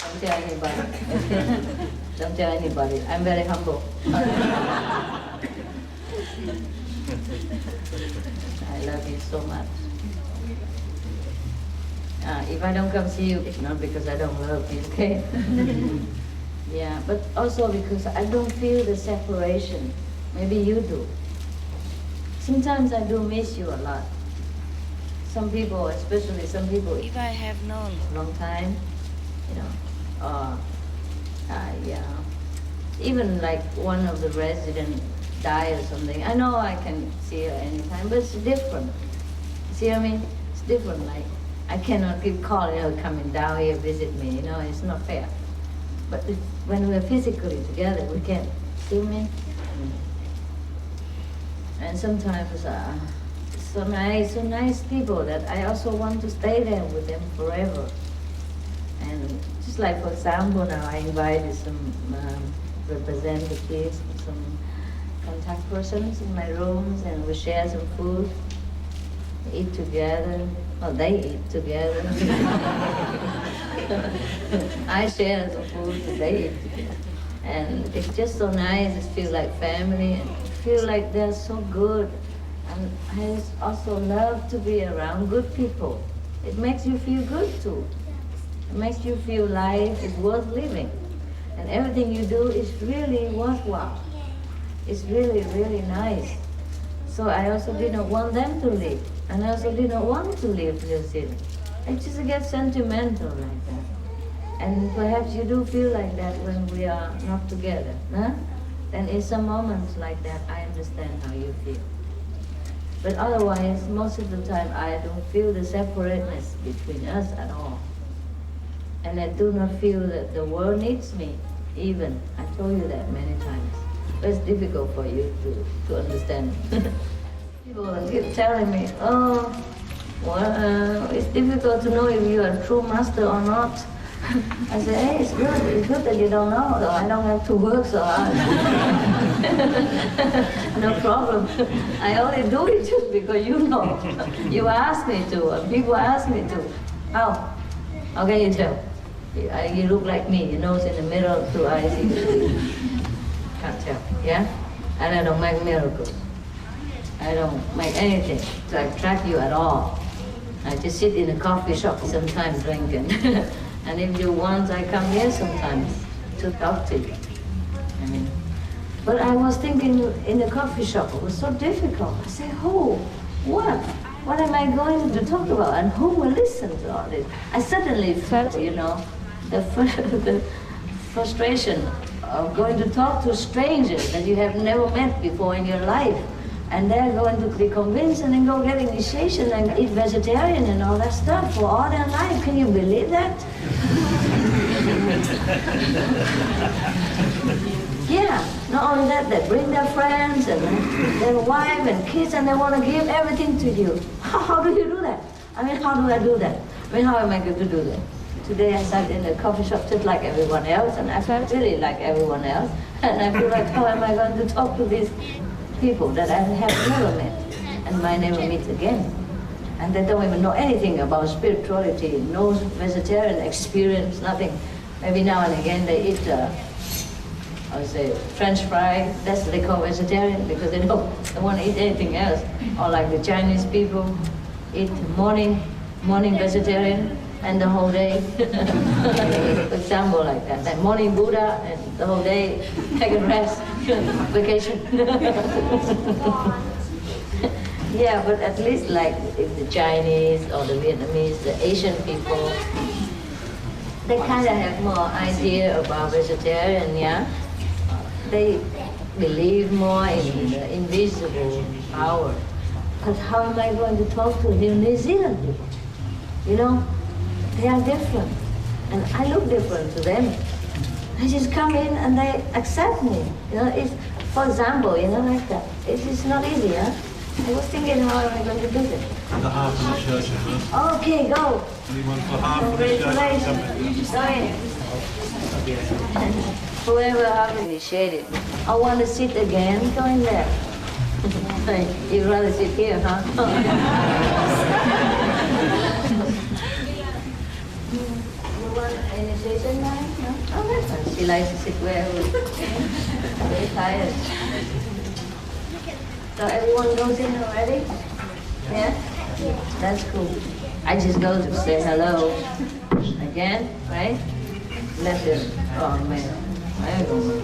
Don't tell anybody. Don't tell anybody. I'm very humble. I love you so much. If I don't come see you, it's not because I don't love you, okay? Yeah, but also because I don't feel the separation. Maybe you do. Sometimes I do miss you a lot. Some people, especially some people, if I have known a long time, you know, yeah, even like one of the residents die or something, I know I can see her anytime, but it's different. See what I mean? It's different, like, I cannot keep calling her coming down here, visit me, you know, it's not fair. But when we're physically together, we can. See what I mean? And sometimes so nice people that I also want to stay there with them forever. And just like, for example, now I invited some representatives, some contact persons in my rooms, and we share some food, eat together. Well, they eat together. I share some food, and they eat together. And it's just so nice, it feels like family, and feel like they're so good. And I also love to be around good people. It makes you feel good too. It makes you feel life is worth living. And everything you do is really worthwhile. It's really, really nice. So I also didn't want them to leave. And I also didn't want to leave New Zealand. I just get sentimental like that. And perhaps you do feel like that when we are not together, huh? And in some moments like that, I understand how you feel. But otherwise, most of the time, I don't feel the separateness between us at all. And I do not feel that the world needs me, even. I told you that many times. But it's difficult for you to understand. People keep telling me, oh, well, it's difficult to know if you are a true master or not. I say, hey, it's good that you don't know, though I don't have to work so hard. No problem. I only do it just because you know. You ask me to, and people ask me to. How can you tell? You look like me, your nose in the middle, 2 eyes, can't tell, yeah? And I don't make miracles. I don't make anything to attract you at all. I just sit in a coffee shop sometimes drinking. And if you want, I come here sometimes to talk to you. I mean, but I was thinking in the coffee shop, it was so difficult. I say, who? What? What am I going to talk about? And who will listen to all this? I suddenly felt, you know, the frustration of going to talk to strangers that you have never met before in your life. And they're going to be convinced and then go get initiation and eat vegetarian and all that stuff for all their life. Can you believe that? Yeah, not only that, they bring their friends and their wife and kids and they want to give everything to you. How do you do that? I mean, how do I do that? I mean, how am I going to do that? Today I sat in a coffee shop just like everyone else and I felt really like everyone else. And I feel like, how am I going to talk to these people that I have never met and might never meet again? And they don't even know anything about spirituality, no vegetarian experience, nothing. Maybe now and again they eat, I would say, French fry, that's what they call vegetarian because they don't want to eat anything else. Or like the Chinese people eat morning vegetarian and the whole day. For example, like that. Like morning Buddha and the whole day take a rest, vacation. Yeah, but at least like if the Chinese or the Vietnamese, the Asian people, they kind of have more idea about vegetarian, yeah? They believe more in the invisible power. But how am I going to talk to the New Zealand people? You know, they are different. And I look different to them. They just come in and they accept me. You know, it's, for example, you know, like that. It's not easy, huh? I was thinking, how am I going to do this? The half of the church. Okay, go. Anyone for half of the church? Congratulations. Go in. Whoever have initiated. I want to sit again, go in there. You'd rather sit here, huh? You want initiation line? No? Oh, that's fine. She likes to sit where very tired. So everyone goes in already? Yeah? That's cool. I just go to say hello again, right? Let them, oh man. I don't know.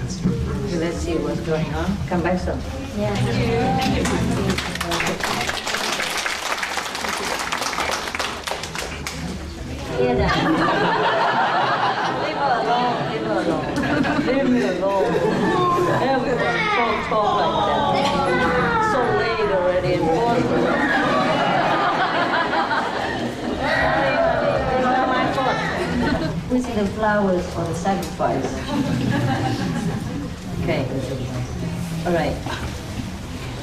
Let's see what's going on. Come back some. Yeah. Here now. Leave her alone, leave her alone. Leave me alone. Everyone talk like that. So late already in Boston. It's not my fault. This is the flowers for the sacrifice. Okay. All right.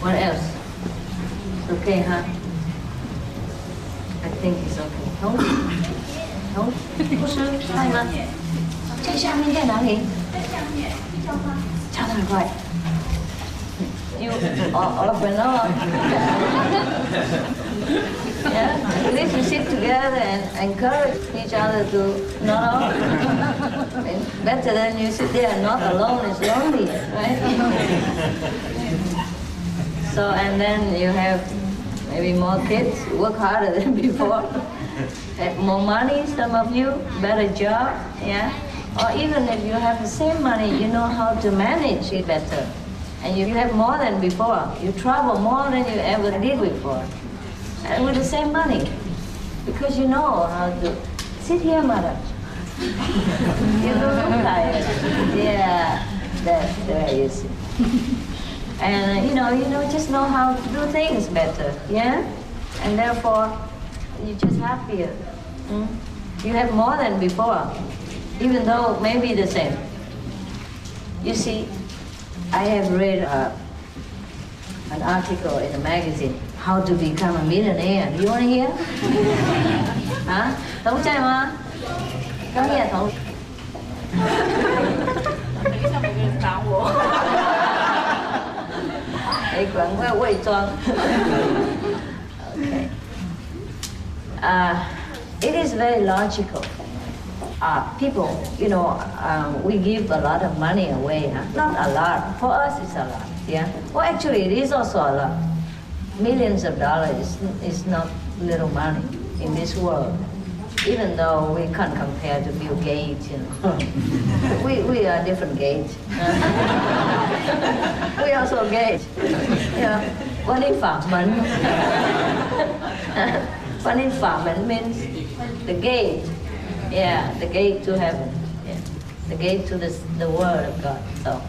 What else? It's okay, huh? I think it's okay. Không? Không? Cô sư, hai mà. Chạy sang bên đây nào nhỉ? Chào thằng gọi. You all of know. Yeah, at least we sit together and encourage each other to not better than you sit there not alone, it's lonely, right? So, and then you have maybe more kids, work harder than before, have more money, some of you, better job, yeah? Or even if you have the same money, you know how to manage it better. And you have more than before. You travel more than you ever did before. And with the same money. Because you know how to... Sit here, mother. You don't look tired. Yeah, that's there you see. And you know, just know how to do things better, yeah? And therefore, you're just happier. You have more than before, even though maybe the same. You see, I have read an article in a magazine, how to become a millionaire. Do you want to hear? Hả? Thống trai mà? Có nghe thống? Đấy quảng với quay tròn. Okay. It is very logical. People, we give a lot of money away. Huh? Not a lot. For us, it's a lot. Yeah. Well, actually, it is also a lot. Millions of dollars is not little money in this world. Even though we can't compare to Bill Gates, we are different Gates. We also Gates. One infarment. One infarment means the gate. Yeah, the gate to heaven. Yeah. The gate to the word of God. So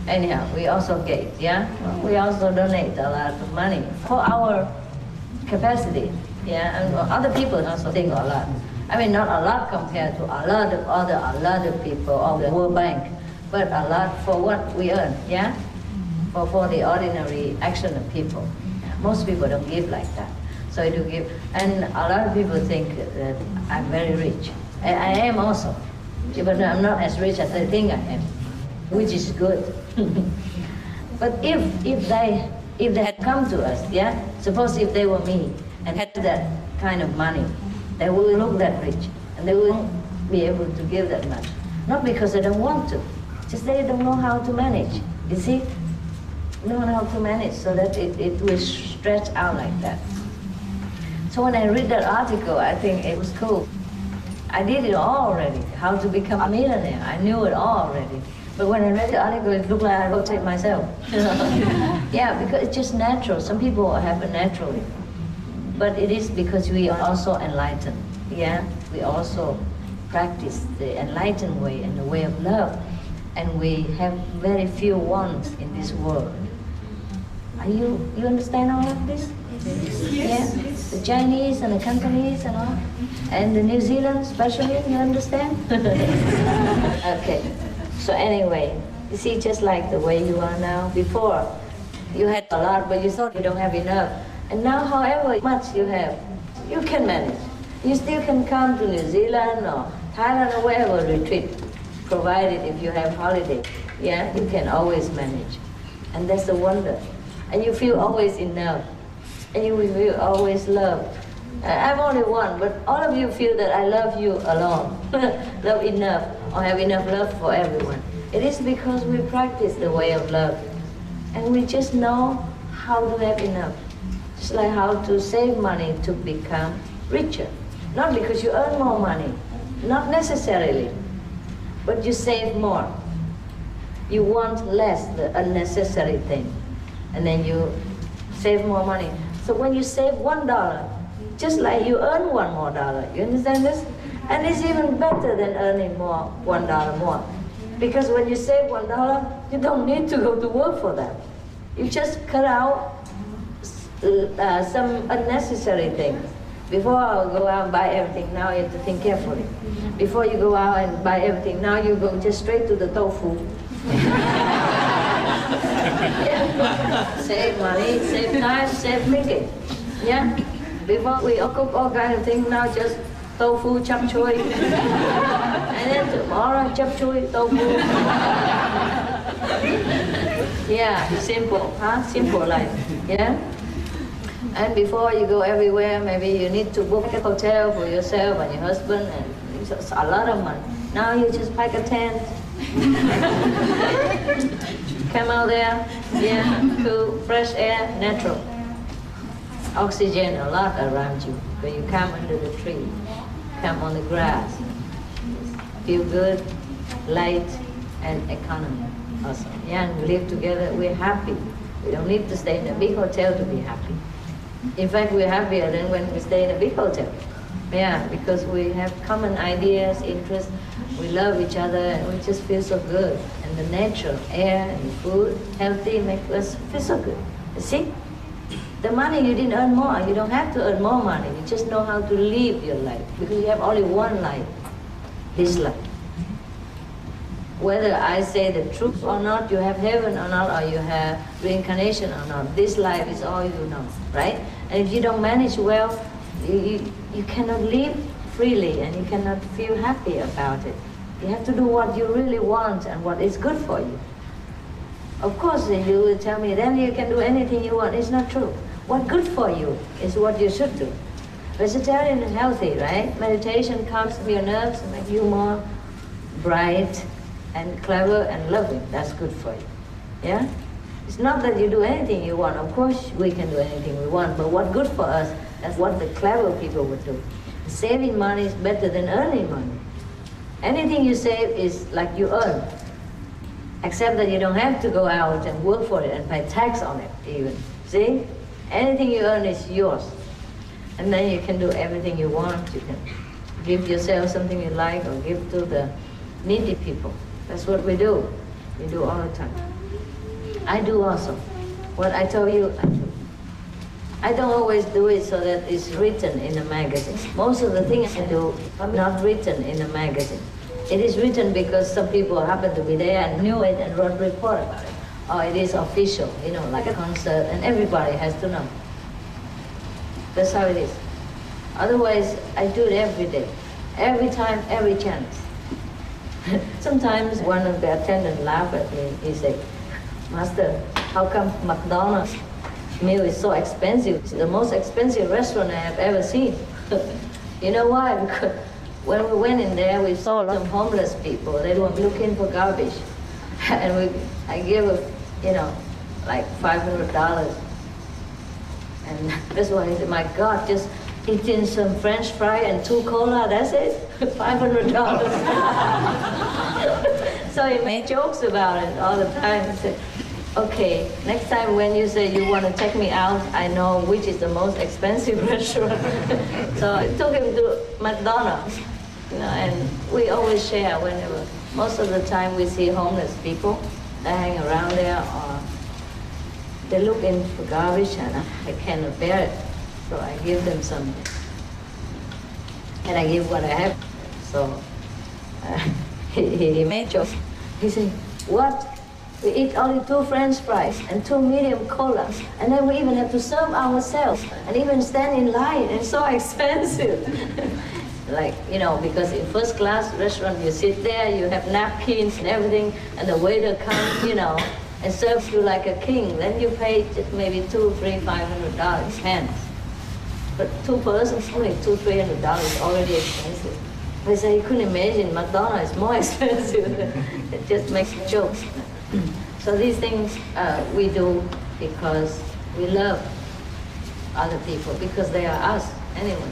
anyhow, we also gate, yeah? We also donate a lot of money for our capacity. Yeah, and other people also think a lot. I mean, not a lot compared to a lot of people or the World Bank, but a lot for what we earn, yeah? For the ordinary action of people. Yeah. Most people don't give like that. So I do give, and a lot of people think that I'm very rich. I am also, but I'm not as rich as they think I am, which is good. But if they had come to us, yeah, suppose if they were me and had that kind of money, they will look that rich and they won't be able to give that much. Not because they don't want to, just they don't know how to manage. You see, they don't know how to manage so that it will stretch out like that. So when I read that article, I think it was cool. I did it all already, how to become a millionaire. I knew it all already. But when I read the article, it looked like I wrote it myself. Yeah, because it's just natural. Some people happen naturally. But it is because we are also enlightened. Yeah, we also practice the enlightened way and the way of love. And we have very few wants in this world. You understand all of this? Yes. Yeah? The Chinese and the Cantonese and all? And the New Zealand especially, you understand? Okay. So anyway, you see, just like the way you are now. Before, you had a lot, but you thought you don't have enough. And now, however much you have, you can manage. You still can come to New Zealand or Thailand or wherever retreat, provided if you have holiday. Yeah, you can always manage. And that's the wonder. And you feel always enough. And you will feel always loved. I'm only one, but all of you feel that I love you alone. Love enough, or have enough love for everyone. It is because we practice the way of love. And we just know how to have enough. Just like how to save money to become richer. Not because you earn more money, not necessarily, but you save more. You want less, the unnecessary thing, and then you save more money. So when you save $1, just like you earn $1 more. You understand this? And it's even better than earning more, $1 more. Because when you save $1, you don't need to go to work for that. You just cut out some unnecessary things. Before I go out and buy everything, now you have to think carefully. Before you go out and buy everything, now you go just straight to the tofu. Yeah. Save money, save time, save thinking. Yeah. Before we cook all kind of things, now just tofu, chap choy. And then tomorrow, chap choy, tofu. Yeah, simple, huh? Simple life. Yeah. And before you go everywhere, maybe you need to book a hotel for yourself and your husband, and it's a lot of money. Now you just pack a tent. Come out there, yeah, to fresh air, natural. Oxygen a lot around you. When you come under the tree, come on the grass. Feel good, light, and economy also. Yeah, and we live together, we're happy. We don't need to stay in a big hotel to be happy. In fact, we're happier than when we stay in a big hotel. Yeah, because we have common ideas, interests, we love each other, and we just feel so good. And the natural air and the food, healthy, make us feel so good. You see? The money you didn't earn more, you don't have to earn more money. You just know how to live your life, because you have only one life, this life. Whether I say the truth or not, you have heaven or not, or you have reincarnation or not, this life is all you know, right? And if you don't manage well, you cannot live freely and you cannot feel happy about it. You have to do what you really want and what is good for you. Of course, you will tell me, then you can do anything you want. It's not true. What good for you is what you should do. Vegetarian is healthy, right? Meditation calms your nerves and makes you more bright and clever and loving. That's good for you. Yeah? It's not that you do anything you want. Of course, we can do anything we want, but what good for us, that's what the clever people would do. Saving money is better than earning money. Anything you save is like you earn, except that you don't have to go out and work for it and pay tax on it even. See? Anything you earn is yours. And then you can do everything you want. You can give yourself something you like or give to the needy people. That's what we do. We do all the time. I do also. What I told you, I do. I don't always do it so that it's written in a magazine. Most of the things I do are not written in a magazine. It is written because some people happen to be there and knew it and wrote a report about it. Or it is official, you know, like a concert, and everybody has to know. That's how it is. Otherwise, I do it every day, every time, every chance. Sometimes one of the attendants laughed at me. He said, "Master, how come McDonald's meal is so expensive? It's the most expensive restaurant I have ever seen." You know why? Because when we went in there, we saw some homeless people. They were looking for garbage. And I gave them, you know, like $500. And that's why he said, "My God, just eating some French fry and 2 cola, that's it? $500. So he made jokes about it all the time. He said, "Okay, next time when you say you want to take me out, I know which is the most expensive restaurant." So I took him to McDonald's, you know, and we always share whenever. Most of the time we see homeless people, they hang around there or they look in for garbage and I cannot bear it. So I give them something. And I give what I have. So he made jokes. He said, "What? We eat only 2 French fries and 2 medium colas, and then we even have to serve ourselves and even stand in line. It's so expensive." Like, you know, because in first class restaurant, you sit there, you have napkins and everything, and the waiter comes, you know, and serves you like a king. Then you pay just maybe $200, $300, $500 hands. But 2 persons, only $200, $300 is already expensive. They say you couldn't imagine McDonald's is more expensive. It just makes jokes. So these things we do because we love other people, because they are us anyway.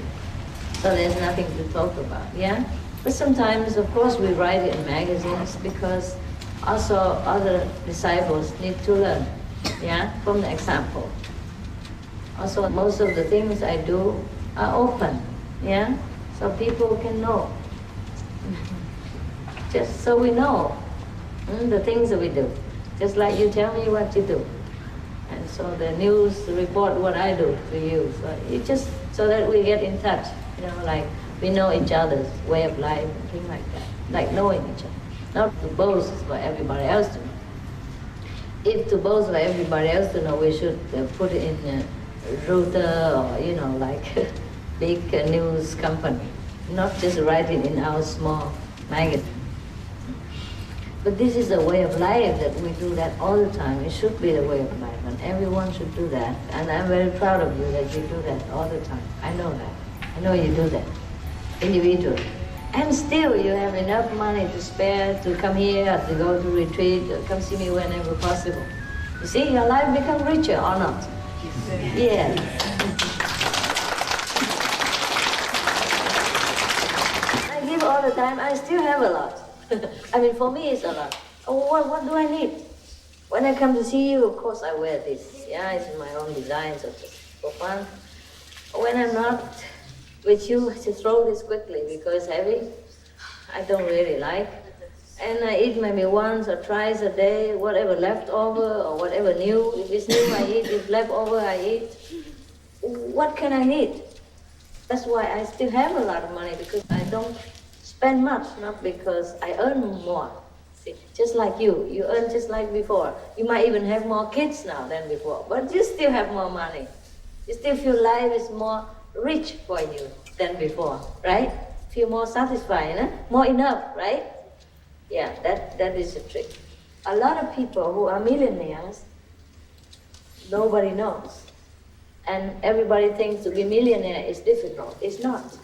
So there's nothing to talk about, yeah? But sometimes, of course, we write it in magazines because also other disciples need to learn, yeah, from the example. Also, most of the things I do are open, yeah? So people can know. Just so we know the things that we do. Just like you tell me what you do. And so the news report what I do to you. So it just so that we get in touch, you know, like we know each other's way of life and things like that. Like knowing each other. Not to boast for everybody else to know. If to boast for everybody else to know, we should put it in Reuters or, you know, like big news company. Not just write it in our small magazine. But this is a way of life that we do that all the time. It should be the way of life, and everyone should do that. And I'm very proud of you that you do that all the time. I know that. I know you do that individually. And still you have enough money to spare to come here, to go to retreat, to come see me whenever possible. You see, your life become richer or not? Yes. I give all the time, I still have a lot. I mean, for me, it's a lot. Oh, what do I need? When I come to see you, of course, I wear this. Yeah, it's my own design, so just for fun. When I'm not with you, I just throw this quickly because heavy. I don't really like. And I eat maybe once or twice a day, whatever left over or whatever new. If it's new, I eat. If left over, I eat. What can I eat? That's why I still have a lot of money, because I don't spend much, not because I earn more. See, just like you earn just like before. You might even have more kids now than before, but you still have more money. You still feel life is more rich for you than before, right? Feel more satisfied, more enough, right? Yeah, that is the trick. A lot of people who are millionaires, nobody knows. And everybody thinks to be millionaire is difficult. It's not.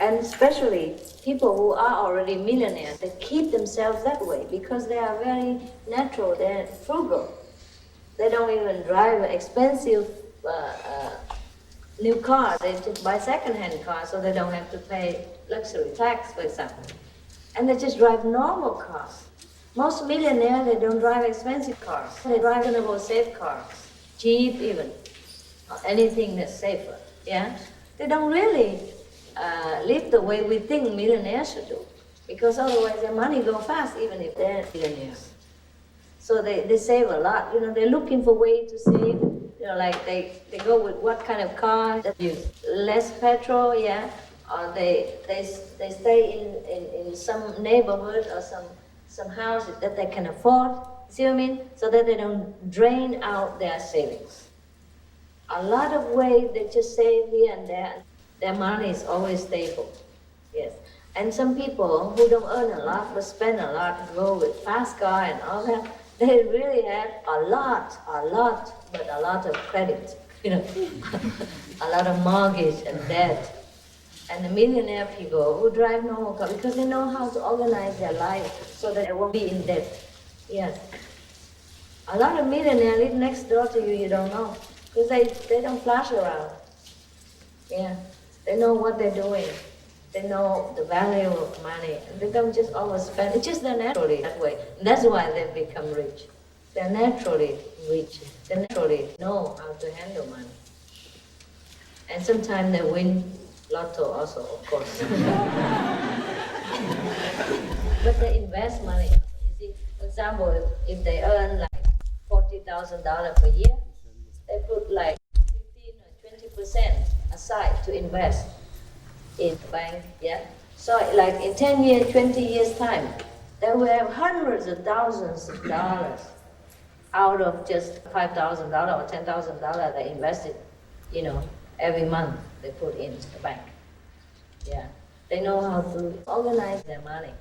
And especially people who are already millionaires, they keep themselves that way because they are very natural, they're frugal. They don't even drive an expensive new car. They just buy second-hand cars so they don't have to pay luxury tax, for example. And they just drive normal cars. Most millionaires, they don't drive expensive cars. They drive reasonable, safe cars, cheap even, or anything that's safer, yeah? They don't really live the way we think millionaires should do, because otherwise their money go fast, even if they're millionaires. So they save a lot, they're looking for ways to save, like they go with what kind of car that use less petrol, yeah, or they stay in some neighborhood or some house that they can afford, see what I mean? So that they don't drain out their savings. A lot of ways they just save here and there. Their money is always stable, yes. And some people who don't earn a lot but spend a lot, go with fast car and all that, they really have a lot, but a lot of credit, a lot of mortgage and debt. And the millionaire people who drive normal car because they know how to organize their life so that they won't be in debt. Yes. A lot of millionaires live next door to you, you don't know, because they don't flash around. Yeah. They know what they're doing. They know the value of money. And they don't just overspend. It's just they're naturally that way. And that's why they've become rich. They're naturally rich. They naturally know how to handle money. And sometimes they win lotto also, of course. But they invest money. You see, for example, if they earn like $40,000 per year, they put like 15 or 20% aside to invest in the bank, yeah? So like in 10 years, 20 years time, they will have hundreds of thousands of dollars out of just $5,000 or $10,000 they invested, every month they put in the bank. Yeah, they know how to organize their money.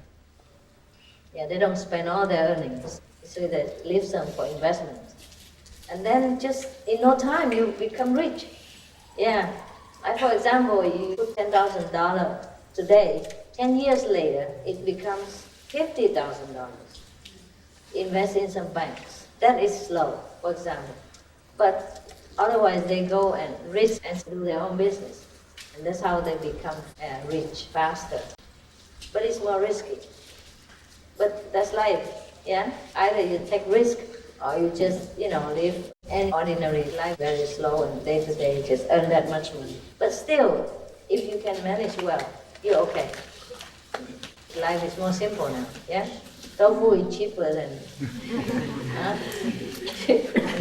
Yeah, they don't spend all their earnings, so they leave some for investment. And then just in no time you become rich. Yeah, like for example, you put $10,000 today, 10 years later it becomes $50,000. Invest in some banks. That is slow, for example. But otherwise they go and risk and do their own business. And that's how they become rich faster. But it's more risky. But that's life, yeah? Either you take risk or you just, live an ordinary life, very slow and day to day, just earn that much money. But still, if you can manage well, you're okay. Life is more simple now, yeah? Tofu is cheaper than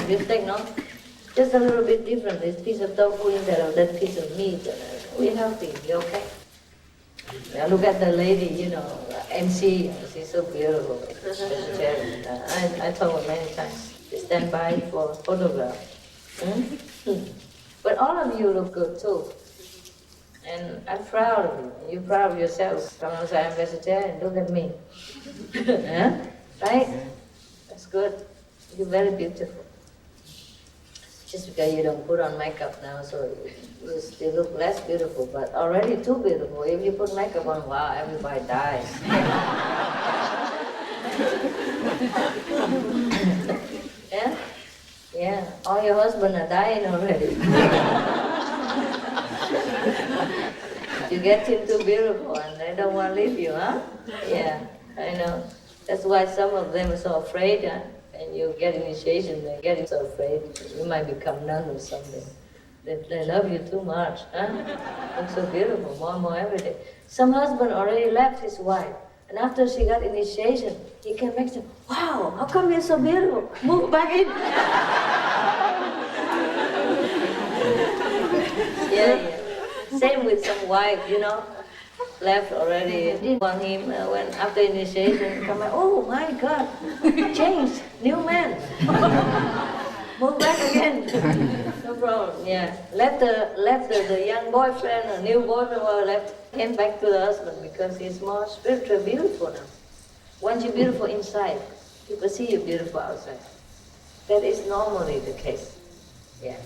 beefsteak, no? Just a little bit different. This piece of tofu instead of that piece of meat. We're healthy, you're okay. Now look at the lady, MC, she's so beautiful. Vegetarian. I told her many times to stand by for a photograph. But all of you look good too. And I'm proud of you. You're proud of yourself. Come and say I'm vegetarian, look at me. Right? That's good. You're very beautiful. Just because you don't put on makeup now, so you still look less beautiful, but already too beautiful. If you put makeup on, wow, everybody dies. Yeah? Yeah. All your husbands are dying already. You get him too beautiful and they don't want to leave you, huh? Yeah, I know. That's why some of them are so afraid, huh? And you get initiation, they're getting so afraid. You might become nun or something. They love you too much, huh? Look so beautiful, more and more every day. Some husband already left his wife, and after she got initiation, he came back and said, wow, how come you're so beautiful? Move back in. Yeah. Same with some wife, left already. Didn't want him when after initiation, come back, oh my God, changed, new man. Move back again. So problem. Yeah, left the young boyfriend, a new boyfriend, came back to the husband because he's more spiritually beautiful now. Once you're beautiful inside, people see you beautiful outside. That is normally the case. Yeah.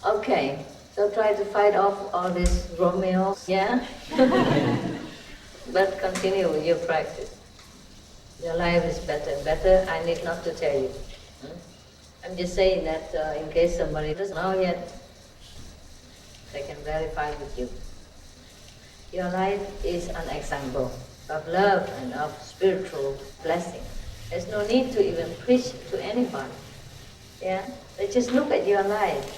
Okay, so try to fight off all this Romeo. Yeah. But continue with your practice. Your life is better and better. I need not to tell you. I'm just saying that in case somebody doesn't know yet, they can verify with you. Your life is an example of love and of spiritual blessing. There's no need to even preach to anybody. Yeah? They just look at your life,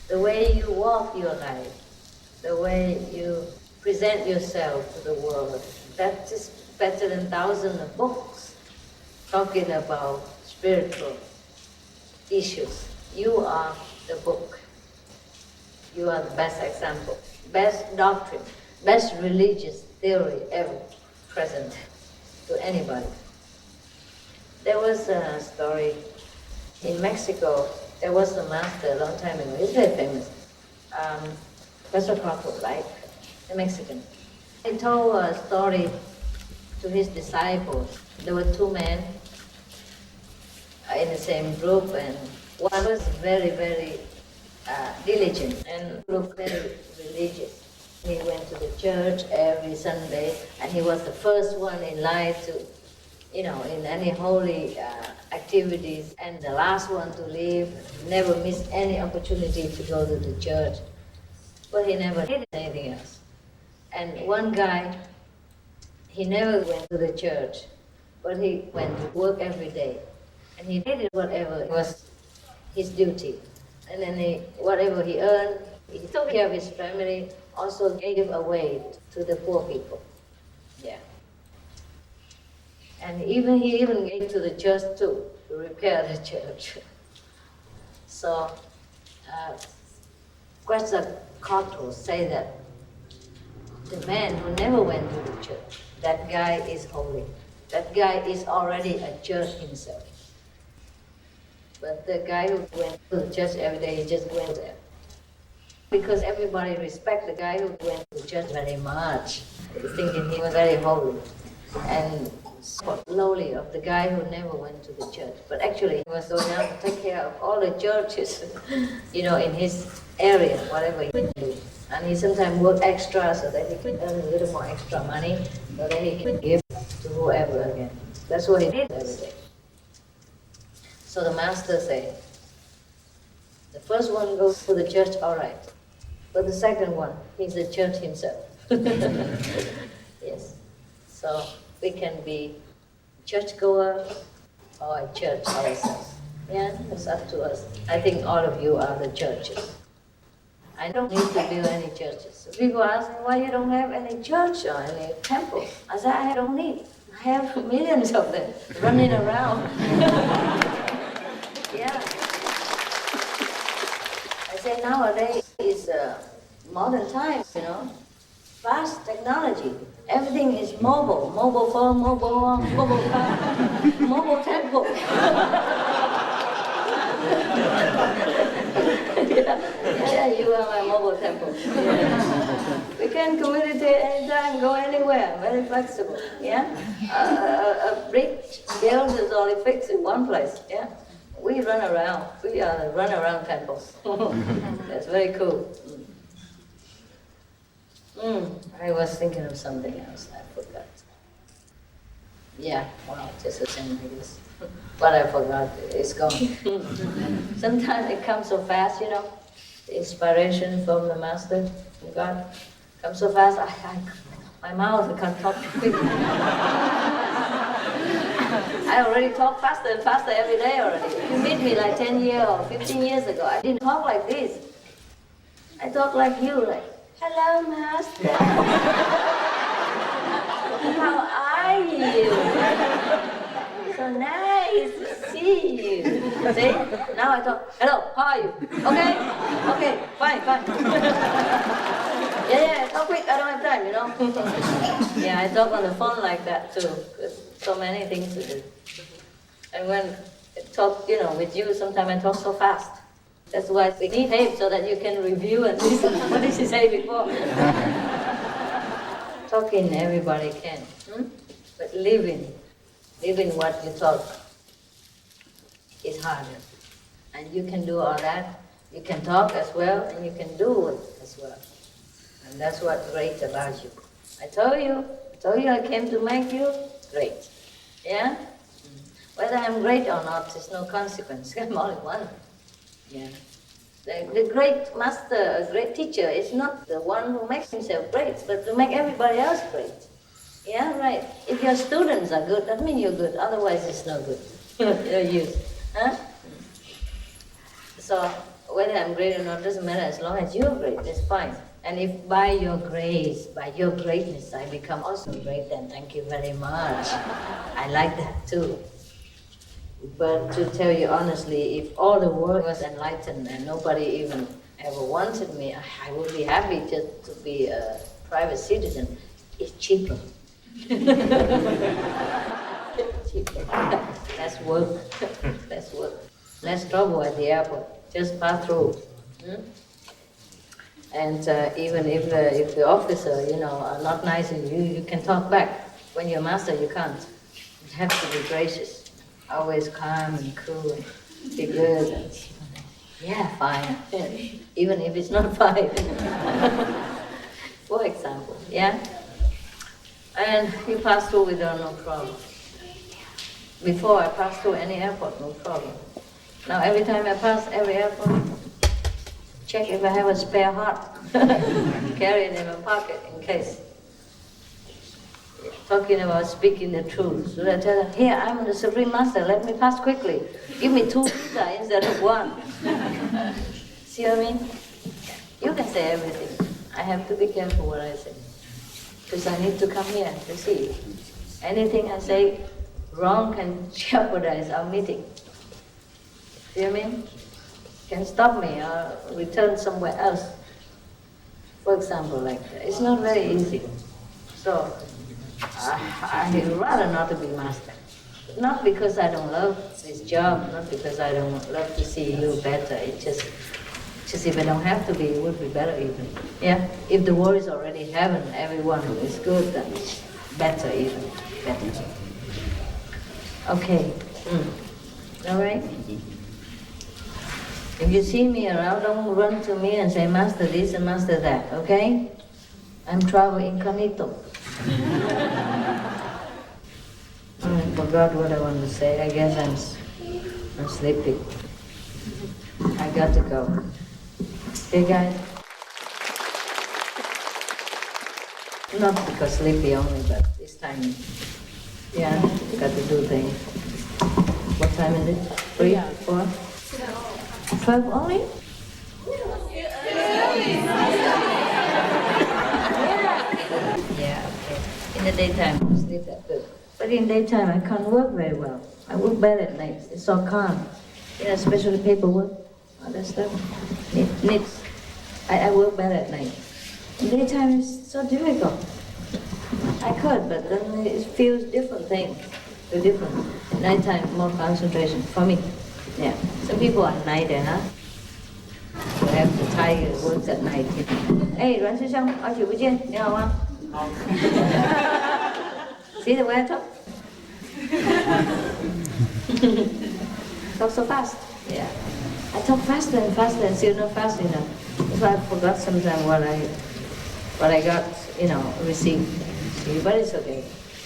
the way you walk your life, the way you present yourself to the world. That's just better than thousands of books talking about spiritual issues. You are the book. You are the best example, best doctrine, best religious theory ever present to anybody. There was a story in Mexico. There was a master a long time ago. He's very famous. Professor Crawford, right? A Mexican. He told a story to his disciples. There were two men in the same group, and one was very, very diligent and looked very religious. He went to the church every Sunday, and he was the first one in line to, in any holy activities, and the last one to leave. Never missed any opportunity to go to the church, but he never did anything else. And one guy, he never went to the church, but he went to work every day. And he did whatever was his duty. And then whatever he earned, he took care of his family, also gave away to the poor people. Yeah. And he even gave to the church too, to repair the church. So, Quetzalcoatl say that the man who never went to the church, that guy is holy. That guy is already a church himself. But the guy who went to the church every day, he just went there. Because everybody respect the guy who went to church very much, thinking he was very holy. And lowly of the guy who never went to the church. But actually he was going out to take care of all the churches, in his area, whatever he could do. And he sometimes worked extra so that he could earn a little more extra money so that he could give to whoever again. That's what he did every day. So the master said, the first one goes to the church, all right. But the second one, he's the church himself. Yes. So we can be churchgoer or a church ourselves. Yeah, it's up to us. I think all of you are the churches. I don't need to build any churches. So people ask me, why you don't have any church or any temple? I said, I don't need. I have millions of them running around. Yeah. I say nowadays is modern times, fast technology. Everything is mobile. Mobile phone, mobile home, mobile car, mobile temple. Yeah, you are my mobile temple. Yeah. We can communicate anytime, go anywhere, very flexible. Yeah, a brick build is only fixed in one place. Yeah, we run around. We are the run around temples. That's very cool. I was thinking of something else. I forgot. Yeah, well, just the same, I guess. But I forgot. It's gone. Sometimes it comes so fast, the inspiration from the Master, from God, comes so fast, my mouth can't talk quick. I already talk faster and faster every day already. If you meet me like 10 years or 15 years ago, I didn't talk like this. I talk like you, like, hello, Master. How are you? So nice to see you. See? Now I talk, hello, how are you? Okay, fine. Yeah, talk quick, I don't have time, Yeah, I talk on the phone like that too, because so many things to do. And when I talk, with you, sometimes I talk so fast. That's why we need tape so that you can review and listen. What did she say before? Talking, everybody can. But living what you talk is harder. And you can do all that. You can talk as well, and you can do it as well. And that's what's great about you. I told you I came to make you great. Yeah? Whether I'm great or not, there's no consequence. I'm only one. Yeah. The great master, a great teacher, is not the one who makes himself great, but to make everybody else great. Yeah, right. If your students are good, that means you're good. Otherwise, it's no good. No use. Huh? So, whether I'm great or not doesn't matter. As long as you're great, it's fine. And if by your grace, by your greatness, I become also great, then thank you very much. I like that too. But to tell you honestly, if all the world was enlightened and nobody even ever wanted me, I would be happy just to be a private citizen. It's cheaper. Cheaper. Less work. Less work. Less trouble at the airport. Just pass through. And even if the officer, are not nice to you, you can talk back. When you're a master, you can't. You have to be gracious. Always calm and cool and be good. And, yeah, fine. Even if it's not fine. For example, yeah? And you pass through without no problem. Before I passed through any airport, no problem. Now every time I pass every airport, check if I have a spare heart. Carry it in my pocket in case. Talking about speaking the truth. So I tell them, here, I'm the Supreme Master, let me pass quickly. Give me 2 visas instead of 1. See what I mean? You can say everything. I have to be careful what I say. Because I need to come here to see. Anything I say wrong can jeopardize our meeting. See what I mean? Can stop me or return somewhere else. For example, like that. It's not very easy. So, I'd rather not to be master. Not because I don't love this job, not because I don't love to see you better. It's just if I don't have to be, it would be better even. Yeah? If the world is already heaven, everyone is good, then better even. Better. Okay. All right? If you see me around, don't run to me and say, Master this and Master that, okay? I'm travel incognito. I forgot what I want to say. I guess I'm sleepy. I got to go. Okay, guys? Not because sleepy only, but this time, yeah, got to do things. What time is it? 3, 4? 12 only? Yeah, okay. In the daytime, I sleep that good. But in daytime, I can't work very well. I work better at night. It's so calm. Especially paperwork, all that stuff. Knits. I work better at night. In daytime, it's so difficult. I could, but then it feels different things. They're different. At nighttime, more concentration for me. Yeah. Some people are nighter, huh? We have the tiger that works at night. Hey, 阮师兄，好久不见，你好吗？好。See the way I talk? Talk so fast. Yeah. I talk faster and faster and still not fast enough. That's why I forgot sometimes what I got, received. But it's okay.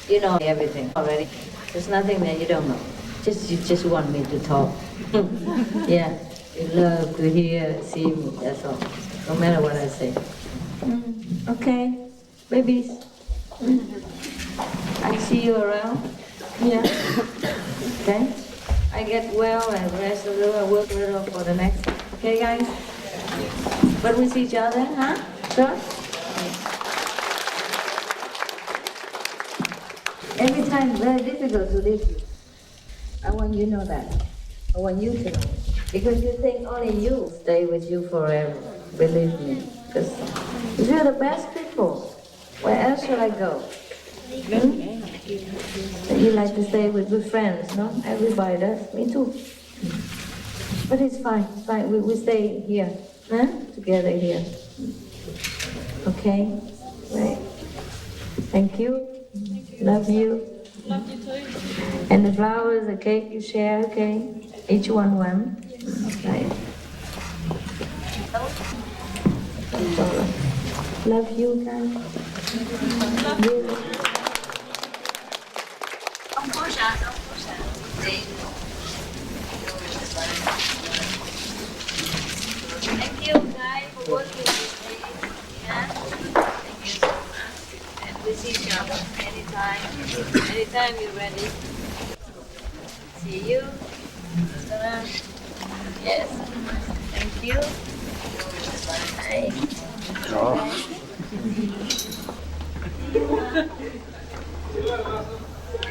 You know everything already. There's nothing that you don't know. You just want me to talk. Yeah. You love to hear, see me, that's all. No matter what I say. Okay. Babies. I see you around. Yeah. Okay. I get well and rest a little and work a little for the next. Okay, guys? But we see each other, huh? Sure? Every time, very difficult to leave you. I want you to know that. I want you to know. Because you think only you stay with you forever. Believe me. Because you're the best people. Where else should I go? You like to stay with good friends, no? Everybody does. Me too. But it's fine, it's fine. We stay here, huh? Together here. Okay? Right. Thank you. Love you. Love you too. And the flowers, the cake you share, okay? Each one. Right. Love you guys. Love you. Ông có sao? Thank you guys for working with me. Yeah. Thank you so much. And we see each other anytime. Anytime you're ready. See you. Yes. Thank you. Bye.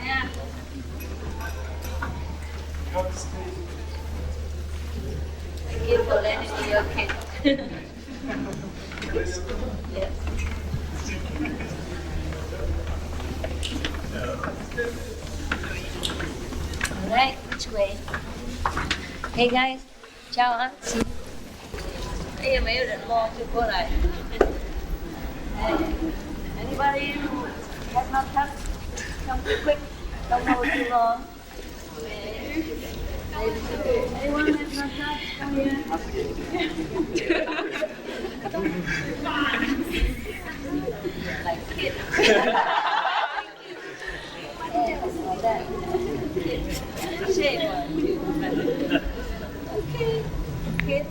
Yeah. Thank you for letting me your kid. Yes. Alright, which way? Hey guys, chào anh. Bây giờ mấy đứa lo cho cô lại. Anybody who has not touched, come too quick, don't hold too long. Anyone has not touched, come here. Like a kid. Yes, like that. Shame on you. Okay. Kid.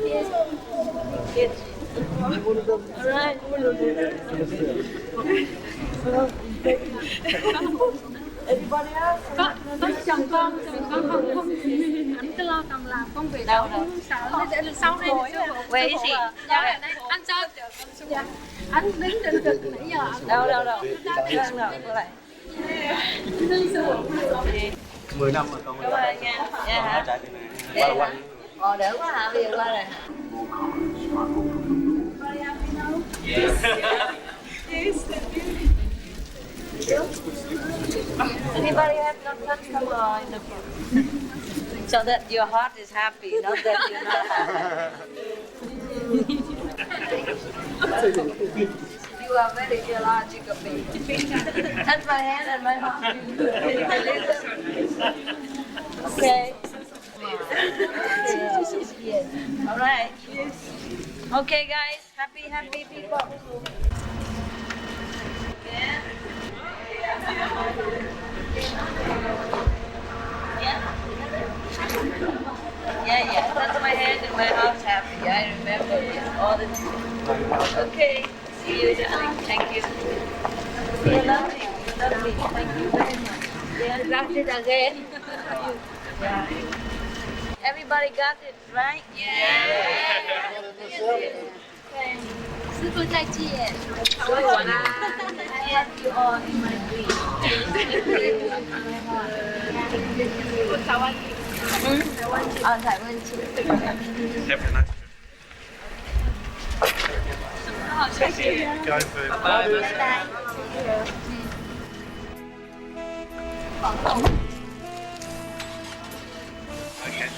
Yes. Kid. Alright. Everybody else? Có chồng con không anh cứ lo cầm làm công việc đâu sợ nó sẽ sau đây Where is he? Dạ, anh sao? Dạ. Anh đứng trên trực nãy giờ. Đâu. Cô lại. 10 năm rồi con. Cảm ơn nha. Dạ hả? Đỡ quá hả? Bây giờ qua rồi hả? Anybody have not touched the law in the book? So that your heart is happy, not that you're not happy. You are very illogical, baby. Touch my hand and my heart. Okay. Yes. All right. Okay, guys. Happy people. Yeah. Yeah. Touch my hand and my heart's happy. I remember this all the time. Okay. See you, darling. Thank you. You're lovely. Thank you very much. Yeah, got it again. Yeah. Everybody got it, right? Yeah. Okay. 师傅再见。好玩啊！ Yes, you are in my dream. 台湾剧。台湾剧。好，谢谢。Go for it. Bye bye. Okay.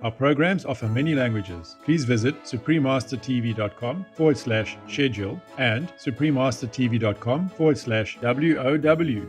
Our programs offer many languages. Please visit suprememastertv.com/schedule and suprememastertv.com/WOW.